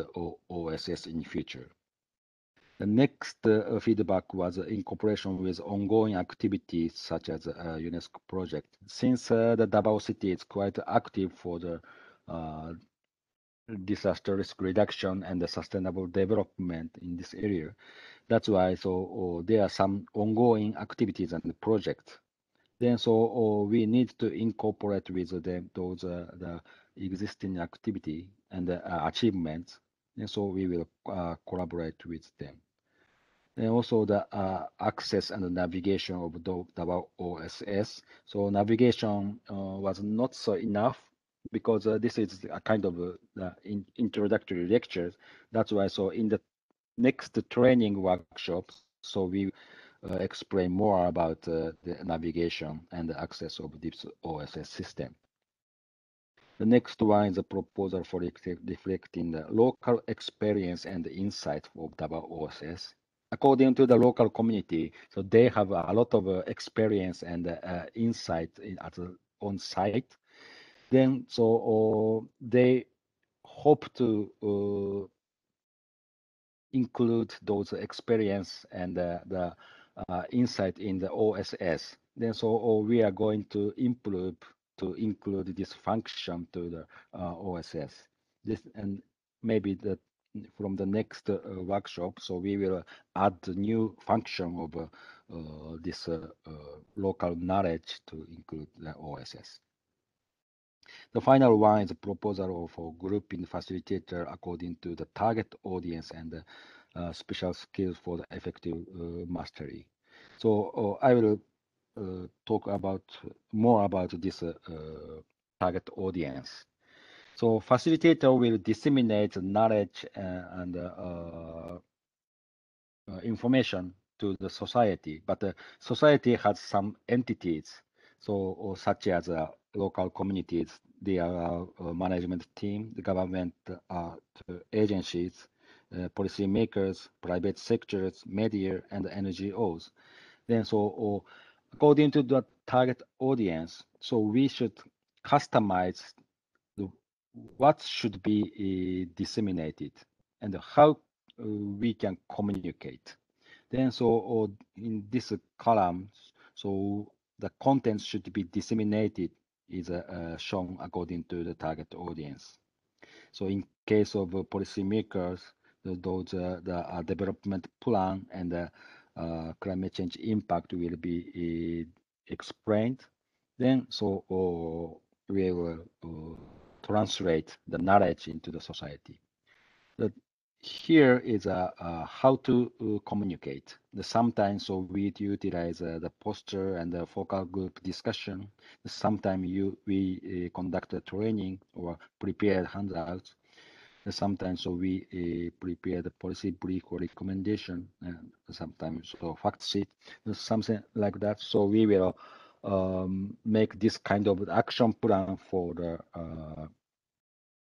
OSS in future. The next feedback was in cooperation with ongoing activities such as UNESCO project. Since the Davao City is quite active for the disaster risk reduction and the sustainable development in this area, that's why there are some ongoing activities and projects. Then we need to incorporate with them those the existing activity and achievements, and so we will collaborate with them. And also the access and the navigation of the OSS. So navigation was not so enough because this is a kind of introductory lectures. That's why in the next training workshop, so we explain more about the navigation and the access of this OSS system. The next one is a proposal for reflecting the local experience and insight of Davao OSS. According to the local community, so they have a lot of experience and insight on site. Then they hope to include those experience and the insight in the OSS. Then we are going to improve to include this function to the OSS. This and maybe that from the next workshop, so we will add the new function of this local knowledge to include the OSS. The final one is a proposal for grouping facilitator according to the target audience and special skills for the effective mastery. So I will talk more about this target audience. So facilitator will disseminate knowledge and information to the society, but the society has some entities, so such as local communities, they are management team, the government agencies, policy makers, private sectors, media, and NGOs. Then according to the target audience, so we should customize what should be disseminated and how we can communicate. Then in this column, so the content should be disseminated is shown according to the target audience. So in case of policymakers, those the development plan and the climate change impact will be explained. Then we will translate the knowledge into the society. Here is how to communicate. Sometimes we utilize the poster and the focal group discussion. Sometimes we conduct a training or prepare handouts. Sometimes we prepare the policy brief or recommendation, and sometimes fact sheet, something like that. So we will make this kind of action plan for the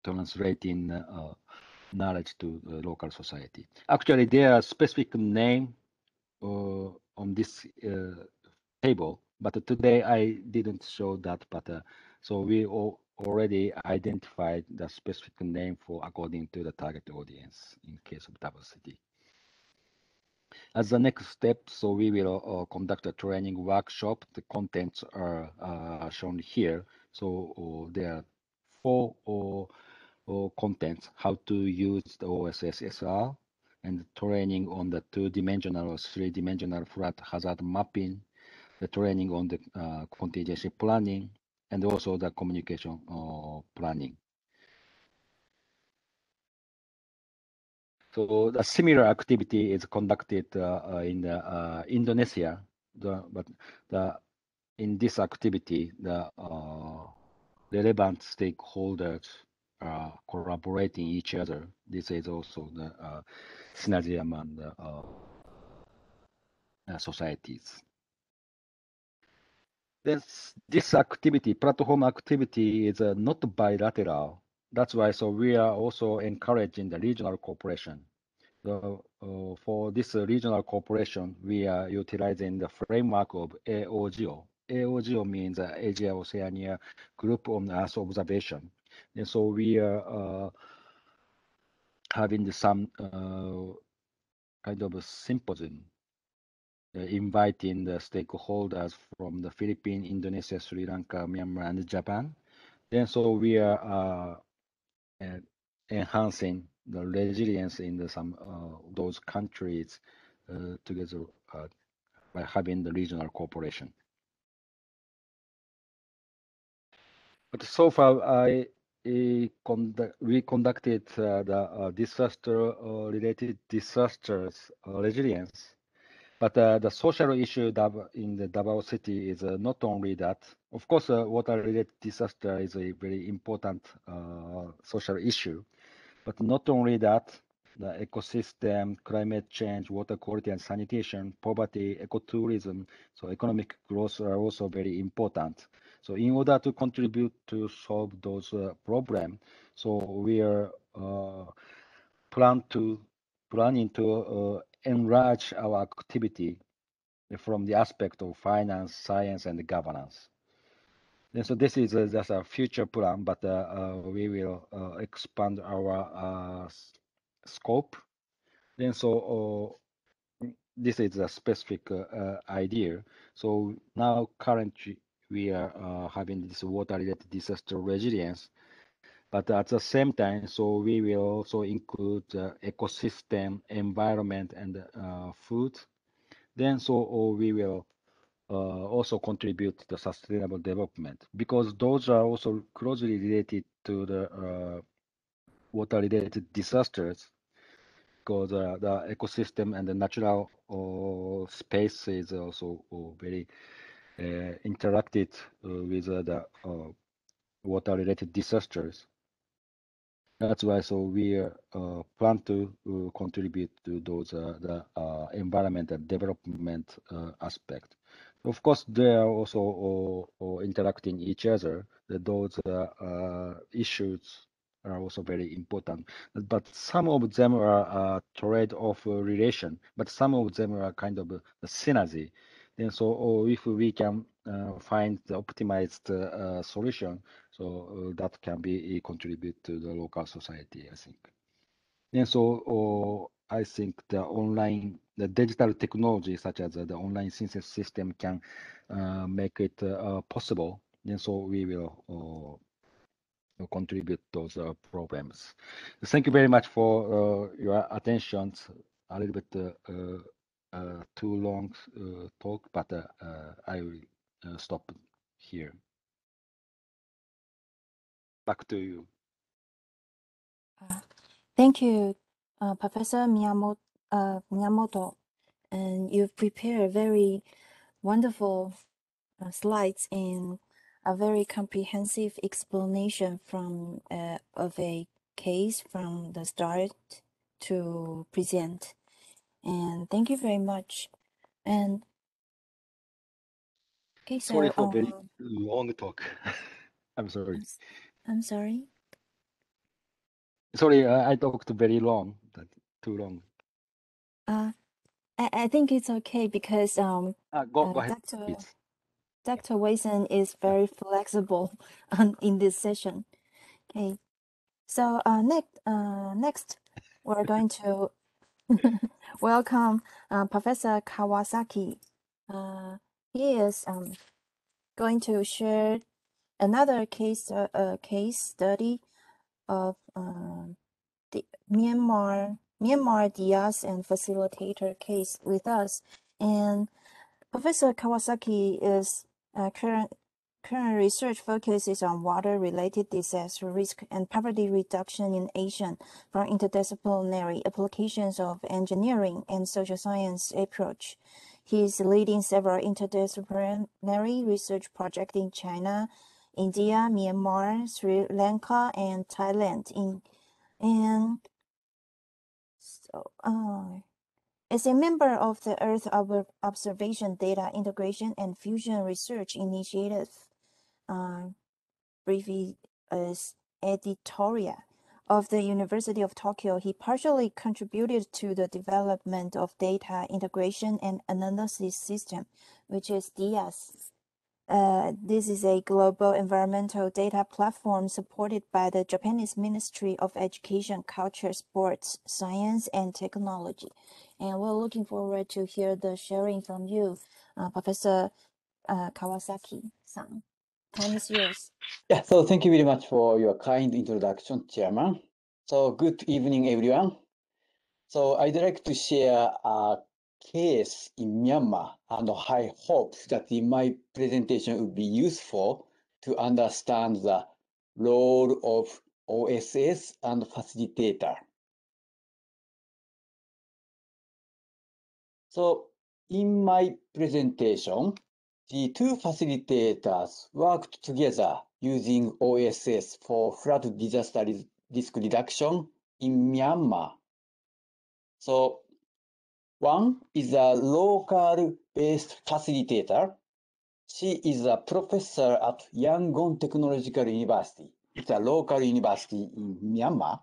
translating knowledge to the local society. Actually, there are specific name on this table, but today I didn't show that. But so we already identified the specific name for according to the target audience in case of Davao City. As the next step, so we will conduct a training workshop. The contents are shown here. So there are 4 contents: how to use the OSSSR, and training on the 2-dimensional or 3-dimensional flat hazard mapping, the training on the contingency planning, and also the communication planning. So the similar activity is conducted in Indonesia, but in this activity, the relevant stakeholders are collaborating each other. This is also the synergy among the societies. This activity, platform activity, is not bilateral. That's why we are also encouraging the regional cooperation. So for this regional cooperation, we are utilizing the framework of AOGO. AOGO means Asia Oceania Group on Earth Observation. And so we are having some kind of a symposium, inviting the stakeholders from the Philippines, Indonesia, Sri Lanka, Myanmar, and Japan. Then so we are enhancing the resilience in some those countries together by having the regional cooperation. But so far, we conducted the disaster-related disasters resilience. But the social issue in the Davao City is not only that. Of course, water-related disaster is a very important social issue. But not only that, the ecosystem, climate change, water quality and sanitation, poverty, ecotourism, so economic growth are also very important. So in order to contribute to solve those problems, so we are planning to enlarge our activity from the aspect of finance, science, and governance. And so this is just a future plan, but we will expand our scope. Then so this is a specific idea. So now currently we are having this water-related disaster resilience, but at the same time, so we will also include ecosystem, environment, and food. Then so we will also contribute to the sustainable development, because those are also closely related to the water-related disasters, because the ecosystem and the natural space is also very interacted with the water-related disasters. That's why so we plan to contribute to those the environment and development aspect. Of course, they are also interacting each other. Those issues are also very important. But some of them are trade-off relation, but some of them are kind of a synergy. And so if we can find the optimized solution, so that can be contribute to the local society, I think. And so I think the digital technology such as the online census system can make it possible. And so we will contribute those problems. Thank you very much for your attention. A little bit too long talk, but I will stop here. Back to you. Thank you, Professor Miyamoto. And you've prepared very wonderful slides and a very comprehensive explanation from of a case from the start to present. And thank you very much. And okay, so Sorry for very long talk. I'm sorry. I'm sorry. Sorry, I talked very long. Too long. I think it's okay because Go ahead, Dr. Weissen is very flexible in this session. Okay, so next we're going to welcome Professor Kawasaki. He is going to share another case study of the Myanmar Diaz and facilitator case with us. And Professor Kawasaki is current research focuses on water-related disaster risk and poverty reduction in Asia from interdisciplinary applications of engineering and social science approach. He is leading several interdisciplinary research projects in China, India, Myanmar, Sri Lanka, and Thailand. As a member of the Earth Observation Data Integration and Fusion Research Initiative, briefly as Editoria, of the University of Tokyo, he partially contributed to the development of data integration and analysis system, which is DIAS, This is a global environmental data platform supported by the Japanese Ministry of Education, Culture, Sports, Science, and Technology. And we're looking forward to hear the sharing from you, Professor Kawasaki-san. Time is yours. Yeah, so thank you very much for your kind introduction, Chairman. So good evening, everyone. So I'd like to share a case in Myanmar, and I hope that in my presentation will be useful to understand the role of OSS and facilitator. So in my presentation, the two facilitators worked together using OSS for flood disaster risk reduction in Myanmar. So one is a local-based facilitator. She is a professor at Yangon Technological University. It's a local university in Myanmar.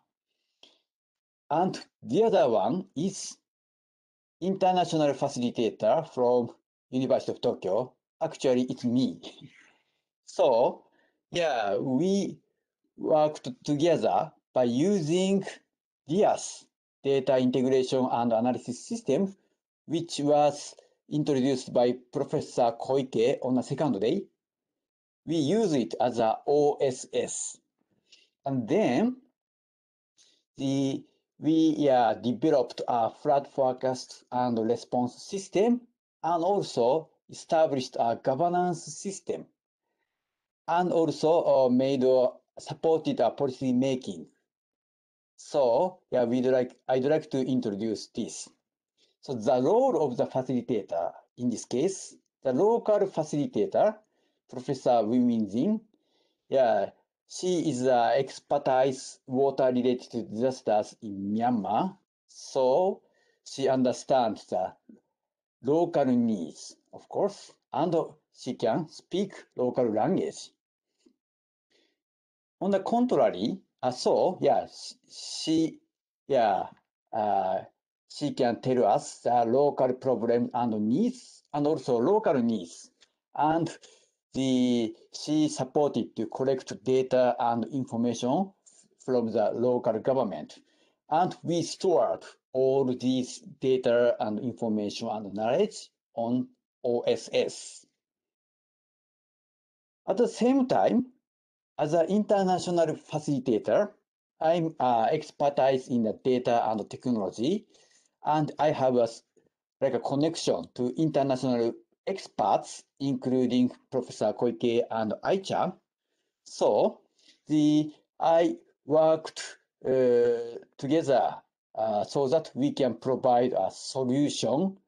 And the other one is international facilitator from University of Tokyo. Actually, it's me. So, yeah, we worked together by using DIAS, Data Integration and Analysis System, which was introduced by Professor Koike on the second day. We use it as a OSS. And then we developed a flood forecast and response system, and also established a governance system, and also supported a policy making. So yeah, I'd like to introduce this. So the role of the facilitator in this case, the local facilitator, Professor Win Jin, yeah, she is expertise water-related disasters in Myanmar, so she understands the local needs, of course, and she can speak local language. On the contrary, she can tell us the local problems and needs, and also local needs, and she supported to collect data and information from the local government. And we stored all these data and information and knowledge on OSS. At the same time, as an international facilitator, I'm expertise in the data and technology, and I have a connection to international experts, including Professor Koike and Ai-chan. So I worked together so that we can provide a solution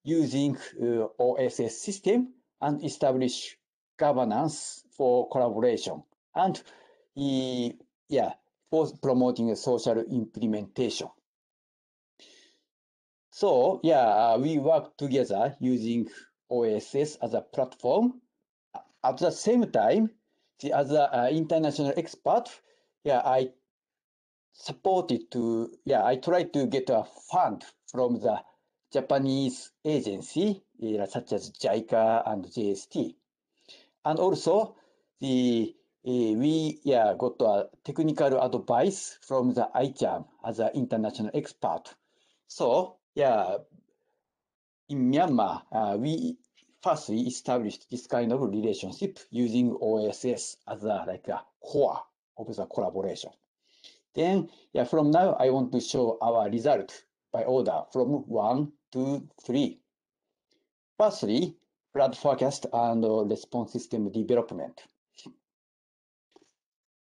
using OSS system and establish governance for collaboration, and for promoting a social implementation. So we work together using OSS as a platform. At the same time, as an international expert, I tried to get a fund from the Japanese agency, such as JICA and JST. And also, we got a technical advice from the Ai-chan as an international expert. So, in Myanmar, we firstly established this kind of relationship using OSS as a core of the collaboration. Then, from now, I want to show our result by order from 1 to 3. Firstly, flood forecast and response system development.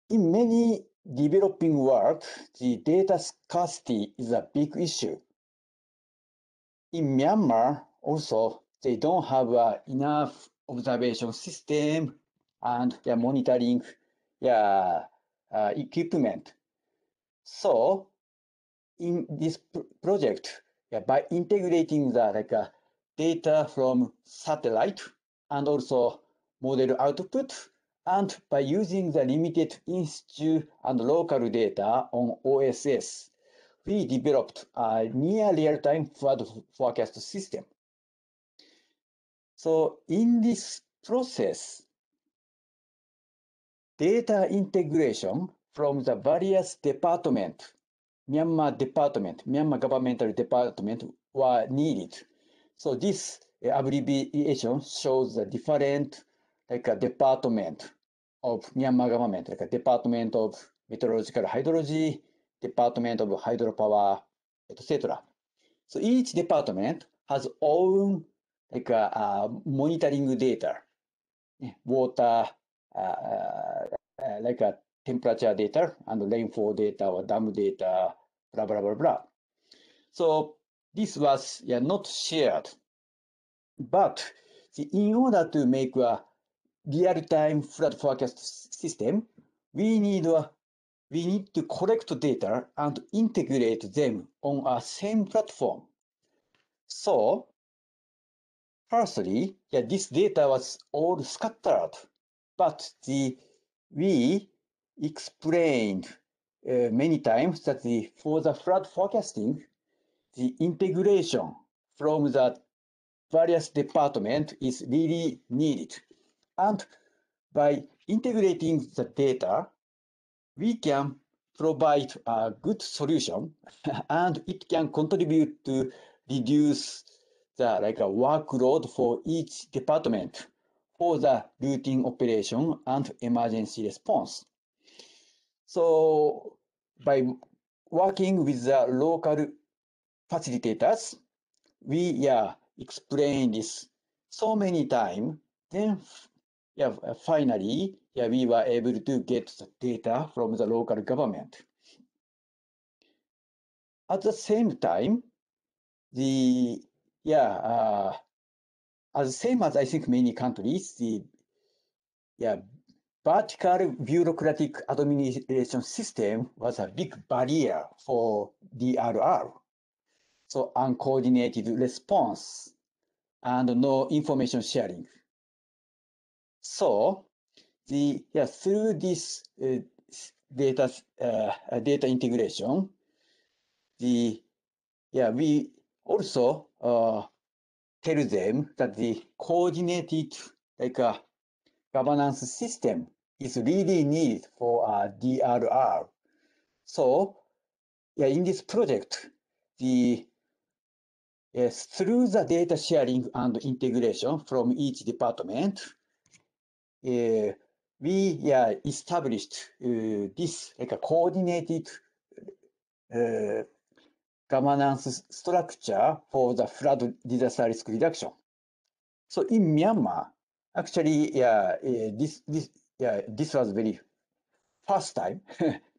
In many developing world, the data scarcity is a big issue. In Myanmar, also, they don't have enough observation system and monitoring equipment. So, in this project, by integrating the data from satellite and also model output, and by using the limited in-situ and local data on OSS, we developed a near real-time flood forecast system. So in this process data integration from the various department, Myanmar governmental department were needed. So this abbreviation shows the different department of Myanmar government, like a Department of Meteorological Hydrology, Department of Hydropower, etc. So each department has own monitoring data, water, like a temperature data and rainfall data or dam data, blah, blah, blah, blah. So this was not shared. But in order to make a real-time flood forecast system, we need to collect data and integrate them on a same platform. So firstly, this data was all scattered, but we explained many times that for the flood forecasting, the integration from the various departments is really needed. And by integrating the data, we can provide a good solution and it can contribute to reduce the workload for each department for the routine operation and emergency response. So by working with the local facilitators, we explained this so many times. Then finally, we were able to get the data from the local government. At the same time, as same as I think many countries, vertical bureaucratic administration system was a big barrier for DRR. So uncoordinated response and no information sharing. So through this data integration, we also tell them that the coordinated governance system is really needed for DRR. So in this project, through the data sharing and integration from each department, we established this coordinated governance structure for the flood disaster risk reduction. So in Myanmar, actually, this was very first time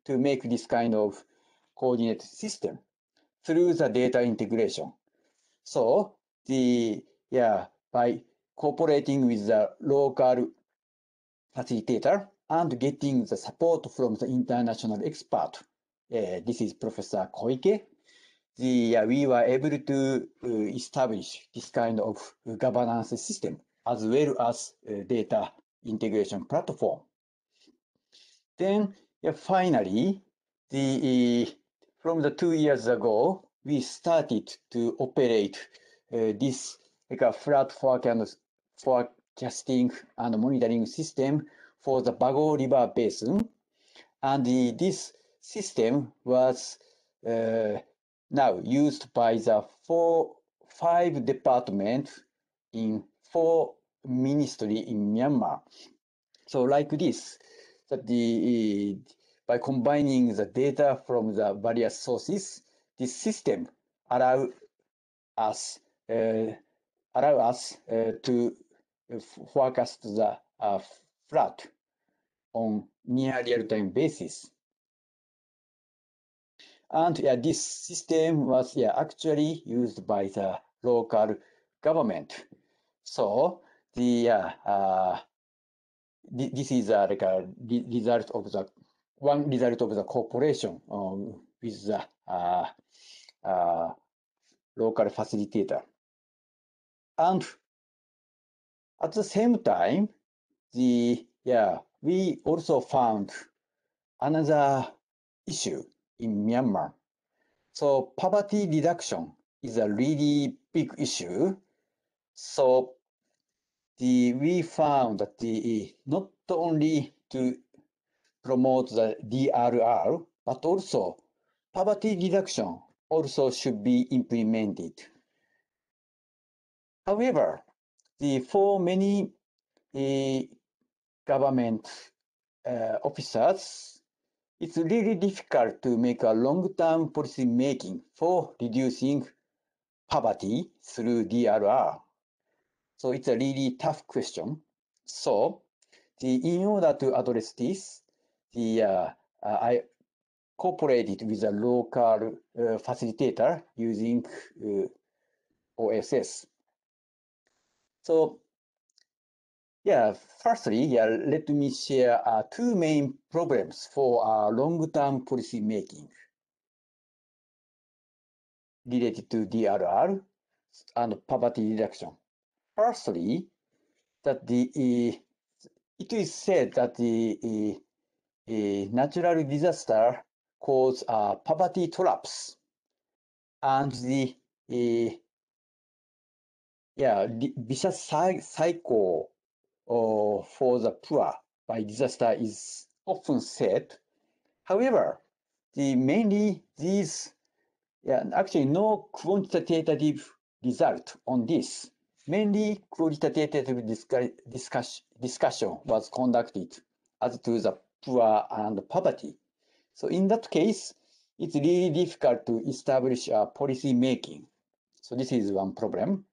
to make this kind of coordinated system through the data integration. So by cooperating with the local facilitator and getting the support from the international expert, this is Professor Koike, we were able to establish this kind of governance system as well as data integration platform. Then finally, from the 2 years ago, we started to operate this flood forecasting and monitoring system for the Bago River Basin. And this system was now used by the 5 departments in 4 ministries in Myanmar. So like this, that by combining the data from the various sources, this system allow us to forecast the flood on near real-time basis. And this system was actually used by the local government. So this is like a result of the cooperation with the local facilitator. And at the same time, we also found another issue in Myanmar. So poverty reduction is a really big issue. So we found that not only to promote the DRR, but also poverty reduction also should be implemented. However, for many government officers, it's really difficult to make a long-term policy making for reducing poverty through DRR. So it's a really tough question. So in order to address this, I cooperated with a local facilitator using OSS. So firstly, let me share two main problems for long-term policy making related to DRR and poverty reduction. Firstly, that it is said that the natural disaster cause poverty traps, and the vicious cycle for the poor by disaster is often said. However, mainly these, actually no quantitative result on this. Mainly qualitative discussion was conducted as to the poor and poverty. So in that case, it's really difficult to establish policy making. So this is one problem.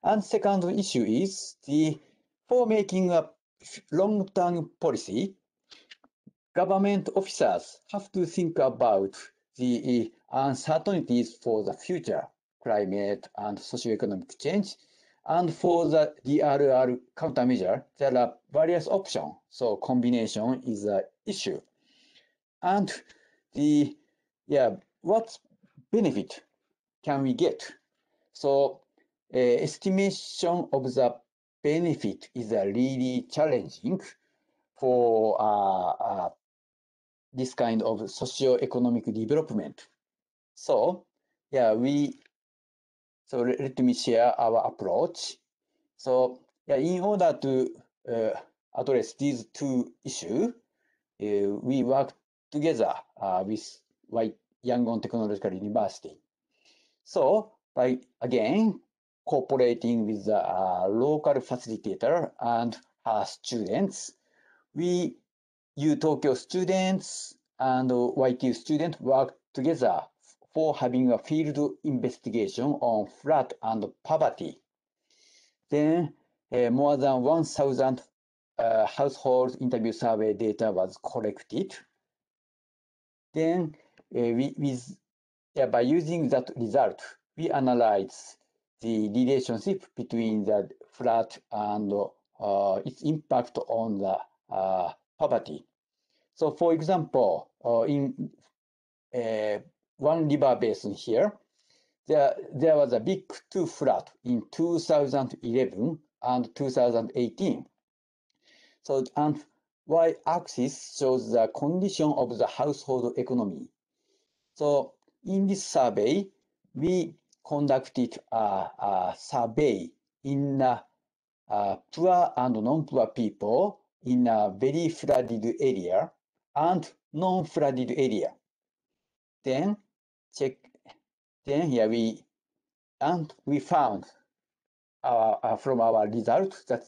And second issue is for making a long-term policy, government officers have to think about the uncertainties for the future, climate and socioeconomic change. And for the DRR countermeasure, there are various options. So combination is an issue. And what benefit can we get? So estimation of the benefit is really challenging for this kind of socio-economic development. So let me share our approach. So in order to address these two issues, we work together with Yangon Technological University. So by again cooperating with the local facilitator and her students, we UTokyo students and YTU students work together for having a field investigation on flood and poverty. Then more than 1,000 household interview survey data was collected. Then by using that result, we analyze the relationship between the flood and its impact on the poverty. So for example, in one river basin here, there was a big two flood in 2011 and 2018. So, and y-axis shows the condition of the household economy. So in this survey, we conducted a survey in poor and non-poor people in a very flooded area and non-flooded area. Then here we found from our results that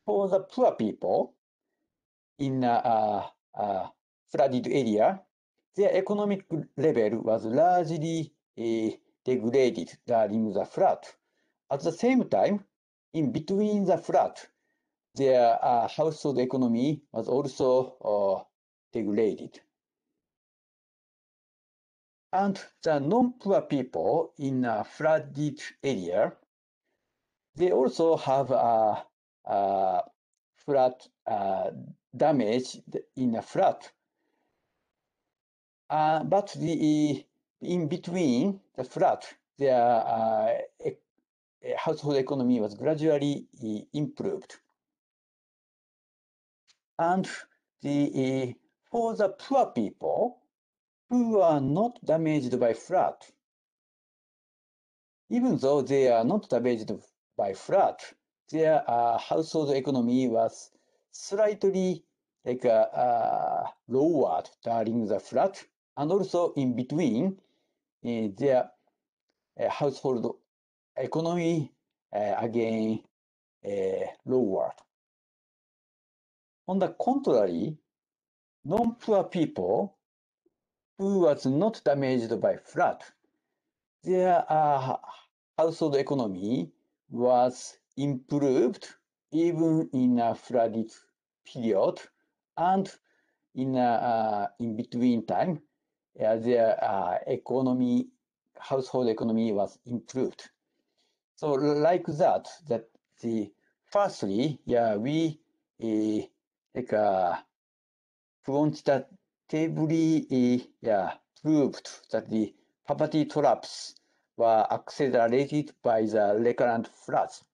for the poor people in a flooded area, their economic level was largely degraded during the flood. At the same time, in between the flood, their household economy was also degraded. And the non-poor people in a flooded area, they also have flood damage in a flood. But in between the flood, their household economy was gradually improved. And for the poor people who are not damaged by flood, even though they are not damaged by flood, their household economy was slightly like lowered during the flood, and also in between their household economy again lowered. On the contrary, non-poor people who was not damaged by flood, their household economy was improved even in a flooded period, and in between time, their household economy was improved. So like that the firstly, we like quantitatively proved that the poverty traps were accelerated by the recurrent floods.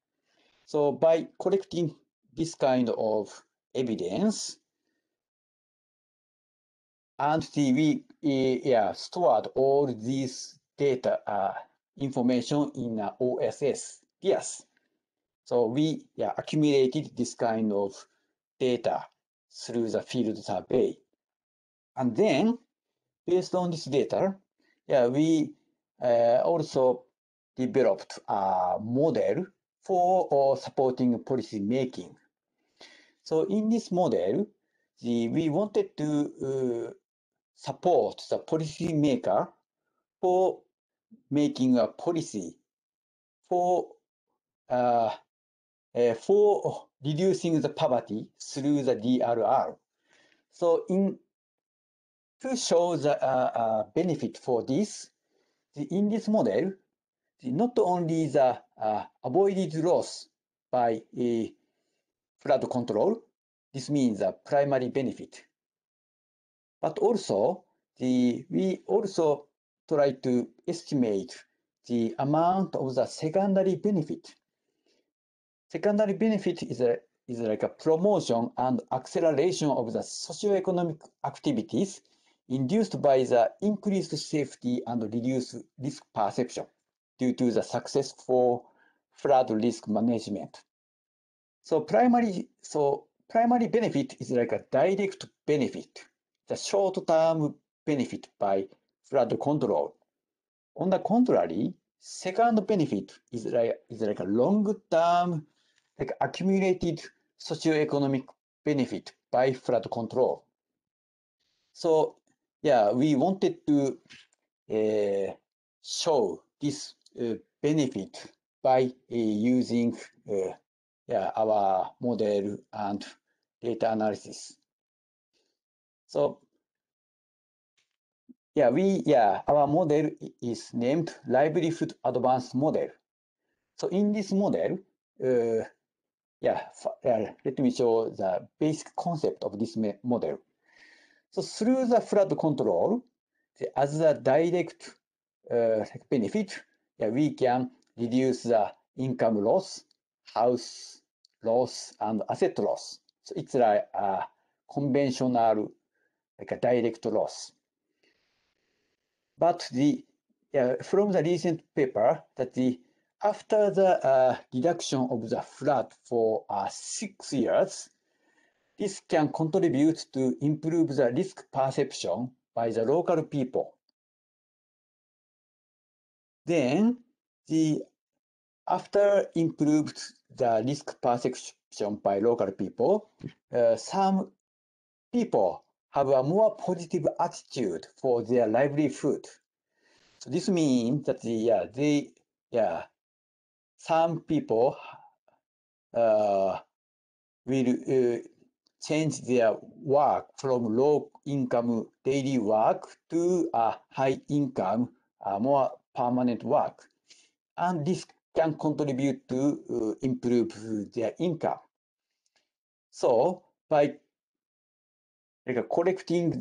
So by collecting this kind of evidence, and we stored all these data information in OSS GIAS. So we accumulated this kind of data through the field survey. And then, based on this data, we also developed a model for supporting policy making. So in this model, we wanted to support the policy maker for making a policy for reducing the poverty through the DRR. So to show the benefit for this, in this model, not only the avoided loss by flood control, this means the primary benefit, but also we also try to estimate the amount of the secondary benefit. Secondary benefit is like a promotion and acceleration of the socioeconomic activities induced by the increased safety and reduced risk perception due to the successful flood risk management. So primary benefit is like a direct benefit, the short-term benefit by flood control. On the contrary, second benefit is like a long-term, like accumulated socioeconomic benefit by flood control. So we wanted to show this benefit by using our model and data analysis. So our model is named Livelihood Advanced Model. So in this model, let me show the basic concept of this model. So through the flood control, as a direct benefit, we can reduce the income loss, house loss, and asset loss. So it's like a conventional, like a direct loss. But from the recent paper, that after the reduction of the flood for 6 years, this can contribute to improve the risk perception by the local people. Then, after improved the risk perception by local people, some people have a more positive attitude for their livelihood. So this means that some people will change their work from low income daily work to a high income, more permanent work. And this can contribute to improve their income. So by collecting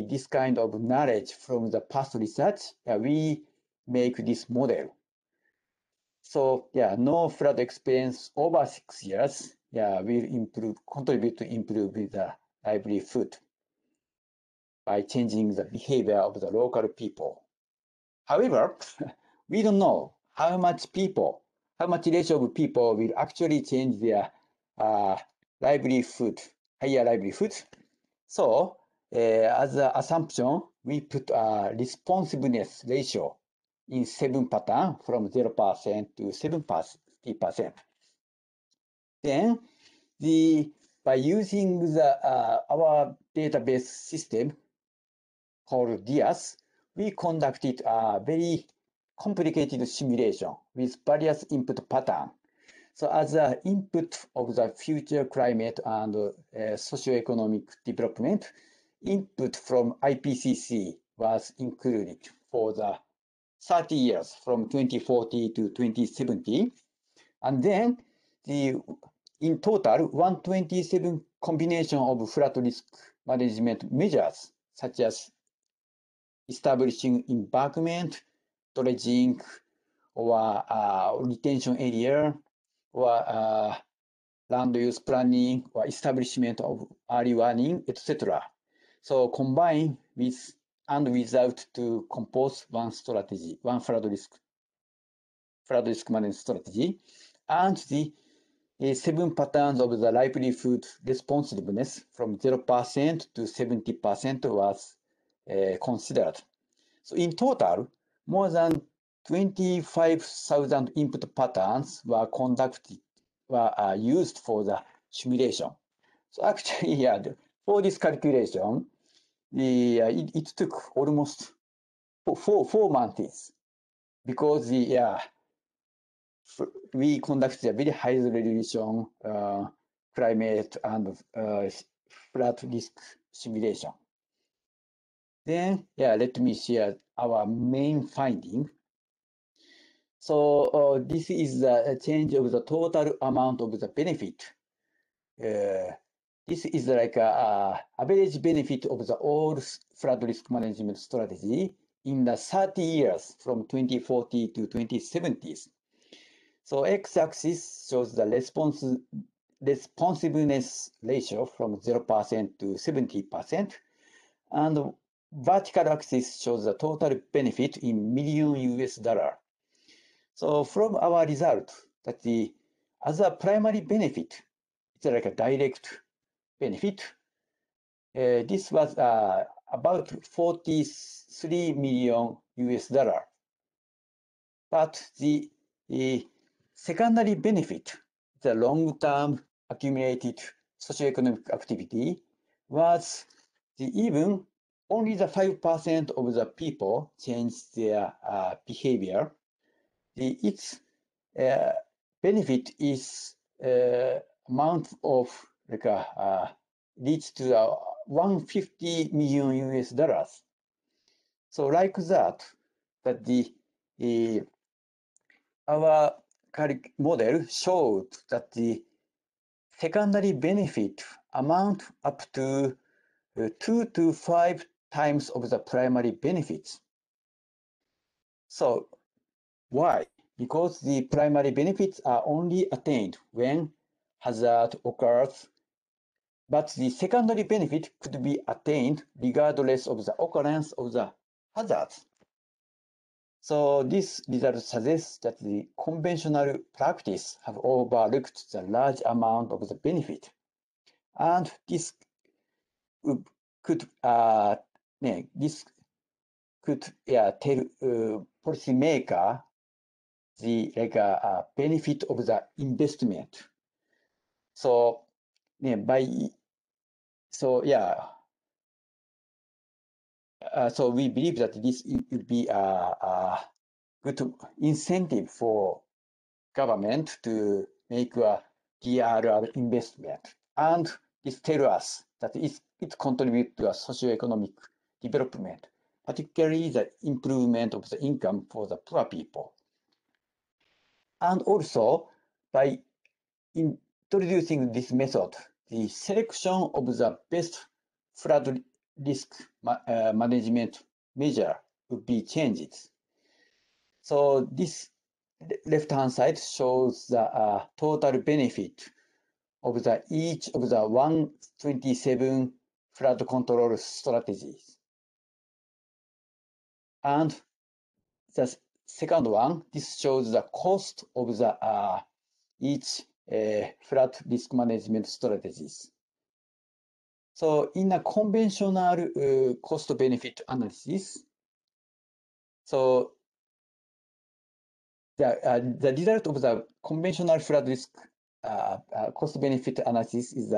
this kind of knowledge from the past research, we make this model. So no flood experience over 6 years will contribute to improve the livelihood by changing the behavior of the local people. However, we don't know how how much ratio of people will actually change their livelihood, higher livelihood. So as an assumption, we put a responsiveness ratio in 7 pattern from 0% to 70%. Then by using our database system called DIAS, we conducted a very complicated simulation with various input patterns. So as an input of the future climate and socioeconomic development, input from IPCC was included for the 30 years from 2040 to 2070. And then in total, 127 combination of flood risk management measures, such as establishing embankment, dredging, or retention area, or land use planning, or establishment of early warning, etc. So combine with and without to compose one strategy, one flood risk management strategy, and the 7 patterns of the livelihood responsiveness from 0% to 70% was considered. So in total, more than 25,000 input patterns were used for the simulation. So actually, yeah, for this calculation, it took almost four months because we conducted a very high resolution climate and flood risk simulation. Then, let me share our main finding. So this is the change of the total amount of the benefit. This is like a average benefit of the all flood risk management strategy in the 30 years from 2040 to 2070s. So x-axis shows the responsiveness ratio from 0% to 70%, and vertical axis shows the total benefit in million US dollar. So from our result, that as a primary benefit, it's like a direct benefit. This was about 43 million US dollar. But the secondary benefit, the long-term accumulated socioeconomic activity, was even only the 5% of the people changed their behavior. Its benefit is amount of reached to 150 million US dollars. So like that our model showed that the secondary benefit amount up to 2 to 5 times of the primary benefits. So why? Because the primary benefits are only attained when hazard occurs, but the secondary benefit could be attained regardless of the occurrence of the hazards. So this result suggests that the conventional practice have overlooked the large amount of the benefit, and this could tell policymaker the benefit of the investment. So so we believe that this would be a good incentive for government to make a DRR investment. And this tells us that it contributes to a socioeconomic development, particularly the improvement of the income for the poor people. And also, by introducing this method, the selection of the best flood risk management measure would be changed. So this left-hand side shows the total benefit of each of the 127 flood control strategies. And the second one, this shows the cost of the each flat risk management strategies. So in a conventional cost-benefit analysis, so the result of the conventional flat risk cost-benefit analysis is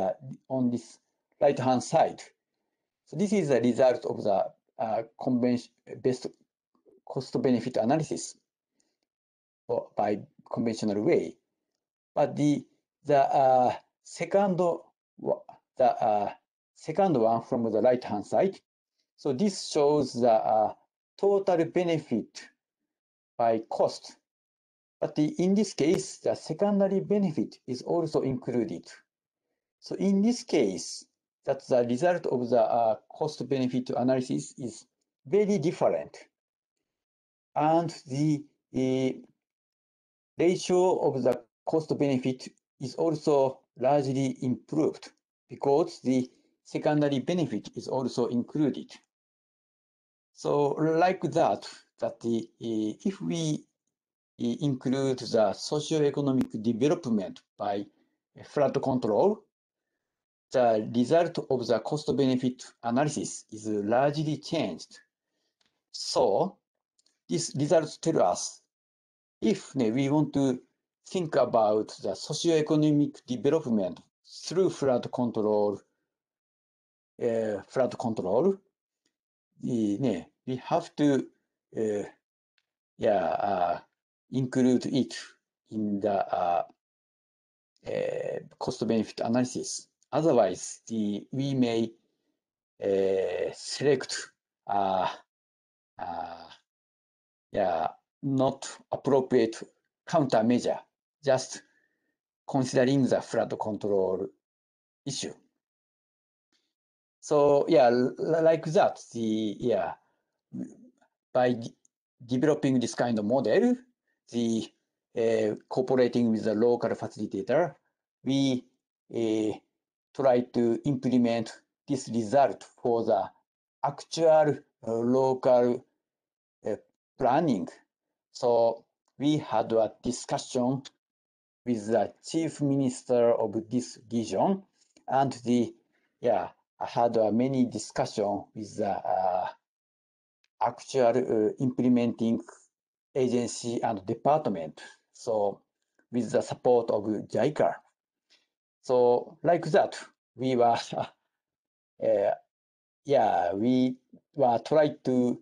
on this right-hand side. So this is the result of the best cost-benefit analysis by conventional way. But the second one from the right-hand side. So this shows the total benefit by cost. But in this case, the secondary benefit is also included. So in this case, that the result of the cost-benefit analysis is very different. And the ratio of the cost-benefit is also largely improved because the secondary benefit is also included. So like that if we include the socioeconomic development by flood control, the result of the cost-benefit analysis is largely changed. So these results tell us if we want to think about the socioeconomic development through flood control, we have to include it in the cost-benefit analysis. Otherwise, we may select not appropriate countermeasure, just considering the flood control issue. So like that, by developing this kind of model, cooperating with the local facilitator, we try to implement this result for the actual local planning. So we had a discussion with the chief minister of this region, and I had many discussions with the actual implementing agency and department. So with the support of JICA. So like that, we were trying to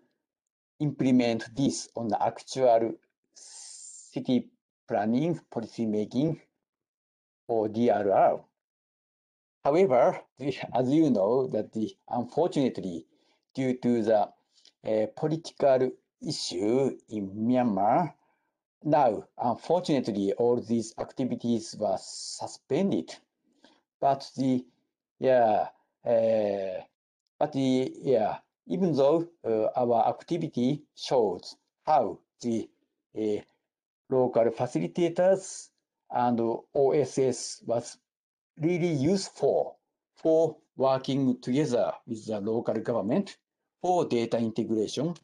implement this on the actual city planning, policy making for DRR. However, as you know, that unfortunately, due to the political issue in Myanmar, now unfortunately all these activities were suspended. But even though our activity shows how the local facilitators and OSS was really useful for working together with the local government for data integration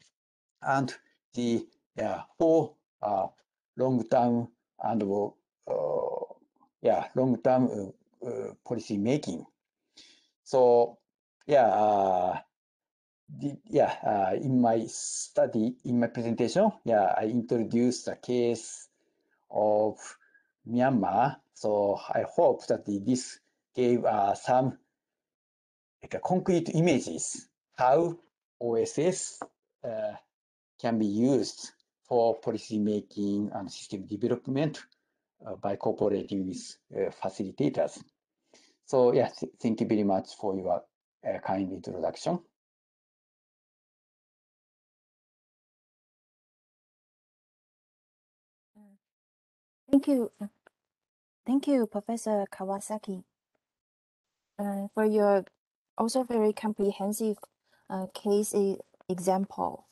and for long-term and long-term policy making. So in my study, in my presentation, I introduced the case of Myanmar. So I hope that this gave some concrete images how OSS can be used for policy making and system development by cooperating with facilitators. So thank you very much for your kind introduction. Thank you, Professor Kawasaki, for your also very comprehensive case example.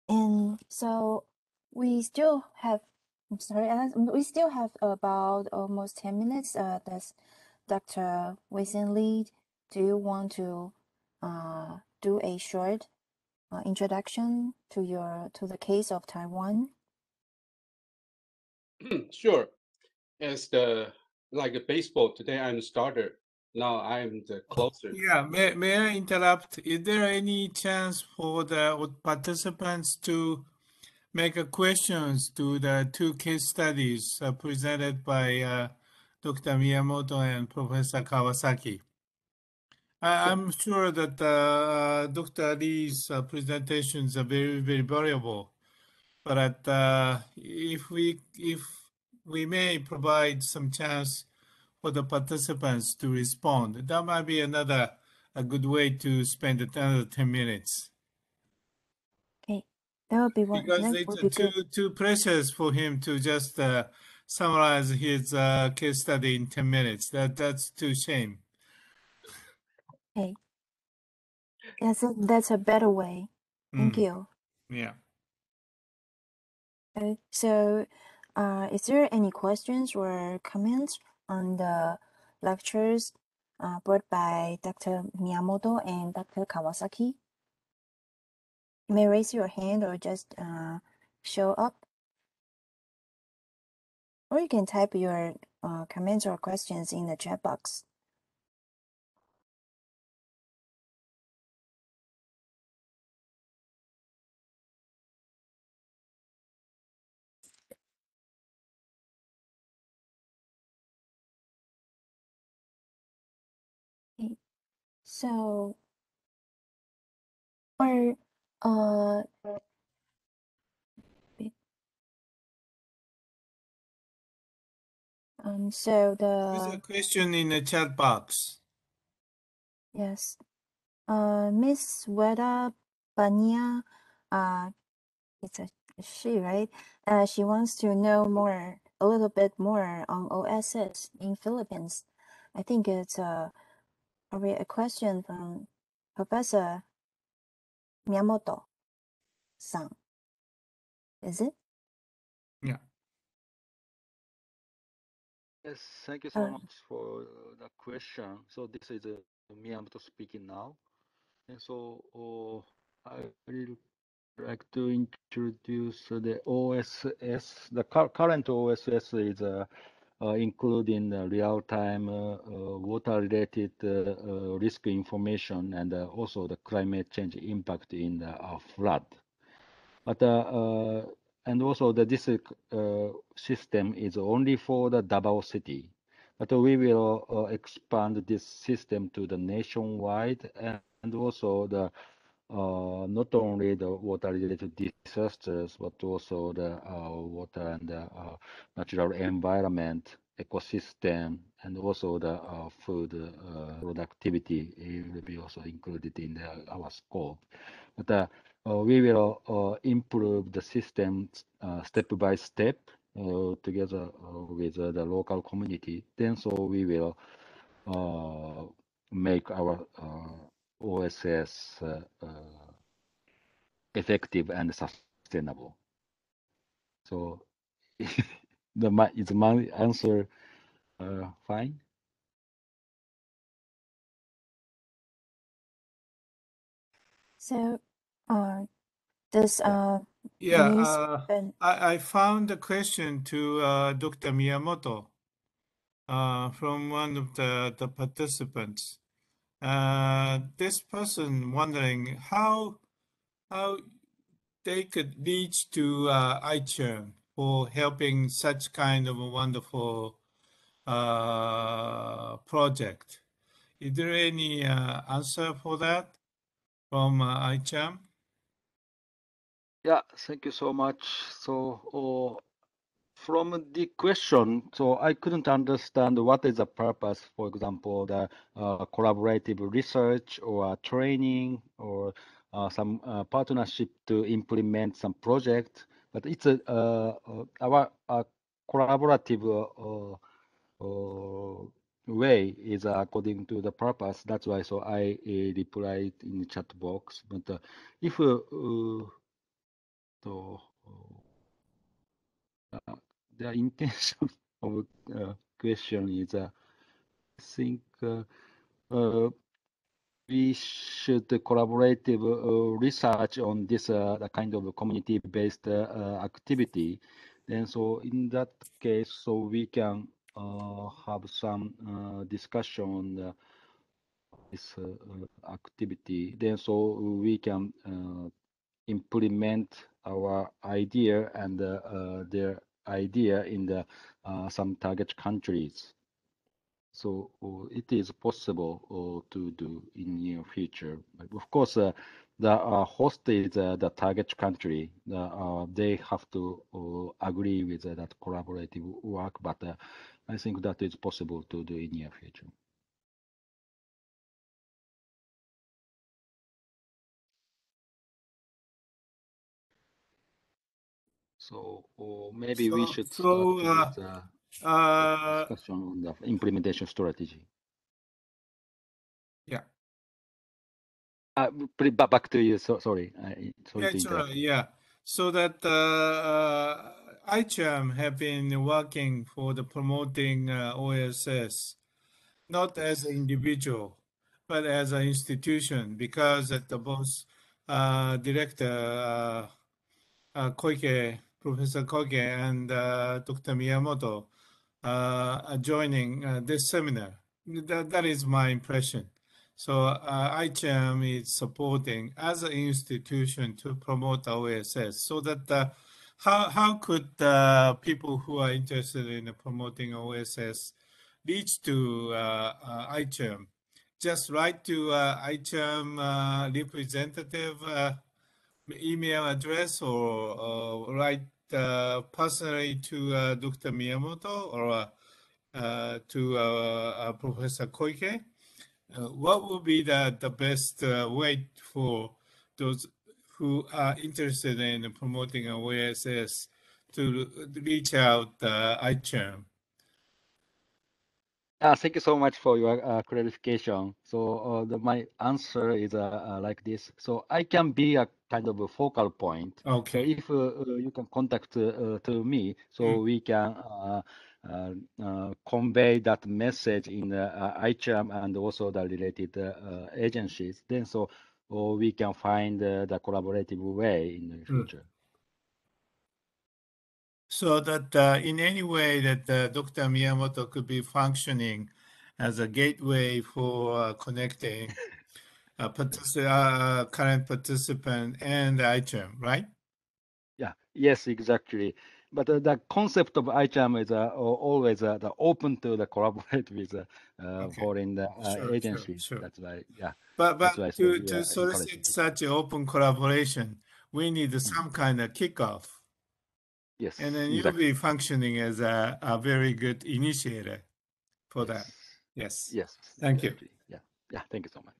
And so we still have, we still have about almost 10 minutes. Does Dr. Wei-Hsin Lee, do you want to do a short introduction to the case of Taiwan? Sure. As like a baseball, today I'm the starter. Now I'm the closer. Yeah, may I interrupt? Is there any chance for the participants to make a questions to the two case studies presented by Dr. Miyamoto and Professor Kawasaki? I'm sure that Dr. Lee's presentations are very, very valuable, but if we may provide some chance for the participants to respond, that might be a good way to spend another 10 minutes. Okay, that would be one. Because That it's would be good. too precious for him to just summarize his case study in 10 minutes. That's too shame. Okay, that's a better way. Thank Mm, you. yeah. So, is there any questions or comments on the lectures brought by Dr. Miyamoto and Dr. Kawasaki? You may raise your hand or just show up. Or you can type your comments or questions in the chat box. Okay. So, or so There's a the question in the chat box. yes, Miss Weda Bania, it's a she, right? She wants to know more, a little bit more on OSS in Philippines. I think it's probably a question from Professor Miyamoto-san. Is it? Yeah. Yes, thank you so much for the question. So this is Miyamoto speaking now. And so I will like to introduce the OSS. The current OSS is including real-time water-related risk information and also the climate change impact in the flood. But and also this system is only for the Davao City. But we will expand this system to the nationwide and also the not only the water-related disasters, but also the water and natural environment, ecosystem, and also the food productivity will be also included in our scope. But we will improve the system step by step together with the local community. Then so we will make our OSS effective and sustainable. So is my answer fine? So, does Yeah, Miss I found a question to Dr. Miyamoto from one of the participants. This person wondering how they could reach to iChurn for helping such kind of a wonderful project. Is there any answer for that from iChurn? Yeah, thank you so much. So from the question, so I couldn't understand what is the purpose, for example, the collaborative research or training or some partnership to implement some project. But it's our collaborative way is according to the purpose. That's why so I replied in the chat box. But if the intention of question is, I think we should collaborative research on this kind of community-based activity. Then so in that case, so we can have some discussion on this activity. Then so we can implement our idea and their idea in the some target countries. So it is possible to do in near future. But of course, the host is the target country. They have to agree with that collaborative work, but I think that is possible to do in near future. So maybe we should start with discussion on the implementation strategy. Yeah. Back to you. Sorry. Sorry Yeah, to sure, interrupt. yeah. So that ICHAM have been working for the promoting OSS, not as an individual, but as an institution, because at the both director Koike, Professor Koike, and Dr. Miyamoto are joining this seminar. That is my impression. So ICHAM is supporting as an institution to promote OSS, so that how could people who are interested in promoting OSS reach to ICHAM? Just write to ICHAM representative email address, or write personally to Dr. Miyamoto or to Professor Koike. What would be the best way for those who are interested in promoting OSS to reach out ICHAM? Thank you so much for your clarification. So my answer is like this. So I can be a kind of a focal point. Okay. So if you can contact to me, so we can convey that message in ICHAM and also the related agencies. Then so we can find the collaborative way in the future. So that in any way that Dr. Miyamoto could be functioning as a gateway for connecting current participant and ICHAM, right? Yeah, yes, exactly. But the concept of ICHAM is always open to the collaborate with foreign agencies. Sure. That's why, yeah. But that's why so we to are solicit encouraging. such an open collaboration, we need some kind of kickoff. Yes, And then you'll exactly. be functioning as a very good initiator for that. Yes. Yes. Yes. Thank you. Exactly. Yeah. Yeah. Thank you so much.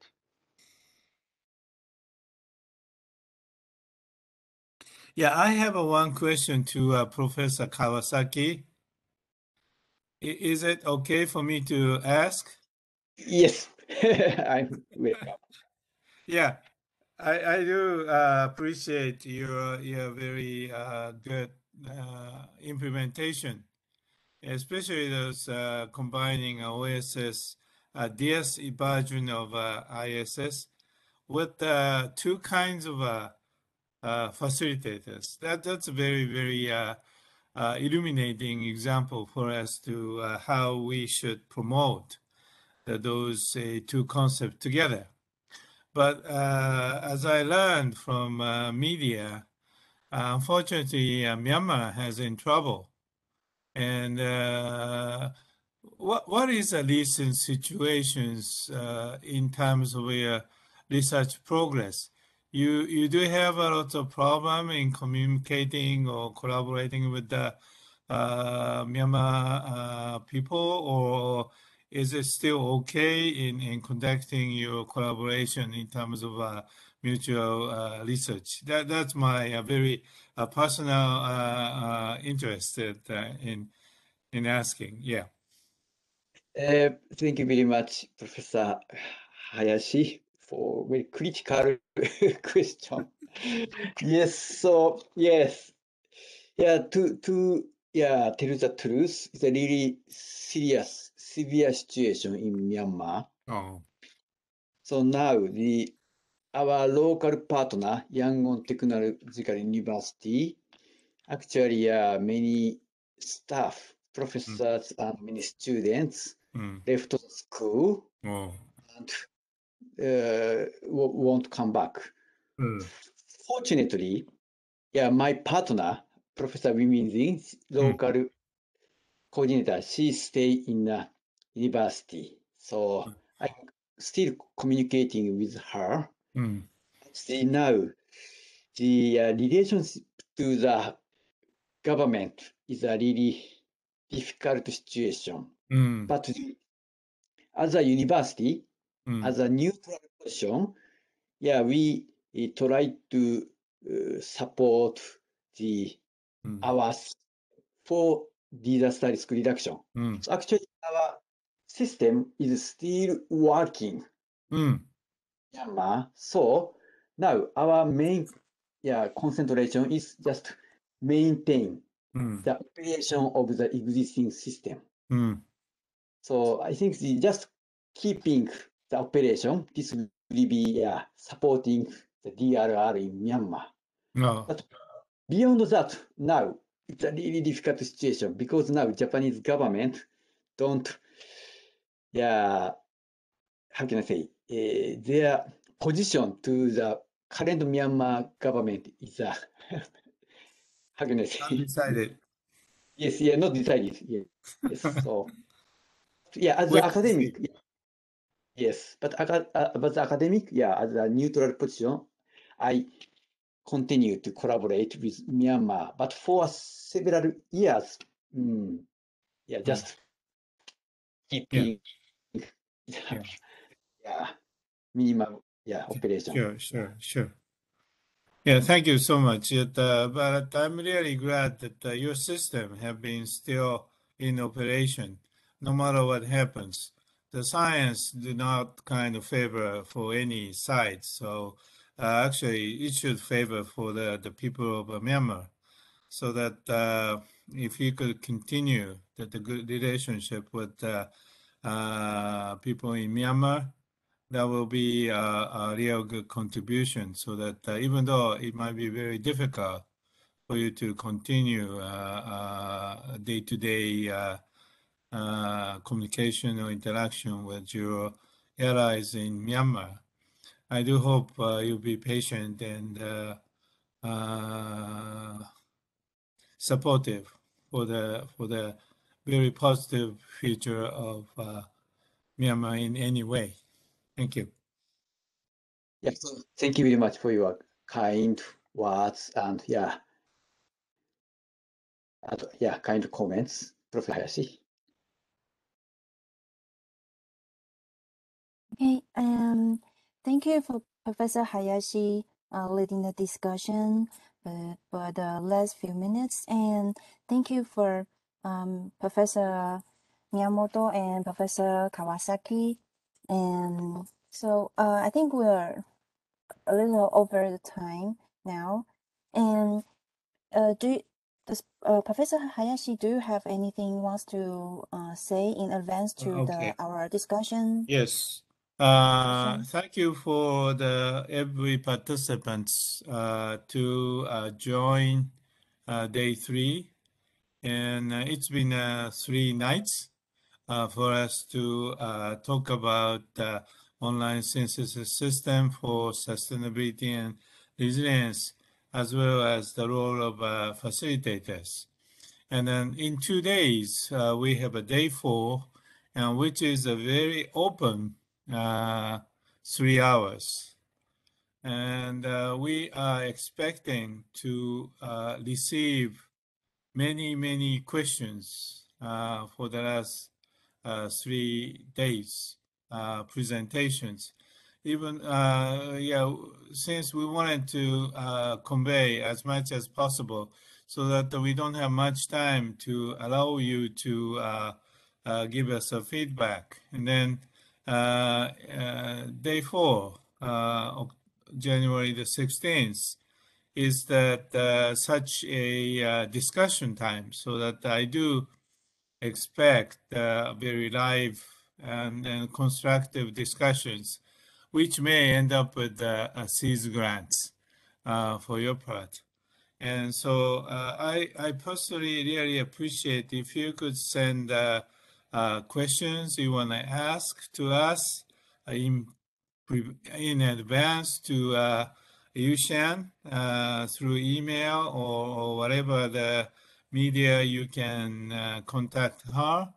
Yeah, I have one question to Professor Kawasaki. Is it okay for me to ask? Yes, I'm welcome. Yeah, I do appreciate your very good implementation, especially those combining OSS, DS version of ISS with two kinds of facilitators. That's a very illuminating example for us to how we should promote those two concepts together. But as I learned from media, unfortunately, Myanmar has in trouble. And what is the recent situations in terms of research progress? You do have a lot of problem in communicating or collaborating with the Myanmar people, or is it still okay in conducting your collaboration in terms of mutual research? That's my very personal interest in asking. Yeah. Thank you very much, Professor Hayashi, for very critical question. Yes, so yes, yeah, to tell the truth, it's a really serious, severe situation in Myanmar. Oh. So now our local partner, Yangon Technological University, Actually, many staff, professors, and many students left the school Oh. and won't come back. Fortunately, my partner, Professor Wimizin, local coordinator, she stay in the university. So I'm still communicating with her. See, now, the relationship to the government is a really difficult situation. But as a university, as a neutral position, we try to support ours for disaster risk reduction. So actually, our system is still working. Myanmar. So now our main concentration is just maintain the operation of the existing system. So I think just keeping the operation, this will be supporting the DRR in Myanmar. But beyond that, now it's a really difficult situation because now Japanese government don't, how can I say, their position to the current Myanmar government is how can I say? Undecided. Yes, not decided. Yes. So, as an academic, yes, but as academic, as a neutral position, I continue to collaborate with Myanmar. But for several years, just keeping, minimum, operation. Sure. Yeah, thank you so much. But I'm really glad that your system have been still in operation, no matter what happens. The science do not kind of favor for any side. So actually, it should favor for the people of Myanmar. So that if you could continue the good relationship with people in Myanmar, that will be a real good contribution, so that even though it might be very difficult for you to continue day-to-day communication or interaction with your allies in Myanmar, I do hope you'll be patient and supportive for the very positive future of Myanmar in any way. Thank you. So thank you very much for your kind words and kind comments, Professor Hayashi. Okay, thank you for Professor Hayashi leading the discussion for the last few minutes, and thank you for Professor Miyamoto and Professor Kawasaki. And so I think we're a little over the time now. And Professor Hayashi, do you have anything you want to say in advance to our discussion? Yes. Thank you for every participants to join day 3, and it's been 3 nights for us to talk about online synthesis system for sustainability and resilience, as well as the role of facilitators. And then in 2 days, we have a day 4, which is a very open 3 hours. And we are expecting to receive many questions for the last 3 days presentations. Even since we wanted to convey as much as possible, so that we don't have much time to allow you to give us a feedback. And then day 4, January the 16th, is that such a discussion time, so that I do expect very live and constructive discussions, which may end up with seeds grants for your part. And so I personally really appreciate if you could send questions you want to ask to us in advance to Yushan through email or whatever the media you can contact her,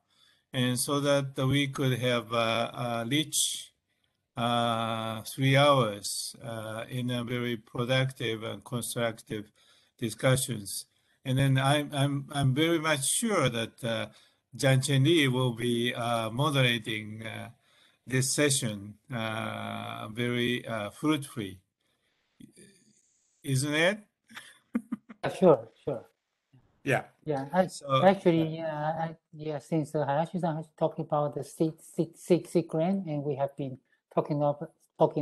and so that we could have a rich 3 hours in a very productive and constructive discussions. And then I'm very much sure that Jan Chen Lee will be moderating this session very fruitfully, isn't it? Sure, sure. Yeah. Yeah, So actually, since Hayashi-san has talked about the SIG grant, and we have been talking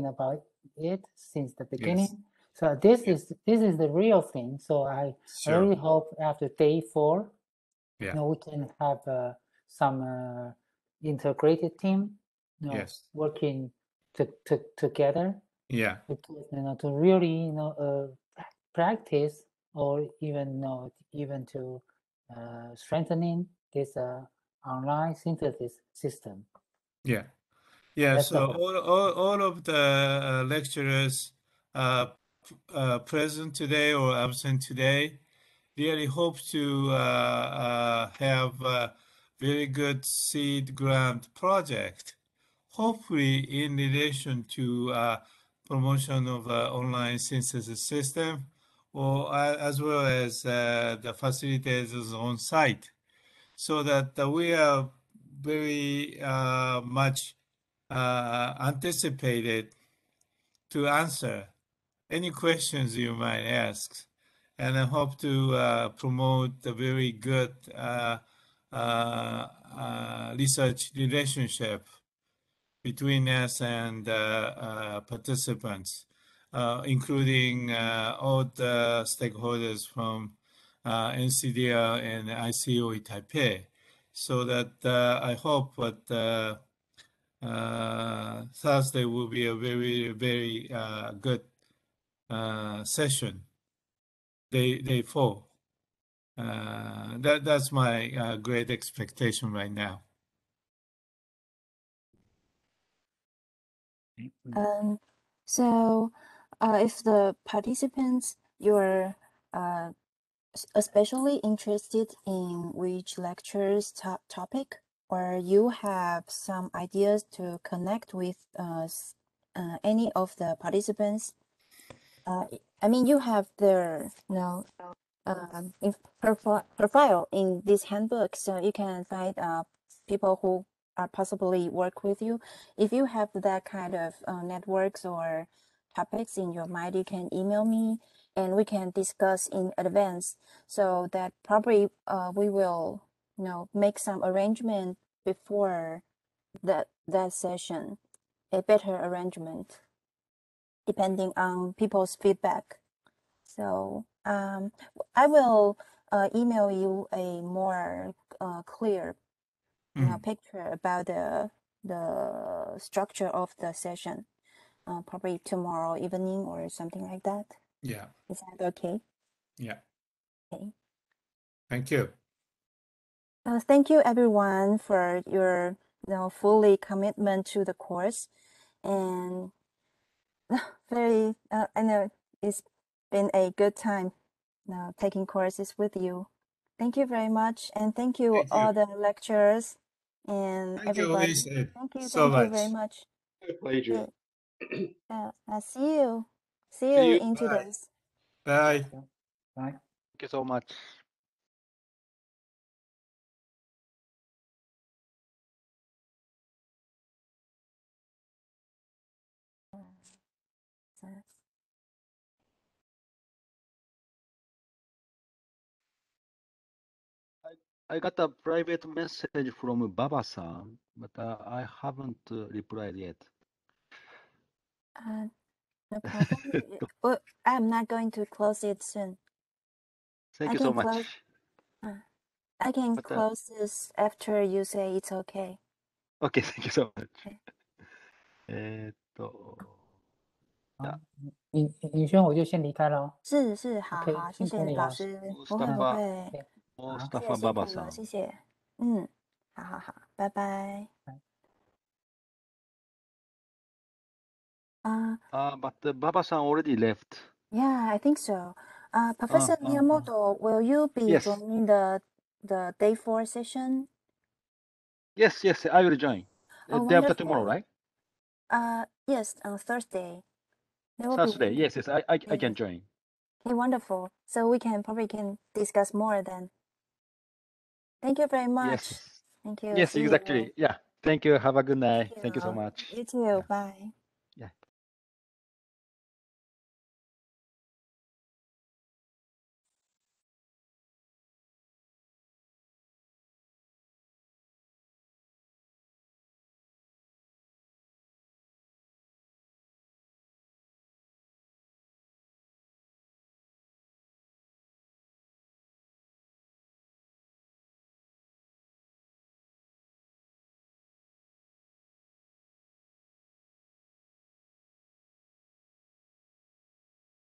about it since the beginning. So this is the real thing. So I sure. really hope after day 4, Yeah. we can have some integrated team, Yes. working together. Yeah. To really practice, or even even to strengthening this online synthesis system. Yeah. Yeah. That's So the all of the lecturers present today or absent today really hope to have a very good seed grant project, hopefully in relation to promotion of online synthesis system, or as well as the facilitators on site, so that we are very much anticipated to answer any questions you might ask. And I hope to promote a very good research relationship between us and participants, including all the stakeholders from NCDR and ICOE Taipei, so that I hope that Thursday will be a very, very good session, day 4. That's my great expectation right now. So, if the participants you're especially interested in which lecture's topic, or you have some ideas to connect with any of the participants, I mean, you have their profile in this handbook, so you can find people who are possibly work with you. If you have that kind of networks or topics in your mind, you can email me and we can discuss in advance, so that probably we will make some arrangement before that session, a better arrangement depending on people's feedback. So I will email you a more clear picture about the structure of the session, probably tomorrow evening or something like that. Yeah. Is that okay? Yeah. Okay. Thank you. Thank you everyone for your fully commitment to the course, and very I know it's been a good time taking courses with you. Thank you very much, and thank you all the lecturers and Thank everybody. you, Lisa, Thank you, so thank you very much. much. My pleasure. See you. See See you you. in 2 Bye. days. Bye. Bye. Thank you so much. I got a private message from Baba-san, but I haven't replied yet. No problem. Well, I'm not going to close it soon. Thank I you so can much. close. I can But, close this after you say it's okay. Okay, thank you so much. Okay. えーっと好，宇轩我就先离开了哦。是，好 OK，好，谢谢辛苦你了。老师，不会不 Mustafa 会，对，好，谢谢 Mustafa 辛苦 Baba 了， san. 谢谢，嗯，好，拜拜。But Baba-san already left. Yeah, I think so. Professor Miyamoto, will you be Yes. joining the day 4 session? Yes, I will join. Oh, Day after wonderful. tomorrow, right? Yes, on Thursday. That will be Saturday. Yes, I Yes. can join. Okay, wonderful. So we can probably discuss more then. Thank you very much. Yes. Thank you. Yes, See you. exactly. Yeah. Thank you. Have a good night. Thank you so much. You too. Yeah. Bye.